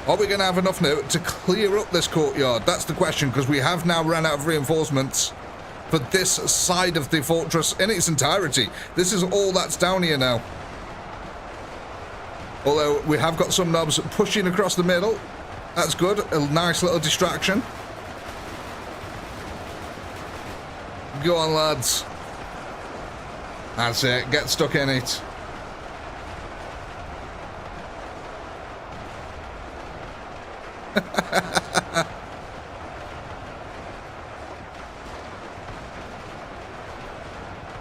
Are we going to have enough now to clear up this courtyard? That's the question, because we have now run out of reinforcements for this side of the fortress in its entirety. This is all that's down here now. Although we have got some knobs pushing across the middle. That's good. A nice little distraction. Go on, lads. That's it. Get stuck in it.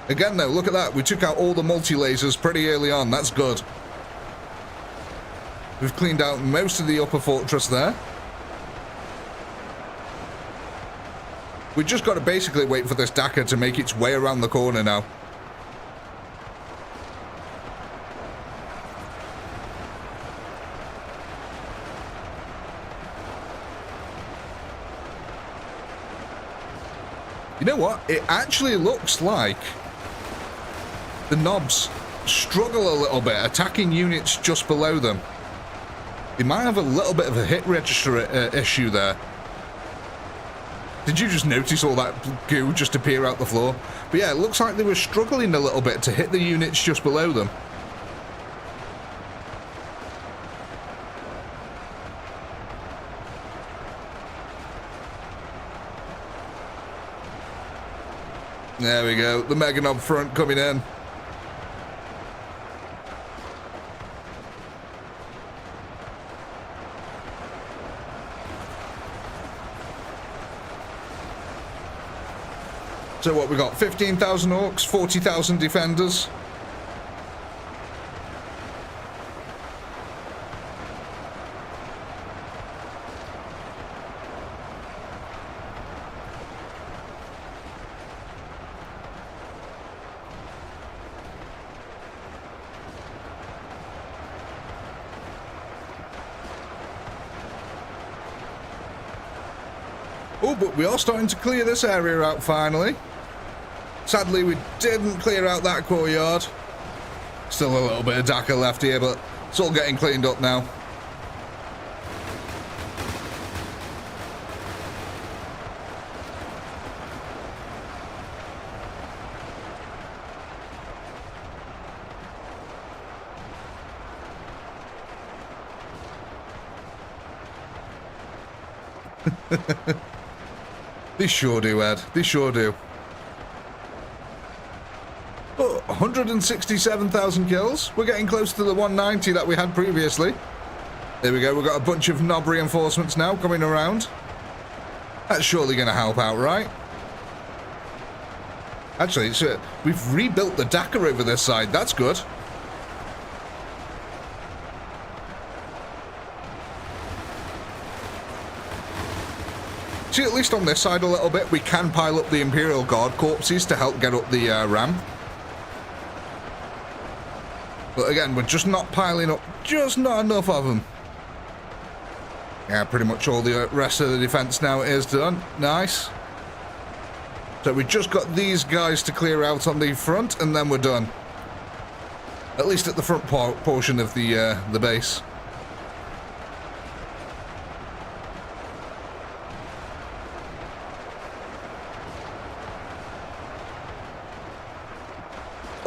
Again, though, look at that. We took out all the multi-lasers pretty early on. That's good. We've cleaned out most of the upper fortress there. We just got to basically wait for this Dakka to make its way around the corner now. You know what? It actually looks like the knobs struggle a little bit attacking units just below them. They might have a little bit of a hit register issue there. Did you just notice all that goo just appear out the floor? But yeah, it looks like they were struggling a little bit to hit the units just below them. There we go. The Mega Knob front coming in. So what we got? 15,000 orcs, 40,000 defenders. Oh, but we are starting to clear this area out finally. Sadly, we didn't clear out that courtyard. Still a little bit of Dakar left here, but it's all getting cleaned up now. They sure do, Ed. They sure do. Oh, 167,000 kills. We're getting close to the 190 that we had previously. There we go. We've got a bunch of knob reinforcements now coming around. That's surely going to help out, right? Actually, we've rebuilt the Dakar over this side. That's good. See, at least on this side a little bit, we can pile up the Imperial Guard corpses to help get up the ramp. But again, we're just not piling up, just not enough of them. Yeah, pretty much all the rest of the defense now is done. Nice. So we just got these guys to clear out on the front, and then we're done. At least at the front portion of the base.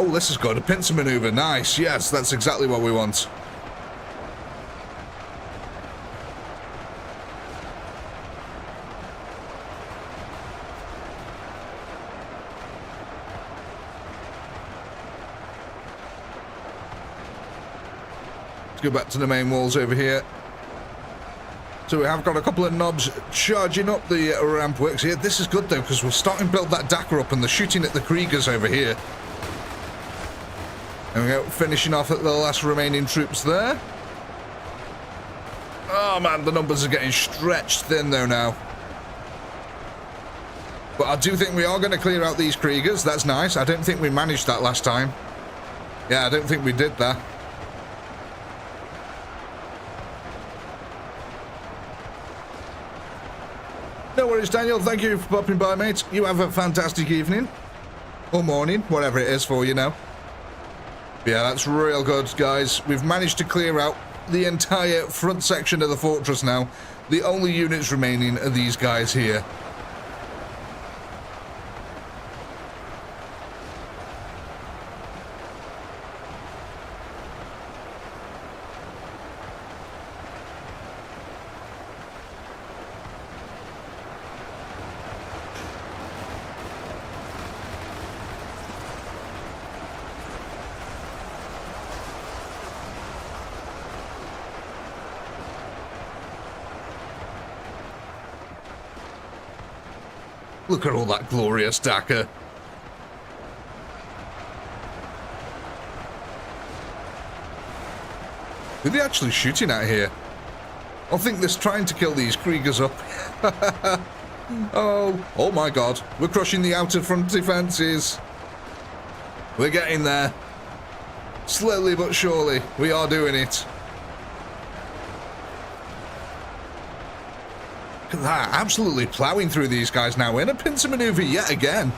Oh, this has got a pincer maneuver. Nice. Yes, that's exactly what we want. Let's go back to the main walls over here. So we have got a couple of knobs charging up the ramp works here. This is good though, because we're starting to build that Dakar up and they're shooting at the Kriegers over here. There we go, finishing off at the last remaining troops there. Oh man, the numbers are getting stretched thin though now. But I do think we are going to clear out these Kriegers. That's nice. I don't think we managed that last time. Yeah, I don't think we did that. No worries, Daniel. Thank you for popping by, mate. You have a fantastic evening. Or morning, whatever it is for you now. Yeah, that's real good, guys. We've managed to clear out the entire front section of the fortress now. The only units remaining are these guys here. Look at all that glorious Dakar. Who are they actually shooting at here? I think they're trying to kill these Kriegers up. Oh my god. We're crushing the outer front defenses. We're getting there. Slowly but surely, we are doing it. Look at that, absolutely ploughing through these guys now in a pincer maneuver yet again.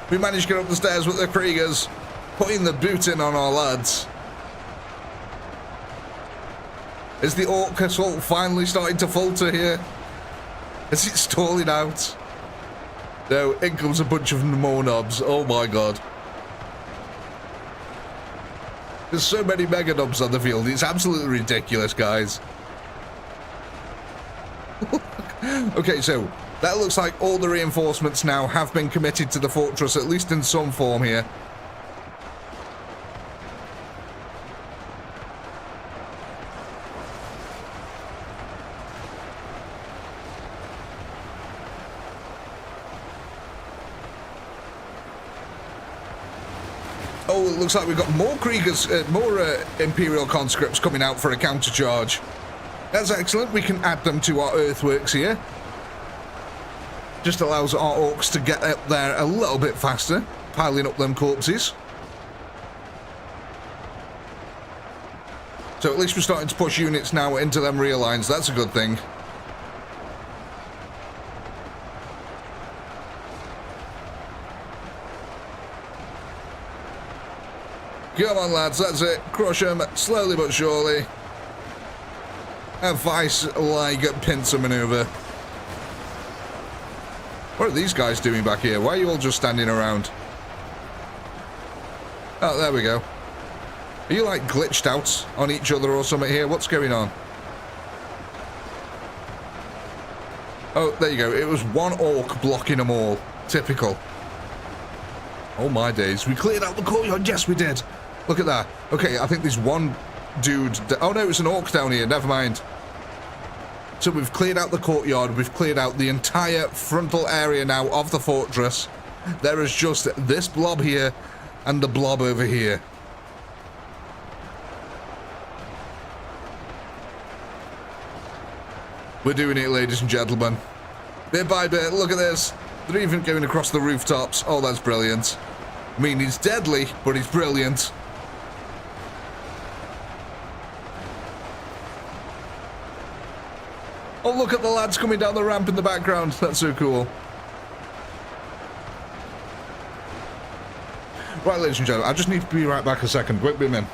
We managed to get up the stairs with the Kriegers, putting the boot in on our lads. Is the Ork assault finally starting to falter here? Is it stalling out? No, in comes a bunch of more knobs. Oh my god. There's so many mega knobs on the field, it's absolutely ridiculous, guys. Okay, so That looks like all the reinforcements now have been committed to the fortress, at least in some form here. Oh, it looks like we've got more Kriegers, more Imperial conscripts coming out for a counter-charge. That's excellent. We can add them to our earthworks here. Just allows our orcs to get up there a little bit faster, piling up them corpses. So at least we're starting to push units now into them rear lines. That's a good thing. Come on, lads, that's it. Crush them slowly but surely. A vice-like pincer maneuver. What are these guys doing back here? Why are you all just standing around? Oh, there we go. Are you, like, glitched out on each other or something here? What's going on? Oh, there you go. It was one orc blocking them all. Typical. Oh, my days. We cleared out the courtyard. Yes, we did. Look at that. Okay, I think there's one dude... Oh, no, it's an orc down here. Never mind. So we've cleared out the courtyard, we've cleared out the entire frontal area now of the fortress. There is just this blob here and the blob over here. We're doing it, ladies and gentlemen. Bit by bit, look at this. They're even going across the rooftops. Oh, that's brilliant. I mean, he's deadly, but he's brilliant. Oh, look at the lads coming down the ramp in the background. That's so cool. Right, ladies and gentlemen, I just need to be right back a second. Wait a minute.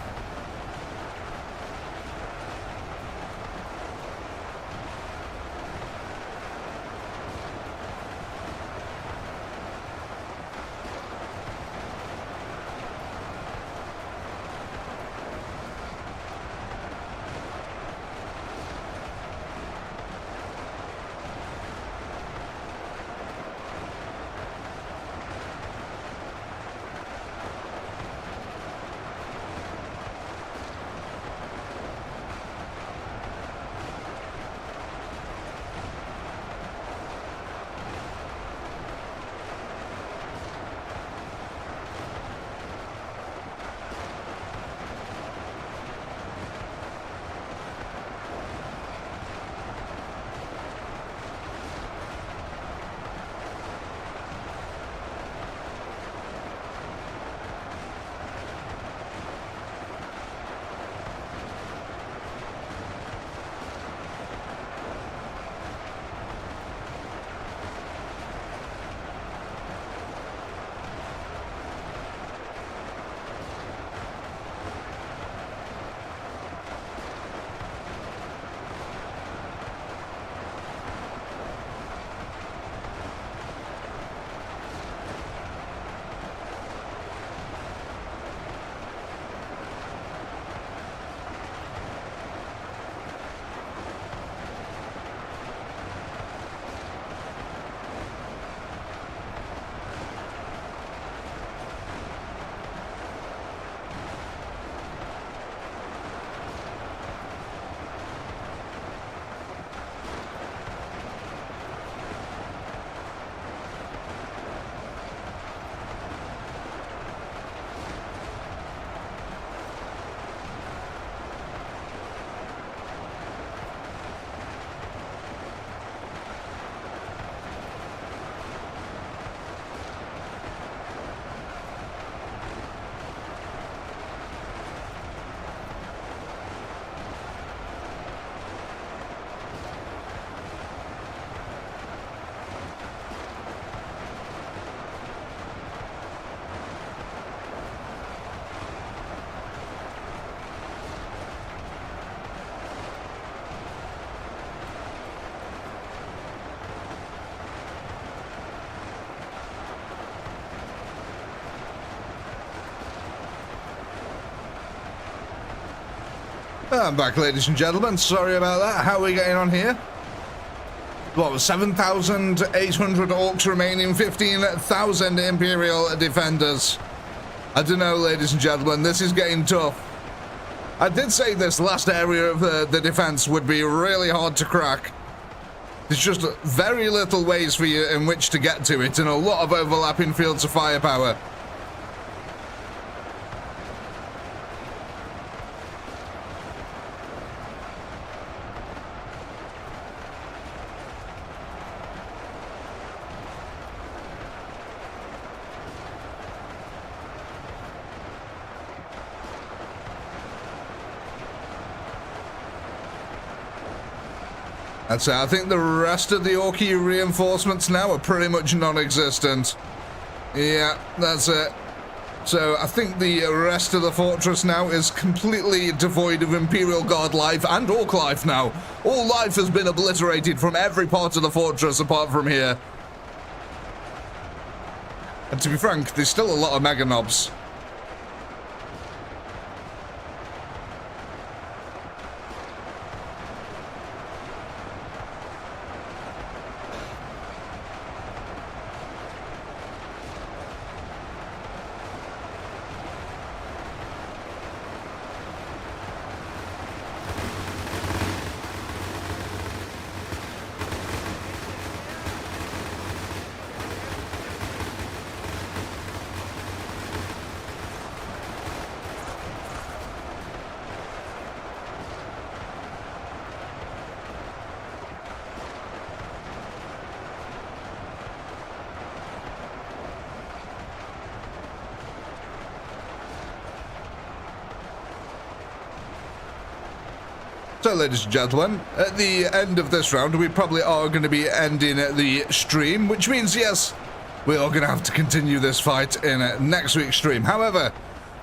I'm back, ladies and gentlemen. Sorry about that. How are we getting on here? what, 7,800 orcs remaining, 15,000 Imperial defenders. I don't know, ladies and gentlemen, this is getting tough. I did say this last area of the defense would be really hard to crack. There's just very little ways for you in which to get to it, and a lot of overlapping fields of firepower. That's it. I think the rest of the ORKY reinforcements now are pretty much non-existent. Yeah, that's it. So I think the rest of the fortress now is completely devoid of Imperial Guard life and Ork life now. All life has been obliterated from every part of the fortress apart from here. And to be frank, there's still a lot of mega knobs. So, ladies and gentlemen, at the end of this round, we probably are going to be ending the stream, which means, yes, we are going to have to continue this fight in next week's stream. However,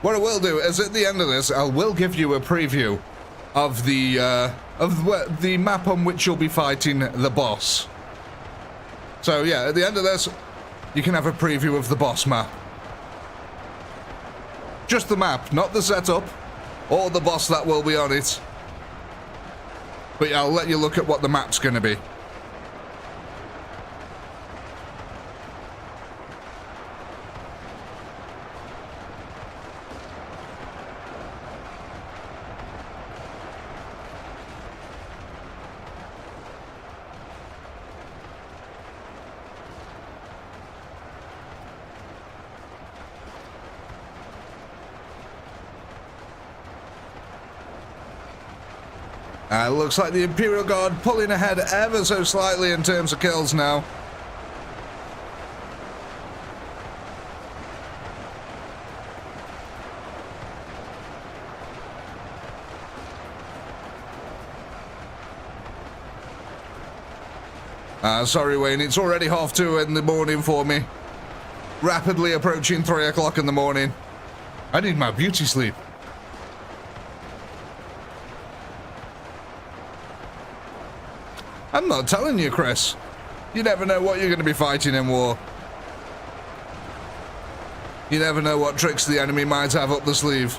what I will do is at the end of this, I will give you a preview of the map on which you'll be fighting the boss. So, yeah, at the end of this, you can have a preview of the boss map. Just the map, not the setup, or the boss that will be on it. But yeah, I'll let you look at what the map's going to be. Looks like the Imperial Guard pulling ahead ever so slightly in terms of kills now. Sorry, Wayne, it's already 2:30 in the morning for me. Rapidly approaching 3 o'clock in the morning. I need my beauty sleep. I'm not telling you, Chris. You never know what you're going to be fighting in war. You never know what tricks the enemy might have up the sleeve.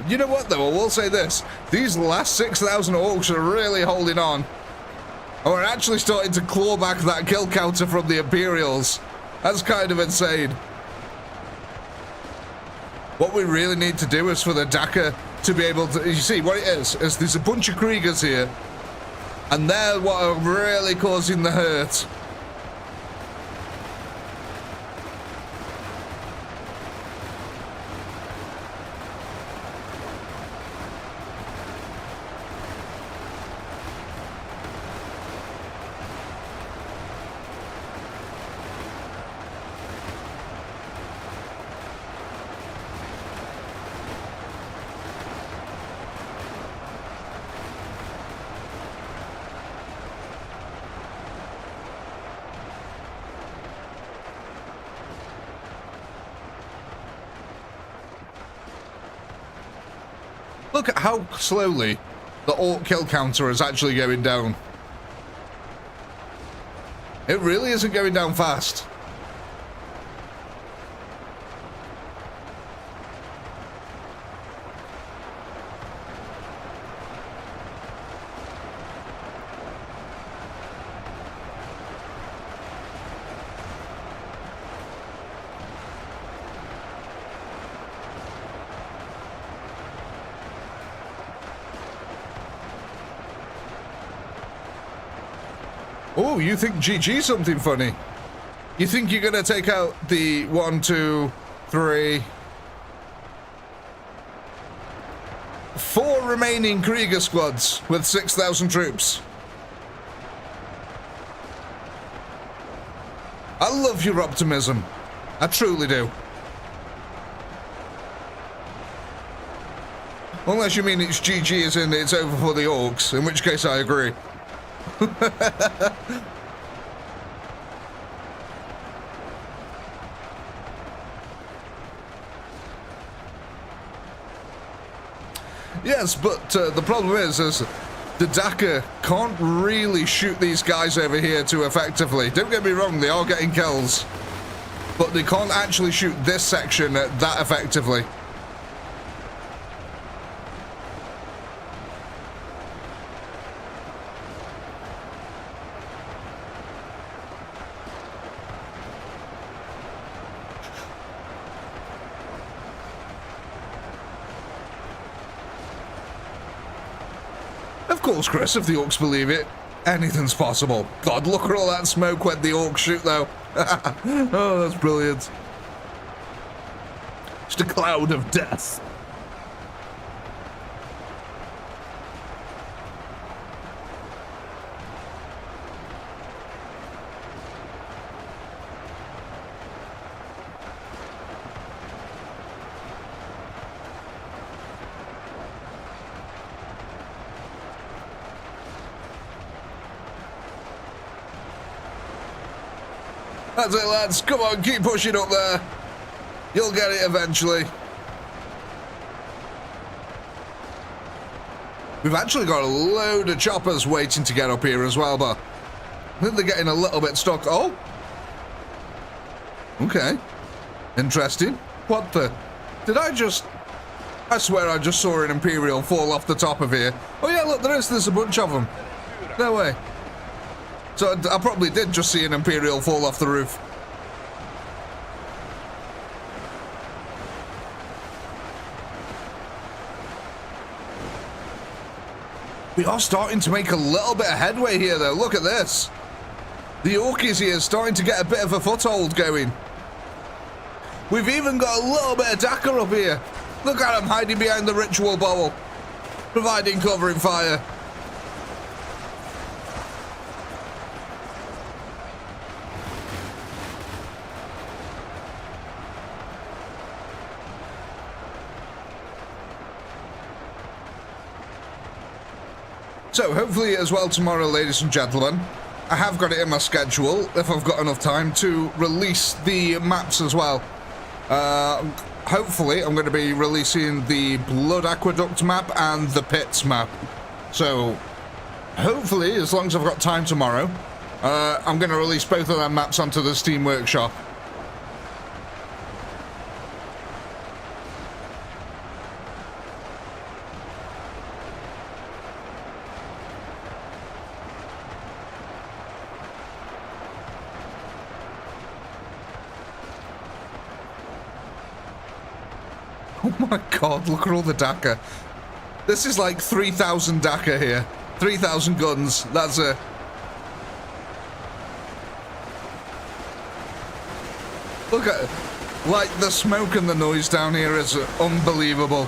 You know what, though? I will say this. These last 6,000 orcs are really holding on. And we're actually starting to claw back that kill counter from the Imperials. That's kind of insane. What we really need to do is for the Daka to be able to... You see, what it is there's a bunch of Kriegers here. And they're what are really causing the hurt. Look at how slowly the orc kill counter is actually going down. It really isn't going down fast. Oh, you think GG's something funny? You think you're gonna take out the 1, 2, 3, 4 remaining Krieger squads with 6,000 troops? I love your optimism. I truly do. Unless you mean it's GG as in it's over for the orcs, in which case I agree. Yes, but the problem is the Dakar can't really shoot these guys over here too effectively. Don't get me wrong, they are getting kills, but they can't actually shoot this section that effectively. Of course, Chris, if the orcs believe it, anything's possible. God, look at all that smoke when the orcs shoot, though. Oh, that's brilliant. Just a cloud of death. That's it, lads. Come on, keep pushing up there. You'll get it eventually. We've actually got a load of choppers waiting to get up here as well, but I think they're getting a little bit stuck. Oh. Okay. Interesting. What the? Did I just... I swear I just saw an Imperial fall off the top of here. Oh yeah, look, there's a bunch of them. No way. So I probably did just see an Imperial fall off the roof. We are starting to make a little bit of headway here, though. Look at this. The Orkies here is starting to get a bit of a foothold going. We've even got a little bit of Dakar up here. Look at him hiding behind the ritual bowl, providing covering fire. So, hopefully as well tomorrow, ladies and gentlemen, I have got it in my schedule, if I've got enough time, to release the maps as well. Hopefully, I'm going to be releasing the Blood Aqueduct map and the Pits map. So, hopefully, as long as I've got time tomorrow, I'm going to release both of them maps onto the Steam Workshop. Oh my god, look at all the Dakar. This is like 3,000 Dakar here. 3,000 guns, that's it. Look at, like, the smoke and the noise down here is unbelievable.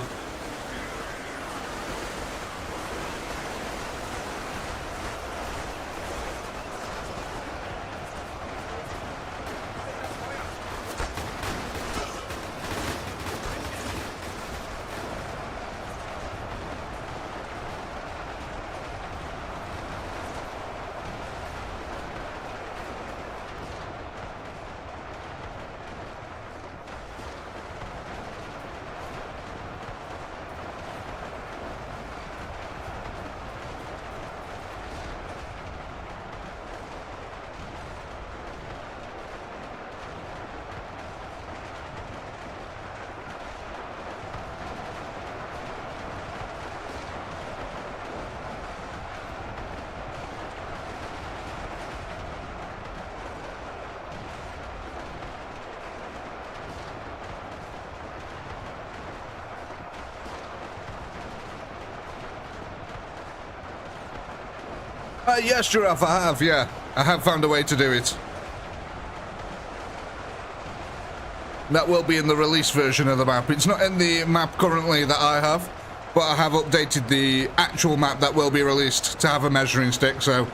Yes, Giraffe, I have, yeah. I have found a way to do it. That will be in the release version of the map. It's not in the map currently that I have, but I have updated the actual map that will be released to have a measuring stick, so...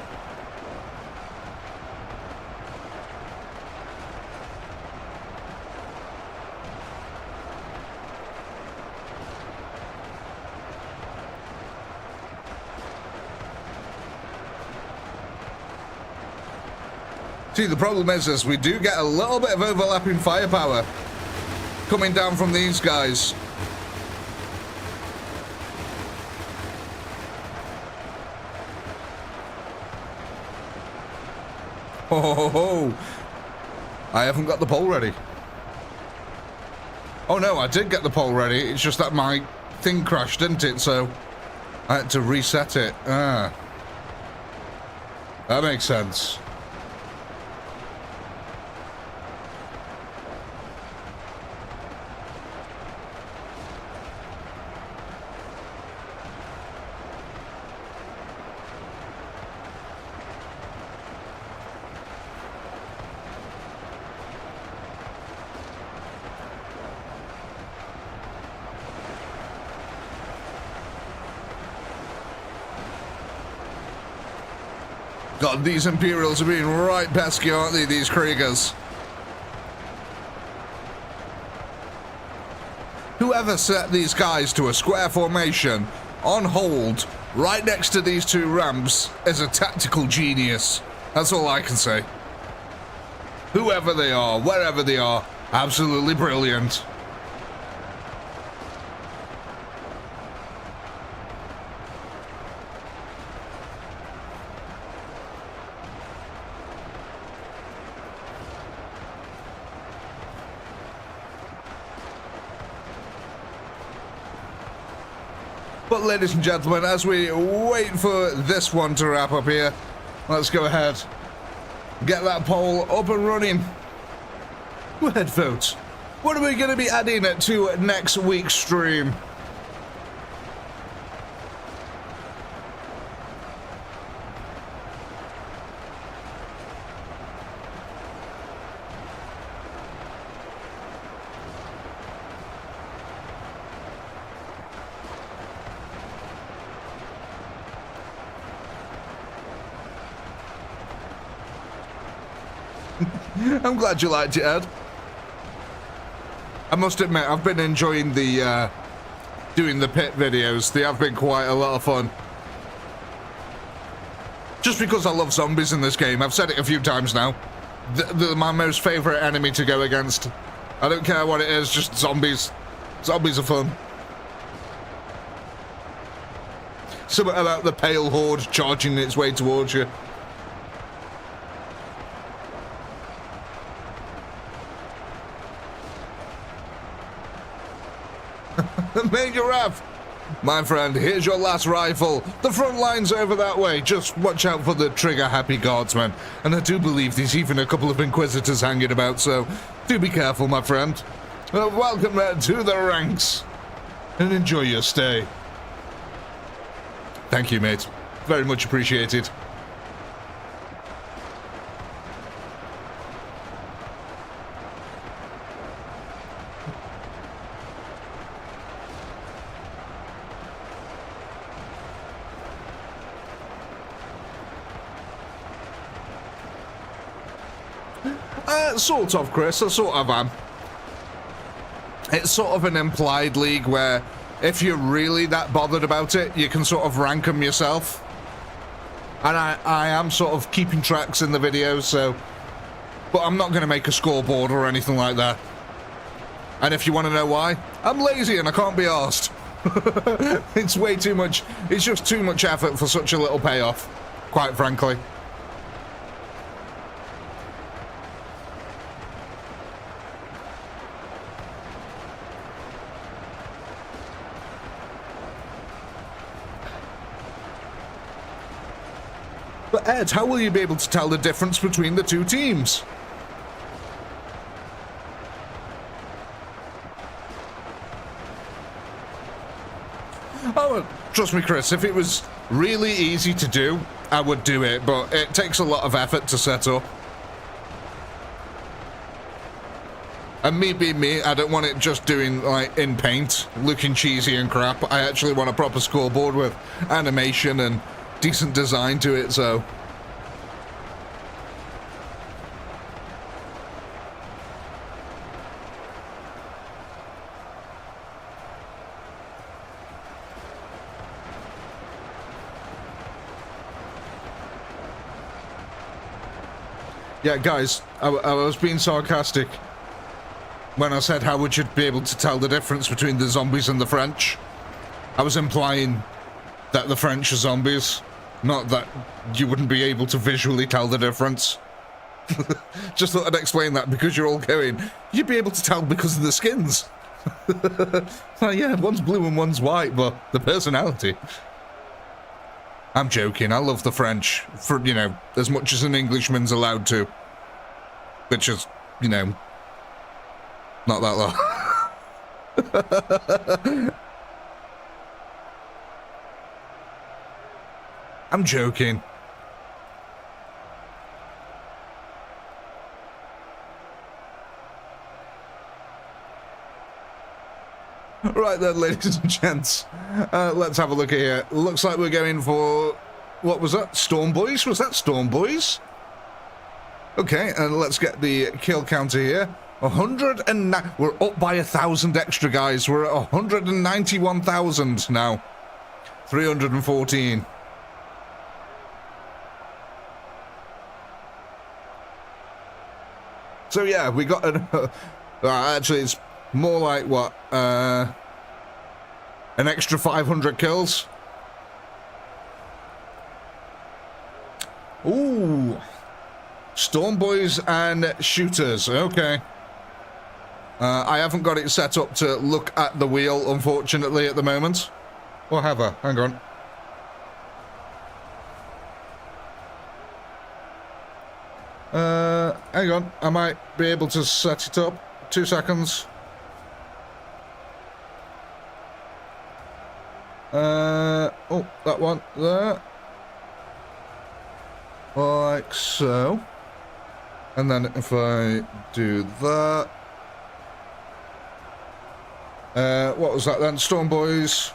See, the problem is we do get a little bit of overlapping firepower coming down from these guys. Ho, ho, ho, ho. I haven't got the pole ready. Oh no, I did get the pole ready. It's just that my thing crashed, didn't it? So I had to reset it. Ah. That makes sense. God, these Imperials are being right pesky, aren't they, these Kriegers? Whoever set these guys to a square formation, on hold, right next to these two ramps, is a tactical genius. That's all I can say. Whoever they are, wherever they are, absolutely brilliant. But ladies and gentlemen, as we wait for this one to wrap up here, let's go ahead, get that poll up and running. Go ahead, vote. What are we going to be adding to next week's stream? I'm glad you liked it, Ed. I must admit, I've been enjoying the doing the pit videos. They have been quite a lot of fun. Just because I love zombies in this game. I've said it a few times now. They're my most favourite enemy to go against. I don't care what it is, just zombies. Zombies are fun. Something about the pale horde charging its way towards you. Major Rav, my friend, here's your last rifle. The front line's over that way. Just watch out for the trigger-happy guardsmen. And I do believe there's even a couple of Inquisitors hanging about, so do be careful, my friend. Welcome to the ranks, and enjoy your stay. Thank you, mate. Very much appreciated. Sort of, Chris. I sort of am. It's sort of an implied league where if you're really that bothered about it, you can sort of rank them yourself. And I am sort of keeping tracks in the videos, so... But I'm not going to make a scoreboard or anything like that. And if you want to know why, I'm lazy and I can't be arsed. It's way too much. It's just too much effort for such a little payoff, quite frankly. But Ed, how will you be able to tell the difference between the two teams? Oh, trust me, Chris, if it was really easy to do, I would do it, but it takes a lot of effort to set up. And me being me, I don't want it just doing, like, in paint, looking cheesy and crap. I actually want a proper scoreboard with animation and decent design to it, so... Yeah, guys, I was being sarcastic when I said how would you be able to tell the difference between the zombies and the French. I was implying that the French are zombies, not that you wouldn't be able to visually tell the difference. Just thought I'd explain that because you're all going, you'd be able to tell because of the skins. Yeah, one's blue and one's white, but the personality. I'm joking, I love the French, for, you know, as much as an Englishman's allowed to. Which is, you know, not that long. I'm joking. Right then, ladies and gents, let's have a look here. Looks like we're going for, what was that? Storm Boys? Was that Storm Boys? Okay, and let's get the kill counter here. 109. We're up by 1,000 extra, guys. We're at 191,000 now. 314. So yeah, we got an. Actually, it's more like what? An extra 500 kills. Ooh. Storm Boys and Shooters, okay. I haven't got it set up to look at the wheel, unfortunately, at the moment. Or have I? Hang on. Hang on. I might be able to set it up. 2 seconds. Oh, that one there. Like so. And then if I do that, what was that then? Storm Boys.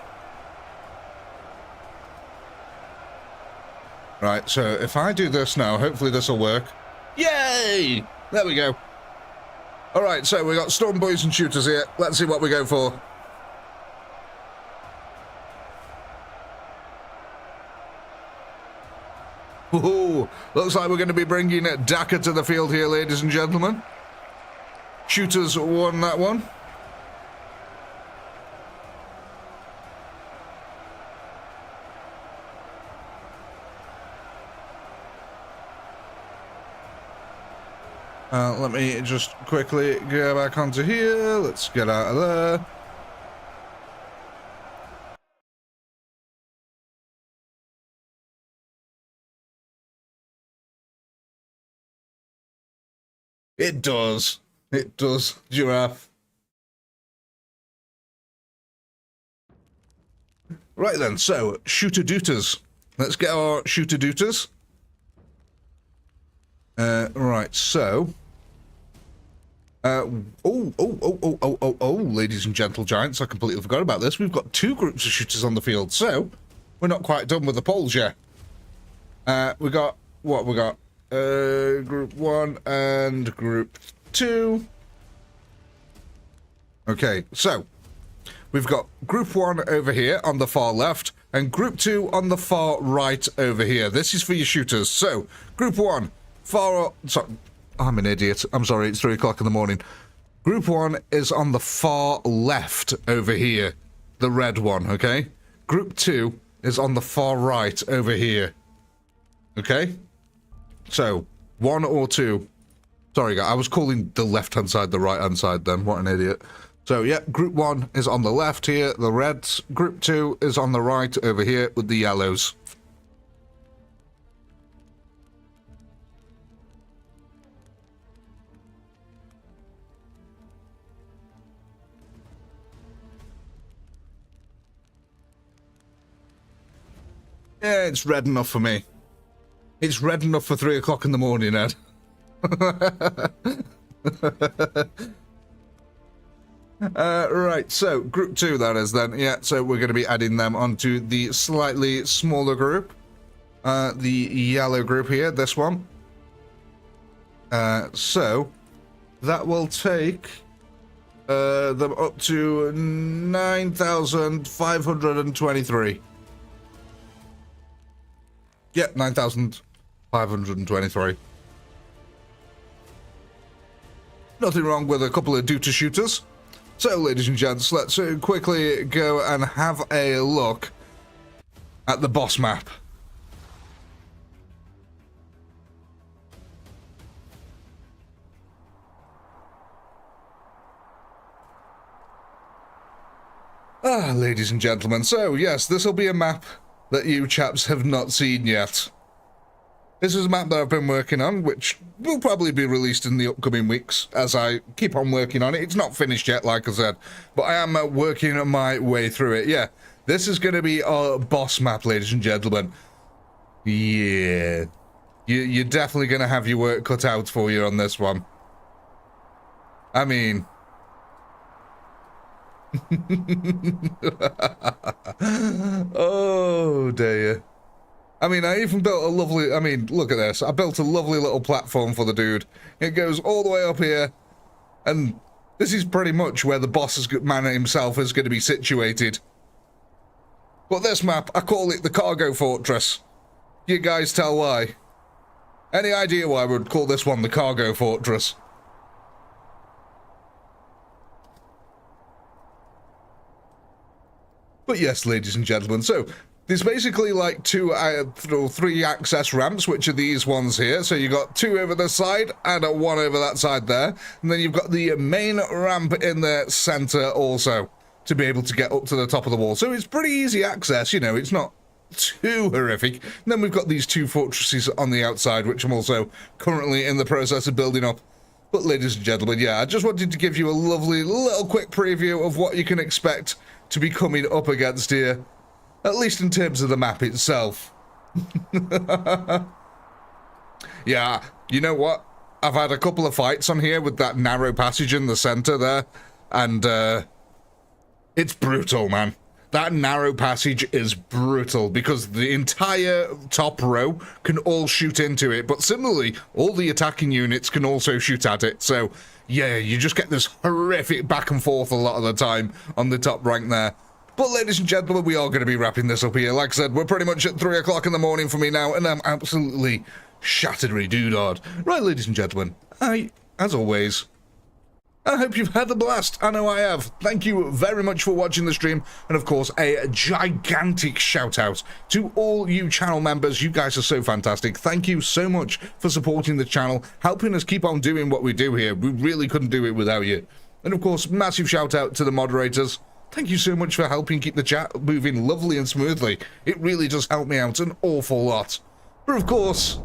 Right, so if I do this now, hopefully this will work. Yay! There we go. Alright, so we got Storm Boys and Shooters here. Let's see what we go for. Ooh, looks like we're going to be bringing Daka to the field here, ladies and gentlemen. Shooters won that one. Let me just quickly go back onto here. Let's get out of there. It does. It does, Giraffe. Right then, so, shooter-dooters. Let's get our shooter-dooters. Right, so... ladies and gentle giants, I completely forgot about this. We've got 2 groups of shooters on the field, so we're not quite done with the polls yet. We got, what we got? Group 1 and Group 2. Okay, so we've got Group 1 over here on the far left and Group 2 on the far right over here. This is for your shooters. So, Group 1, far... Sorry, I'm an idiot. I'm sorry, it's 3 o'clock in the morning. Group 1 is on the far left over here. The red one, okay? Group 2 is on the far right over here. Okay? So, 1 or 2. Sorry, guys, I was calling the left-hand side the right-hand side then. What an idiot. So, yeah, Group 1 is on the left here, the reds. Group 2 is on the right over here with the yellows. Yeah, it's red enough for me. It's red enough for 3 o'clock in the morning, Ed. Right, so group 2 that is then. Yeah, so we're going to be adding them onto the slightly smaller group. The yellow group here, this one. So that will take them up to 9,523. Yeah, 9,523. Nothing wrong with a couple of Duta shooters. So, ladies and gents, let's quickly go and have a look at the boss map. Ladies and gentlemen, so yes, this will be a map that you chaps have not seen yet. This is a map that I've been working on, which will probably be released in the upcoming weeks as I keep on working on it. It's not finished yet, like I said, but I am working my way through it. Yeah, this is going to be our boss map, ladies and gentlemen. Yeah, you're definitely going to have your work cut out for you on this one. I mean... oh, dear. I mean, I even built a lovely... I mean, look at this. I built a lovely little platform for the dude. It goes all the way up here. And this is pretty much where the boss man himself is going to be situated. But this map, I call it the Cargo Fortress. You guys tell why. Any idea why I would call this one the Cargo Fortress? But yes, ladies and gentlemen, so... there's basically like 3 access ramps, which are these ones here. So you've got 2 over this side and 1 over that side there. And then you've got the main ramp in the center also to be able to get up to the top of the wall. So it's pretty easy access, you know, it's not too horrific. And then we've got these 2 fortresses on the outside, which I'm also currently in the process of building up. But ladies and gentlemen, yeah, I just wanted to give you a lovely little quick preview of what you can expect to be coming up against here. At least in terms of the map itself. Yeah, you know what? I've had a couple of fights on here with that narrow passage in the center there. And, it's brutal, man. That narrow passage is brutal because the entire top row can all shoot into it. But similarly, all the attacking units can also shoot at it. So, yeah, you just get this horrific back and forth a lot of the time on the top rank there. But ladies and gentlemen, we are going to be wrapping this up here. Like I said, we're pretty much at 3 o'clock in the morning for me now, and I'm absolutely shatteredly doodad. Right, ladies and gentlemen, as always, I hope you've had a blast. I know I have. Thank you very much for watching the stream, and of course, a gigantic shout out to all you channel members. You guys are so fantastic. Thank you so much for supporting the channel, helping us keep on doing what we do here. We really couldn't do it without you. And of course, massive shout out to the moderators. Thank you so much for helping keep the chat moving lovely and smoothly. It really does help me out an awful lot. But of course,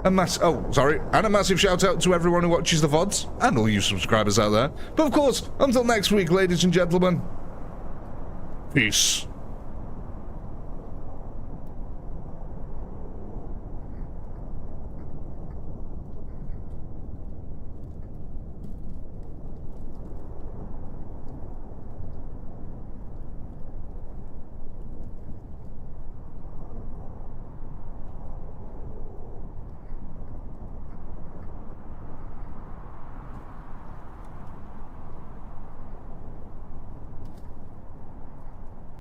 and a massive shout out to everyone who watches the VODs and all you subscribers out there. But of course, until next week, ladies and gentlemen, peace.